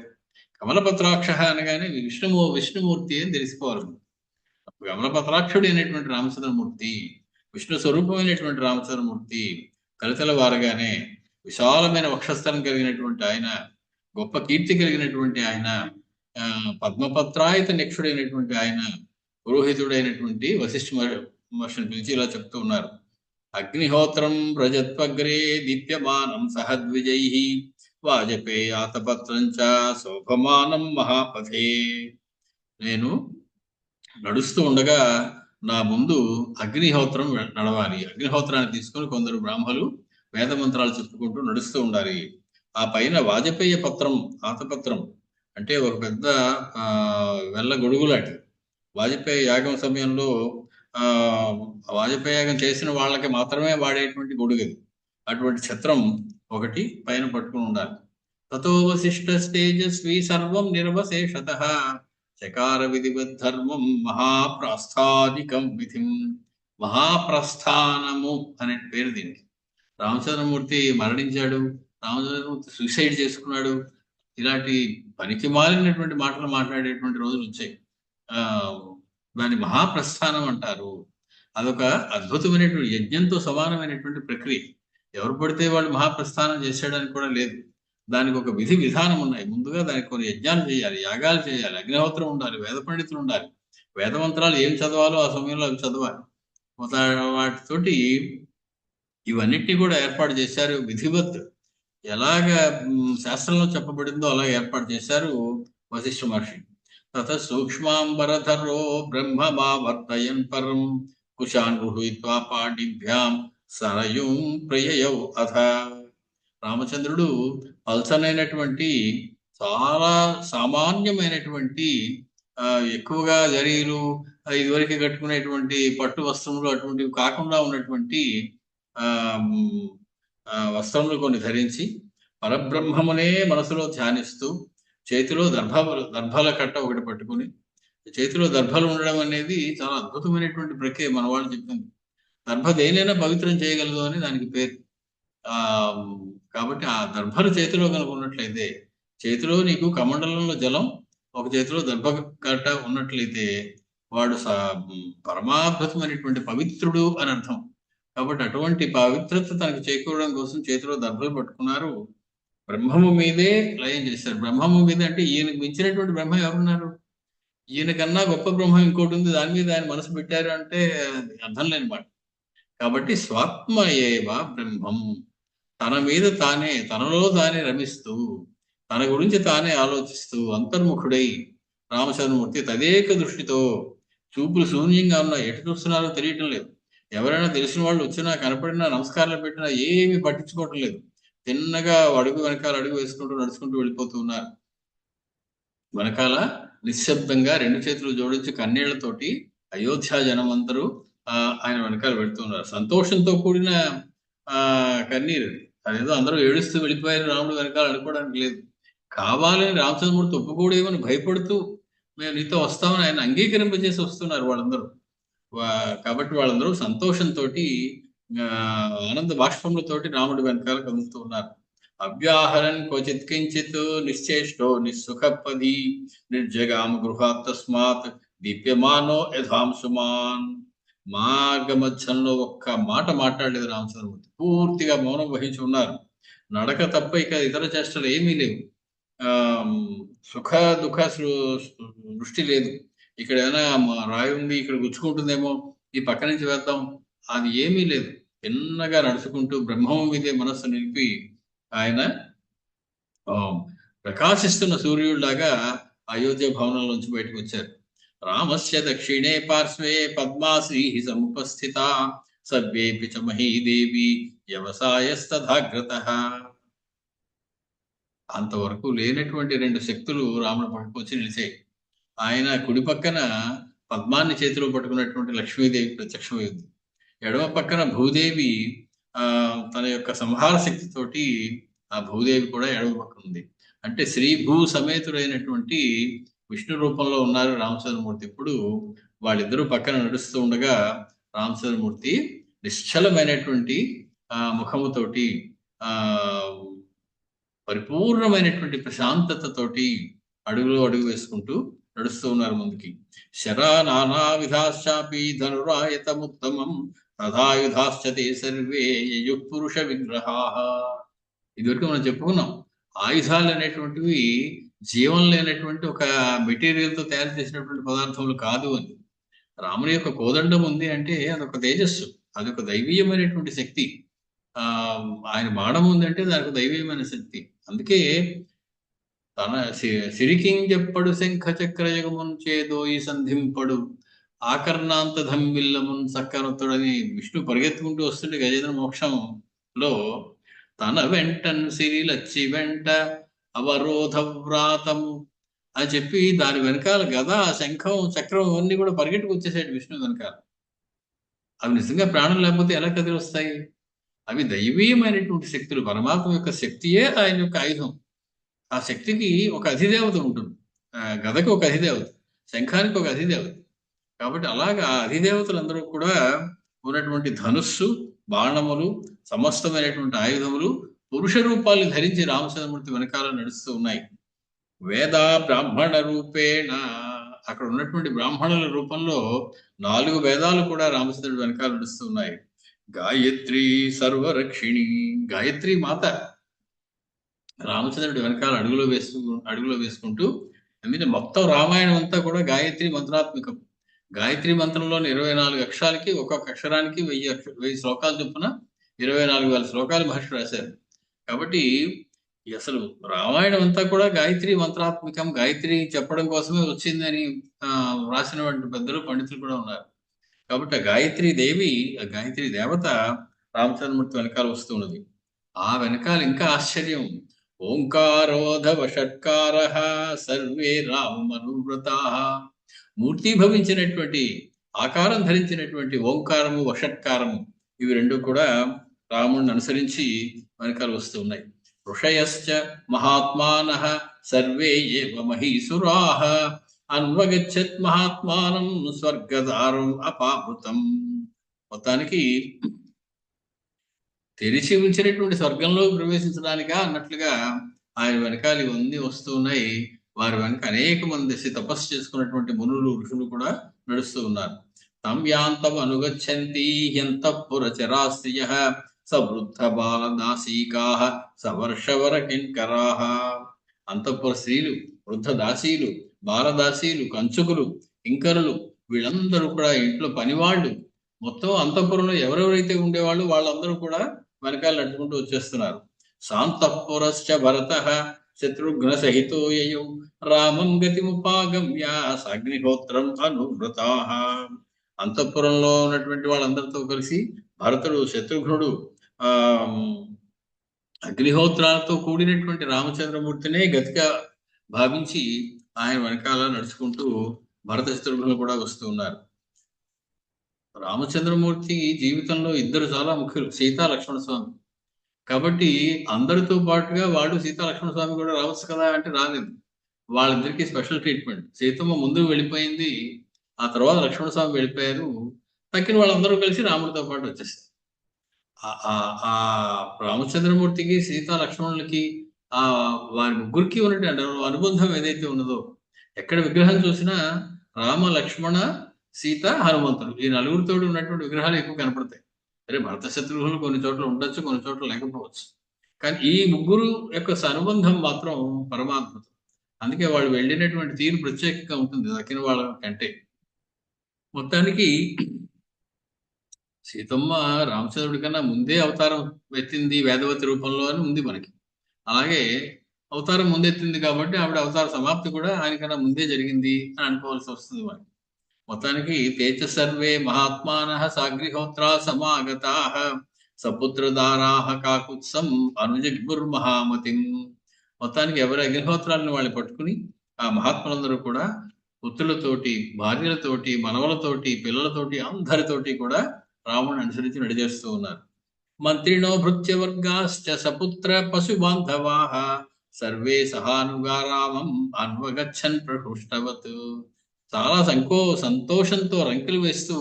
కమలపత్రాక్ష అనగానే విష్ణుమూర్తి అని తెలిసిపోవాలి. కమలపత్రాక్షుడు అయినటువంటి రామచంద్రమూర్తి, విష్ణు స్వరూపమైనటువంటి రామచంద్రమూర్తి, తలతల వారగానే విశాలమైన వక్షస్థలం కలిగినటువంటి ఆయన, గొప్ప కీర్తి కలిగినటువంటి ఆయన, పద్మపత్రాయత నిక్షుడైనటువంటి ఆయన, పురోహితుడైనటువంటి వశిష్ఠ మహర్షిని పిలిచి ఇలా చెప్తూ ఉన్నారు. అగ్నిహోత్రం ప్రజత్వగ్రే దీప్యమానం సహద్విజైః వాజపేయాతపత్రం చ శోభమానం మహాపథే. నేను నడుస్తూ ఉండగా నా ముందు అగ్నిహోత్రం నడవాలి. అగ్నిహోత్రాన్ని తీసుకుని కొందరు బ్రాహ్మలు వేద మంత్రాలు చెప్పుకుంటూ నడుస్తూ ఉండాలి. ఆ పైన వాజపేయ పత్రం, ఆతపత్రం అంటే ఒక పెద్ద వెల్ల గొడుగులాంటిది. వాజపేయ యాగం సమయంలో వాజపేయ యాగం చేసిన వాళ్ళకి మాత్రమే వాడేటువంటి గొడుగది. అటువంటి ఛత్రం ఒకటి పైన పట్టుకుని ఉండాలి. తతో వశిష్ఠ తేజస్వి సర్వం నిర్వశేషతః చకార విధివద్ధర్మం మహాప్రస్థానికం విధిం. మహాప్రస్థానము అనే పేరు దీనికి. రామచంద్రమూర్తి మరణించాడు, రామచంద్రమూర్తి సూసైడ్ చేసుకున్నాడు, ఇలాంటి పనికి మాలినటువంటి మాటలు మాట్లాడేటువంటి రోజులు వచ్చాయి. ఆ దాని మహాప్రస్థానం అంటారు. అదొక అద్భుతమైనటువంటి యజ్ఞంతో సమానమైనటువంటి ప్రక్రియ. ఎవరు పడితే వాళ్ళు మహాప్రస్థానం చేసేయడానికి కూడా లేదు. దానికి ఒక విధి విధానం ఉన్నాయి. ముందుగా దానికి కొన్ని యజ్ఞాలు చేయాలి, యాగాలు చేయాలి, అగ్నిహోత్రం ఉండాలి, వేద పండితులు ఉండాలి, వేద మంత్రాలు ఏం చదవాలో ఆ సమయంలో అవి చదవాలి. వాటితోటి ఇవన్నిటినీ కూడా ఏర్పాటు చేశారు. విధివత్ ఎలాగ శాస్త్రంలో చెప్పబడిందో అలా ఏర్పాటు చేశారు వశిష్ఠ మహర్షి. తత సూక్ష్మాంబరధరో బ్రహ్మమావర్తయన్ పరం కుశాన్ గృహీత్వా పాణిభ్యాం సరయుం ప్రయయౌ అథ. రామచంద్రుడు పల్చనైనటువంటి చాలా సామాన్యమైనటువంటి ఎక్కువగా జరీలు ఇదివరకు కట్టుకునేటువంటి పట్టు వస్త్రములు అటువంటివి కాకుండా ఉన్నటువంటి వస్త్రములు కొన్ని ధరించి పరబ్రహ్మమునే మనసులో ధ్యానిస్తూ చేతిలో దర్భల కట్ట ఒకటి పట్టుకుని, చేతిలో దర్భలు ఉండడం అనేది చాలా అద్భుతమైనటువంటి ప్రక్రియ. మన వాళ్ళు చెప్పింది దర్భ దేనైనా పవిత్రం చేయగలదు అని దానికి పేరు. కాబట్టి ఆ దర్భలు చేతిలో కనుక ఉన్నట్లయితే, చేతిలో నీకు కమండలంలో జలం, ఒక చేతిలో దర్భ కట్ట ఉన్నట్లయితే వాడు పరమాద్భుతమైనటువంటి పవిత్రుడు అని అర్థం. కాబట్టి అటువంటి పవిత్రత తనకు చేకూరడం కోసం చేతిలో దర్భలు పట్టుకున్నారు. బ్రహ్మము మీదే లయం చేశారు. బ్రహ్మము మీద అంటే ఈయనకు మించినటువంటి బ్రహ్మ ఎవరున్నారు? ఈయన కన్నా గొప్ప బ్రహ్మ ఇంకోటి ఉంది, దాని మీద ఆయన మనసు పెట్టారు అంటే అర్థం లేని మాట. కాబట్టి స్వాత్మ ఏవ బ్రహ్మం, తన మీద తానే, తనలో తానే రమిస్తూ, తన గురించి తానే ఆలోచిస్తూ అంతర్ముఖుడై రామచంద్రమూర్తి తదేక దృష్టితో, చూపులు శూన్యంగా ఉన్నా, ఎటు చూస్తున్నారో తెలియటం లేదు. ఎవరైనా తెలిసిన వాళ్ళు వచ్చినా కనపడినా నమస్కారాలు పెట్టినా ఏమీ పట్టించుకోవటం లేదు. తిన్నగా అడుగు వెనకాల అడుగు వేసుకుంటూ నడుచుకుంటూ వెళ్ళిపోతూ ఉన్నారు. వెనకాల నిశ్శబ్దంగా రెండు చేతులు జోడించి కన్నీళ్లతోటి అయోధ్య జనం అందరూ ఆయన వెనకాల పెడుతున్నారు. సంతోషంతో కూడిన కన్నీరు. అదేదో అందరూ ఏడుస్తూ వెళ్ళిపోయారు రాముడు వెనకాల అనుకోవడానికి లేదు. కావాలని రామచంద్రమూర్తి ఒప్పుకోడేమని భయపడుతూ మేము నీతో వస్తామని ఆయన అంగీకరింపజేసి వస్తున్నారు వాళ్ళందరూ. కాబట్టి వాళ్ళందరూ సంతోషంతో ఆనంద బాష్పములతోటి రాముడి వెనకాల కదులుతూ ఉన్నారు. అవ్యాహరన్ క్వచిత్ కించిత్ నిశ్చేష్టో నిస్సుఖపది నిర్జగామ గృహాత్ తస్మాత్ దీప్యమానో యథాంశుమాన్. మార్గ మధ్యంలో ఒక్క మాట మాట్లాడలేదు రామచంద్రమూర్తి. పూర్తిగా మౌనం వహించి ఉన్నారు. నడక తప్ప ఇక ఇతర చేష్టలు ఏమీ లేవు. సుఖ దుఃఖ దృష్టి లేదు. ఇక్కడ ఏమైనా రాయి ఉంది, ఇక్కడ గుచ్చుకుంటుందేమో, ఈ పక్క నుంచి వేద్దాం, అది ఏమీ లేదు. చిన్నగా నడుచుకుంటూ బ్రహ్మం మీదే మనస్సు నిలిపి ఆయన ప్రకాశిస్తున్న సూర్యుడిలాగా అయోధ్య భవనంలోంచి బయటకు వచ్చారు. రామస్య దక్షిణే పార్శ్వే పద్మాశ్రీ సముపస్థిత సవ్యేపి చ మహీదేవి వ్యవసాయస్తథాగ్రతః. అంతవరకు లేనటువంటి రెండు శక్తులు రాముడి పక్కకు వచ్చి నిలిచాయి. ఆయన కుడి పక్కన పద్మాన్ని చేతిలో పట్టుకున్నటువంటి లక్ష్మీదేవి ప్రత్యక్షమైంది. ఎడమ పక్కన భూదేవి తన యొక్క సంహార శక్తితోటి ఆ భూదేవి కూడా ఎడమ పక్కన ఉంది. అంటే శ్రీ భూ సమేతుడైనటువంటి విష్ణు రూపంలో ఉన్నారు రామచంద్రమూర్తి. ఇప్పుడు వాళ్ళిద్దరూ పక్కన నడుస్తూ ఉండగా రామచంద్రమూర్తి నిశ్చలమైనటువంటి ముఖముతోటి పరిపూర్ణమైనటువంటి ప్రశాంతతతోటి అడుగులో అడుగు వేసుకుంటూ నడుస్తూ ఉన్నారు ముందుకి. శరా నానా విధాశ్చాపి ధనురాయతముత్తమం తథాయుధాశ్చతే సర్వే యయుఃపురుష విగ్రహాః. ఇదివరకు మనం చెప్పుకున్నాం, ఆయుధాలు అనేటువంటివి జీవం లేనటువంటి ఒక మెటీరియల్తో తయారు చేసినటువంటి పదార్థములు కాదు అని. రాముని యొక్క కోదండం ఉంది అంటే అదొక తేజస్సు, అదొక దైవీయమైనటువంటి శక్తి. ఆయన బాణం ఉందంటే దానికి దైవీయమైన శక్తి. అందుకే తన సిరికింజెప్పడు శంఖ చక్రయుగమున్ చేదోయి సంధింపడు ఆకర్ణాంత ధమ్మిల్లమున్ సక్కనతుడని విష్ణు పరిగెత్తుకుంటూ వస్తుంటే గజేంద్ర మోక్షంలో తన వెంటన్ సిరిలచ్చి వెంట అవరోధ వ్రాతము అని చెప్పి దాని వెనకాల గద, శంఖం, చక్రం అన్ని కూడా పరిగెట్టుకు వచ్చేసాడు విష్ణు వెనకాల. అవి నిజంగా ప్రాణం లేకపోతే ఎలా కదిలి వస్తాయి? అవి దైవీయమైనటువంటి శక్తులు. పరమాత్మ యొక్క శక్తియే ఆయన యొక్క ఆయుధం. ఆ శక్తికి ఒక అధిదేవత ఉంటుంది. గదకి ఒక అధిదేవత, శంఖానికి ఒక అధిదేవత. కాబట్టి అలాగా ఆ అధిదేవతలందరూ కూడా ఉన్నటువంటి ధనుస్సు, బాణములు, సమస్తమైనటువంటి ఆయుధములు పురుష రూపాలు ధరించి రామచంద్రమూర్తి వెనకాల నడుస్తూ ఉన్నాయి. వేద బ్రాహ్మణ రూపేణ, అక్కడ ఉన్నటువంటి బ్రాహ్మణుల రూపంలో 4 వేదాలు కూడా రామచంద్రుడి వెనకాల నడుస్తూ ఉన్నాయి. గాయత్రి సర్వరక్షిణి, గాయత్రి మాత రామచంద్రుడి వెనకాల అడుగులో వేసుకుంటూ, ఎందుకంటే మొత్తం రామాయణం అంతా కూడా గాయత్రి మంత్రాత్మకం. గాయత్రి మంత్రంలోని 24 అక్షరాలకి ఒక్కొక్క అక్షరానికి 1000 శ్లోకాలు చొప్పున 24,000 శ్లోకాలు మహర్షి రాశారు. కాబట్టి అసలు రామాయణం అంతా కూడా గాయత్రి మంత్రాత్మకం, గాయత్రి చెప్పడం కోసమే వచ్చిందని రాసినటువంటి పెద్దలు పండితులు కూడా ఉన్నారు. కాబట్టి ఆ గాయత్రి దేవి, ఆ గాయత్రి దేవత రామచంద్రమూర్తి వెనకాల వస్తున్నది. ఆ వెనకాల ఇంకా ఆశ్చర్యం, ఓంకారోధవ షట్కార సర్వే రామనువ్రతా, మూర్తి భవించినటువంటి ఆకారం ధరించినటువంటి ఓంకారము వషట్కారము, ఇవి రెండు కూడా రాముడిని అనుసరించి వెనకాల వస్తూ ఉన్నాయి. ఋషయశ్చ మహాత్మానః సర్వే ఏవ మహీసురాః అన్వగచ్చత్ మహాత్మానం స్వర్గదారం అపావృతం. మొత్తానికి తెరిచి ఉంచినటువంటి స్వర్గంలో ప్రవేశించడానికా అన్నట్లుగా ఆయన వెనకాల ఇవన్నీ వస్తూ ఉన్నాయి. వారి వెనక అనేక మంది తపస్సు చేసుకున్నటువంటి మునులు ఋషులు కూడా నడుస్తూ ఉన్నారు. తం యాంతం అనుగచ్చంతి హ్యంతఃపుర చరాస్త్రియః సవృద్ధ బాలదాసీకాః సవర్షవర కింకరాః. అంతఃపుర స్త్రీలు, వృద్ధ దాసీలు, బాలదాసీలు, కంచుకులు, కింకరులు, వీళ్ళందరూ కూడా ఇంట్లో పనివాళ్ళు, మొత్తం అంతఃపురంలో ఎవరెవరైతే ఉండేవాళ్ళు వాళ్ళందరూ కూడా వెనకాల నడుచుకుంటూ వచ్చేస్తున్నారు. శాంతఃపురశ్చ భరతః శత్రుఘ్న సహితో యయౌ రామం గతిముపాగమ్య అగ్నిహోత్రం అనువ్రతాః. అంతఃపురంలో ఉన్నటువంటి వాళ్ళందరితో కలిసి భరతుడు, శత్రుఘ్నుడు అగ్నిహోత్రాలతో కూడినటువంటి రామచంద్రమూర్తినే గతిగా భావించి ఆయన వెనకాల నడుచుకుంటూ భరత శత్రుఘ్నులు కూడా వస్తూ ఉన్నారు. రామచంద్రమూర్తి జీవితంలో ఇద్దరు చాలా ముఖ్యులు, సీతా లక్ష్మణ స్వామి. కాబట్టి అందరితో పాటుగా వాడు సీతా లక్ష్మణ స్వామి కూడా రావచ్చు కదా అంటే రాలేదు. వాళ్ళిద్దరికి స్పెషల్ ట్రీట్మెంట్. సీతమ్మ ముందు వెళ్ళిపోయింది, ఆ తర్వాత లక్ష్మణ స్వామి వెళ్ళిపోయారు. తక్కిన వాళ్ళందరూ కలిసి రాముడితో పాటు వచ్చేసారు. ఆ రామచంద్రమూర్తికి సీతా లక్ష్మణులకి వారి ముగ్గురికి ఉన్నటువంటి అనుబంధం ఏదైతే ఉన్నదో, ఎక్కడ విగ్రహం చూసినా రామ లక్ష్మణ సీత హనుమంతుడు, ఈ నలుగురితో ఉన్నటువంటి విగ్రహాలు ఎక్కువ కనపడతాయి. అరే భరత శత్రుఘ్నులు కొన్ని చోట్ల ఉండొచ్చు, కొన్ని చోట్ల లేకపోవచ్చు, కానీ ఈ ముగ్గురు యొక్క అనుబంధం మాత్రం పరమాద్భుతం. అందుకే వాళ్ళు వెళ్ళినటువంటి తీరు ప్రత్యేకంగా ఉంటుంది దక్కిన వాళ్ళ కంటే. మొత్తానికి సీతమ్మ రామచంద్రుడి కన్నా ముందే అవతారం ఎత్తింది వేదవతి రూపంలో అని ఉంది మనకి. అలాగే అవతారం ముందెత్తింది కాబట్టి ఆవిడ అవతార సమాప్తి కూడా ఆయనకన్నా ముందే జరిగింది అని అనుకోవాల్సి వస్తుంది మనకి. మొత్తానికి తేజ సర్వే మహాత్మానః సాగ్నిహోత్రా సమాగతాః సపుత్రదారాః కాకుత్సం అనుజగ్ముర్మహామతిం. మొత్తానికి ఎవరి అగ్నిహోత్రాలను వాళ్ళు పట్టుకుని ఆ మహాత్ములందరూ కూడా పుత్రులతోటి, భార్యలతోటి, మనవలతోటి, పిల్లలతోటి, అందరితోటి కూడా రాముడిని అనుసరించి నడిచేస్తూ ఉన్నారు. మంత్రిణో భృత్యవర్గాశ్చ సపుత్ర పశు బాంధవాః సర్వే సహానుగా రామం అన్వగచ్చన్ ప్రహృష్టవత్. చాలా సంతోషంతో రంకెలు వేస్తూ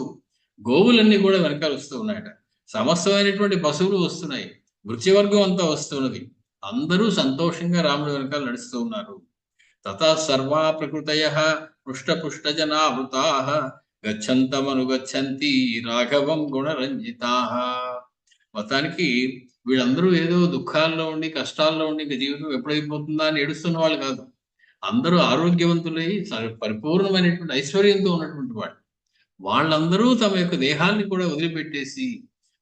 గోవులన్నీ కూడా వెనకాల వస్తూ ఉన్నాయట. సమస్తమైనటువంటి పశువులు వస్తున్నాయి, భృత్యవర్గం అంతా వస్తున్నది. అందరూ సంతోషంగా రాముడి వెనకాల నడుస్తూ ఉన్నారు. తథా సర్వా ప్రకృతయః పృష్టపుష్టజనావృతాః గచ్చంతమనుగచ్చంతి రాఘవం గుణరంజితాః. మొత్తానికి వీళ్ళందరూ ఏదో దుఃఖాల్లో ఉండి, కష్టాల్లో ఉండి ఇంకా జీవితం ఎప్పుడైపోతుందా అని ఏడుస్తున్న వాళ్ళు కాదు. అందరూ ఆరోగ్యవంతులై పరిపూర్ణమైనటువంటి ఐశ్వర్యంతో ఉన్నటువంటి వాళ్ళు. వాళ్ళందరూ తమ యొక్క దేహాన్ని కూడా వదిలిపెట్టేసి,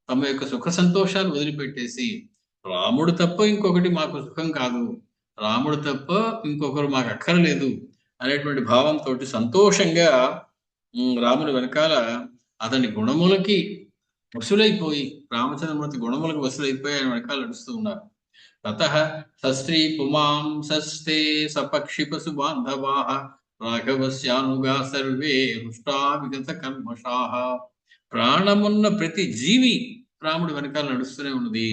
తమ యొక్క సుఖ సంతోషాలు వదిలిపెట్టేసి, రాముడు తప్ప ఇంకొకటి మాకు సుఖం కాదు, రాముడు తప్ప ఇంకొకరు మాకు అక్కర్లేదు అనేటువంటి భావంతో సంతోషంగా రాముడి వెనకాల అతని గుణములకి వసులైపోయి, రామచంద్రమూర్తి గుణములకు వసులైపోయి ఆయన వెనకాల నడుస్తూ ఉన్నారు. తతః సస్త్రీ పుమాం సస్తే సపక్షి పశు బాంధవాః రాఘవస్యానుగా సర్వే హృష్టా విగత కల్మషాః. ప్రాణమున్న ప్రతి జీవి రాముడి వెనకాల నడుస్తూనే ఉన్నది.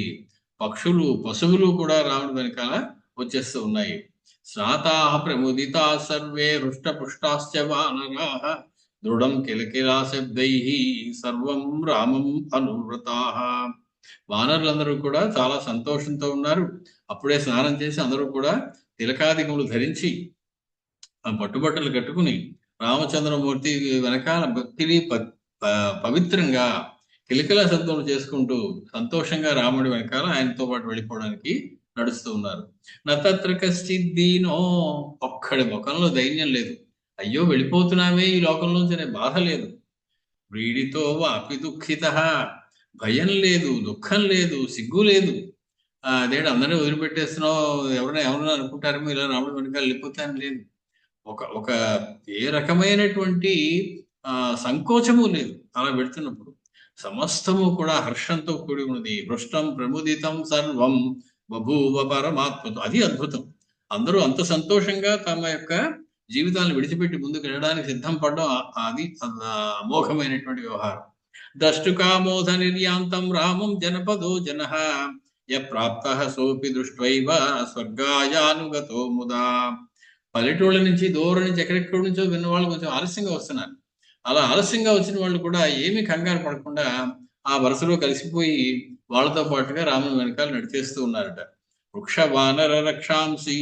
పక్షులు, పశువులు కూడా రాముడి వెనకాల వచ్చేస్తూ ఉన్నాయి. స్నాతాః ప్రముదితా సర్వే హృష్టపుష్టాశ్చ వానరాః దృఢం కిలకిలా శబ్దైః సర్వం రామం అనువ్రతాః. వానరులందరూ కూడా చాలా సంతోషంతో ఉన్నారు. అప్పుడే స్నానం చేసి అందరూ కూడా తిలకాదికములు ధరించి ఆ పట్టుబట్టలు కట్టుకుని రామచంద్రమూర్తి వెనకాల భక్తిని పవిత్రంగా కిలకిల శబ్దం చేసుకుంటూ సంతోషంగా రాముడి వెనకాల ఆయనతో పాటు వెళ్ళిపోవడానికి నడుస్తూ ఉన్నారు. నత్ర కశ్చిత్ దీనో, ఒక్కడి ముఖంలో ధైర్యం లేదు. అయ్యో వెళ్ళిపోతున్నామే ఈ లోకంలోంచి అనే బాధ లేదు. వ్రీడితో వాపి దుఃఖిత, భయం లేదు, దుఃఖం లేదు, సిగ్గు లేదు. అదేంటి అందరినీ వదిలిపెట్టేస్తున్నావు, ఎవరైనా అనుకుంటారేమో ఇలా రాముడి వెనకాల వెళ్ళిపోతాను లేదు. ఒక ఒక ఏ రకమైనటువంటి సంకోచము లేదు అలా పెడుతున్నప్పుడు. సమస్తము కూడా హర్షంతో కూడి ఉన్నది. హృష్టం ప్రముదితం సర్వం బభూవ పరమాత్మతో. అది అద్భుతం. అందరూ అంత సంతోషంగా తమ యొక్క జీవితాలను విడిచిపెట్టి ముందుకు వెళ్ళడానికి సిద్ధం పడడం అది అమోఘమైనటువంటి వ్యవహారం. ద్రష్టుకామోధ నిర్యాంతం రామం జనపదో జనః యప్రాప్త సోపి దృష్ట్వైవ స్వర్గాయానుగతో ముదా. పల్లెటూళ్ళ నుంచి దూరం నుంచి ఎక్కడెక్కడి నుంచో విన్న వాళ్ళు కొంచెం ఆలస్యంగా వస్తున్నారు. అలా ఆలస్యంగా వచ్చిన వాళ్ళు కూడా ఏమీ కంగారు పడకుండా ఆ వరుసలో కలిసిపోయి వాళ్ళతో పాటుగా రాముని వెనకాల నడిచేస్తూ ఉన్నారట. వృక్ష వానర రక్షాంసి.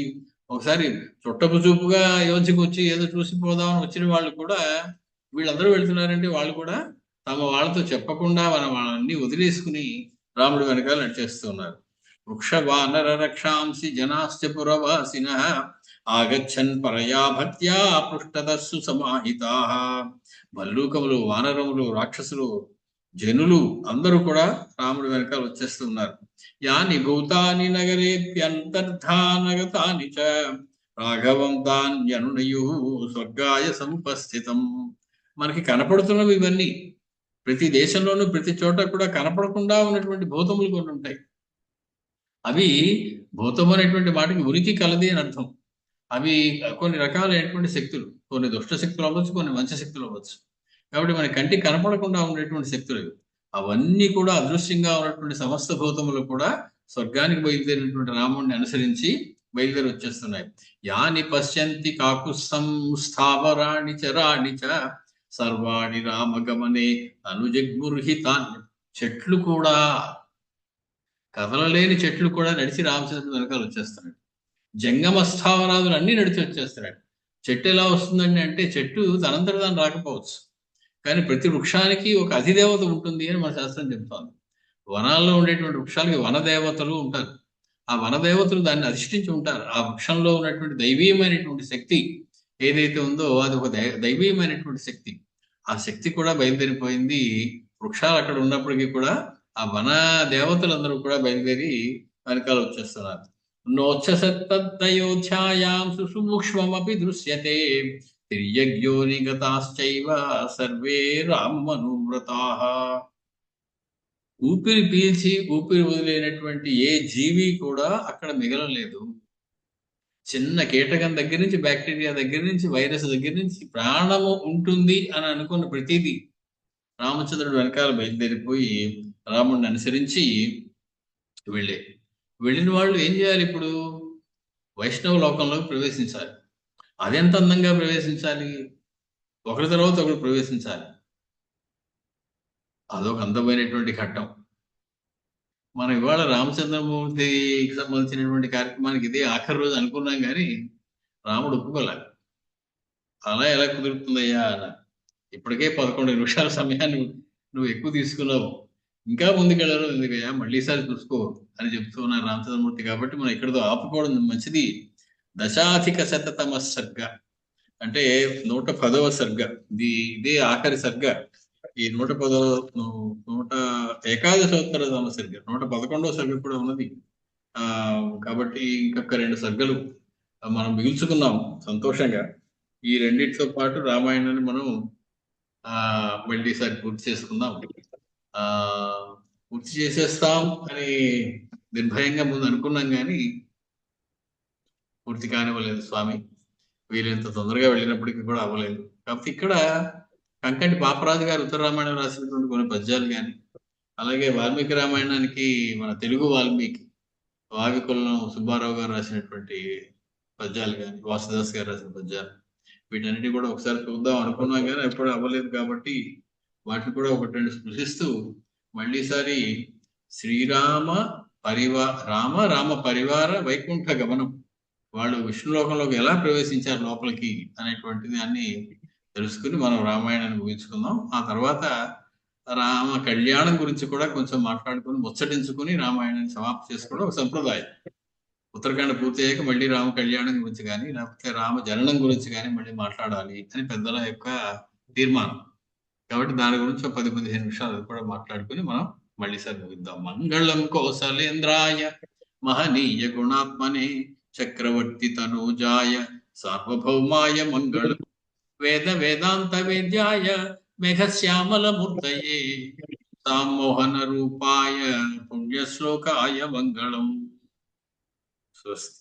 ఒకసారి చుట్టపు చూపుగా అయోధ్యకు వచ్చి ఏదో చూసిపోదామని వచ్చిన వాళ్ళు కూడా వీళ్ళందరూ వెళ్తున్నారంటే వాళ్ళు కూడా తమ వాళ్ళతో చెప్పకుండా వాళ్ళన్ని వదిలేసుకుని రాముడి వెనకాల నడిచేస్తూ ఉన్నారు. వృక్ష వానర రక్షాంసి జనాశ్చ పురవాసిన ఆగచ్చన్ పరయా భక్త్యా పృష్ఠదస్సు సమాహితా. భల్లూకములు, వానరములు, రాక్షసులు, జనులు అందరూ కూడా రాముడి వెనకాల వచ్చేస్తూ ఉన్నారు. యాని భూతాని నగరేప్యంతర్ధానగతాని చ రాఘవం తాన్యనునయు స్వర్గాయ సముపస్థితం. మనకి కనపడుతున్నవి ఇవన్నీ. ప్రతి దేశంలోనూ ప్రతి చోట కూడా కనపడకుండా ఉన్నటువంటి భూతములు కొన్ని ఉంటాయి. అవి భూతం అనేటువంటి మాటకి ఉనికి కలది అని అర్థం. అవి కొన్ని రకాలైనటువంటి శక్తులు, కొన్ని దుష్ట శక్తులు అవ్వచ్చు, కొన్ని మంచి శక్తులు అవ్వచ్చు. కాబట్టి మన కంటికి కనపడకుండా ఉండేటువంటి శక్తులు అవన్నీ కూడా అదృశ్యంగా ఉన్నటువంటి సమస్త భూతములు కూడా స్వర్గానికి బయలుదేరినటువంటి రాముడిని అనుసరించి బయలుదేరి వచ్చేస్తున్నాయి. యాని పశ్యంతి కాకుస్సం స్థావరాణి చరాణి చ సర్వాణి రామగమనే అనుజగ్ముర్హితాన్ని. చెట్లు కూడా, కదలలేని చెట్లు కూడా నడిచి రామచంద్రుడి వెనకాల వచ్చేస్తున్నాడు. జంగమ స్థావరాదులు అన్ని నడిచి వచ్చేస్తున్నాడు. చెట్టు ఎలా వస్తుందండి అంటే, చెట్టు తనంతట దాన్ని రాకపోవచ్చు, కానీ ప్రతి వృక్షానికి ఒక అధిదేవత ఉంటుంది అని మన శాస్త్రం చెప్తోంది. వనాల్లో ఉండేటువంటి వృక్షాలకి వనదేవతలు ఉంటారు. ఆ వనదేవతలు దాన్ని అధిష్ఠించి ఉంటారు. ఆ వృక్షంలో ఉన్నటువంటి దైవీయమైనటువంటి శక్తి ఏదైతే ఉందో అది ఒక దైవీయమైనటువంటి శక్తి. ఆ శక్తి కూడా బయలుదేరిపోయింది. వృక్షాలు అక్కడ ఉన్నప్పటికీ కూడా ఆ వన దేవతలందరూ కూడా బయలుదేరి వెనకాల వచ్చేస్తున్నారు. నోచ్చసత్తయోధ్యాయాం సుసూక్ష్మమపి దృశ్యతే తిర్యజ్ఞోనిగతాశ్చైవ సర్వే రామమనువ్రతాః. ఊపిరి పీల్చి ఊపిరి వదిలేనటువంటి ఏ జీవి కూడా అక్కడ మిగలలేదు. చిన్న కీటకం దగ్గర నుంచి, బ్యాక్టీరియా దగ్గర నుంచి, వైరస్ దగ్గర నుంచి ప్రాణము ఉంటుంది అని అనుకున్న ప్రతిదీ రామచంద్రుడు వెనకాల బయలుదేరిపోయి రాముడిని అనుసరించి వెళ్ళిన వాళ్ళు ఏం చేయాలి? ఇప్పుడు వైష్ణవ లోకంలోకి ప్రవేశించాలి. అదెంత అందంగా ప్రవేశించాలి, ఒకరి తర్వాత ఒకరు ప్రవేశించాలి. అదొక అందమైనటువంటి ఘట్టం. మనం ఇవాళ రామచంద్రమూర్తికి సంబంధించినటువంటి కార్యక్రమానికి ఇదే ఆఖరి రోజు అనుకున్నాం, కానీ రాముడు ఒప్పుకోలే. అలా ఎలా కుదురుతుందయ్యా అన్న. ఇప్పటికే 11 నిమిషాల సమయాన్ని నువ్వు ఎక్కువ తీసుకున్నావు, ఇంకా ముందుకెళ్ళడం ఎందుకయ్యా, మళ్ళీసారి చూసుకో అని చెప్తూ ఉన్నారు రామచంద్రమూర్తి. కాబట్టి మనం ఇక్కడతో ఆపుకోవడం మంచిది. దశాధిక శతతమ సర్గ అంటే 110వ సర్గ. ఇదే ఆఖరి సర్గ. ఈ 111వ సర్గ, 111వ సర్గ కూడా ఉన్నది. కాబట్టి ఇంకొక 2 సర్గలు మనం మిగుల్చుకున్నాం సంతోషంగా. ఈ రెండింటితో పాటు రామాయణాన్ని మనం మళ్ళీసారి పూర్తి చేసుకుందాం. పూర్తి చేసేస్తాం అని నిర్భయంగా ముందు అనుకున్నాం, కానీ పూర్తి కానివ్వలేదు స్వామి. వీళ్ళంత తొందరగా వెళ్ళినప్పటికీ కూడా అవ్వలేదు. కాబట్టి ఇక్కడ కంకంటి పాపరాజు గారు ఉత్తర రామాయణం రాసినటువంటి కొన్ని పద్యాలు కానీ, అలాగే వాల్మీకి రామాయణానికి మన తెలుగు వాల్మీకి వావికులం సుబ్బారావు గారు రాసినటువంటి పద్యాలు కానీ, వాసుదాస్ గారు రాసిన పద్యాలు, వీటన్నిటి కూడా ఒకసారి చూద్దాం అనుకున్నాం, కానీ ఎప్పుడు అవ్వలేదు. కాబట్టి వాటిని కూడా ఒకటి రెండు స్పృశిస్తూ మళ్ళీసారి శ్రీరామ రామ పరివార వైకుంఠ గమనం, వాళ్ళు విష్ణులోకంలోకి ఎలా ప్రవేశించారు లోపలికి అనేటువంటిది అన్ని తెలుసుకుని మనం రామాయణాన్ని ముగించుకుందాం. ఆ తర్వాత రామ కళ్యాణం గురించి కూడా కొంచెం మాట్లాడుకుని ముచ్చటించుకుని రామాయణాన్ని సమాప్తి చేసుకోవడం ఒక సంప్రదాయం. ఉత్తరాఖండ పూర్తి అయ్యాక మళ్ళీ రామ కళ్యాణం గురించి కానీ లేకపోతే రామ జననం గురించి కానీ మళ్ళీ మాట్లాడాలి అని పెద్దల యొక్క తీర్మానం. కాబట్టి దాని గురించి 10-15 నిమిషాలు కూడా మాట్లాడుకుని మనం మళ్ళీ సార్ ముగిద్దాం. మంగళం కౌసలేంద్రాయ మహనీయ గుణాత్మనే చక్రవర్తి తనూజాయ సార్వభౌమాయ మంగళం వేదాంత వేద్యాయ మేఘశ్యామల మూర్తయే సామోహన రూపాయ పుణ్యశ్లోకాయ మంగళం. స్వస్తి.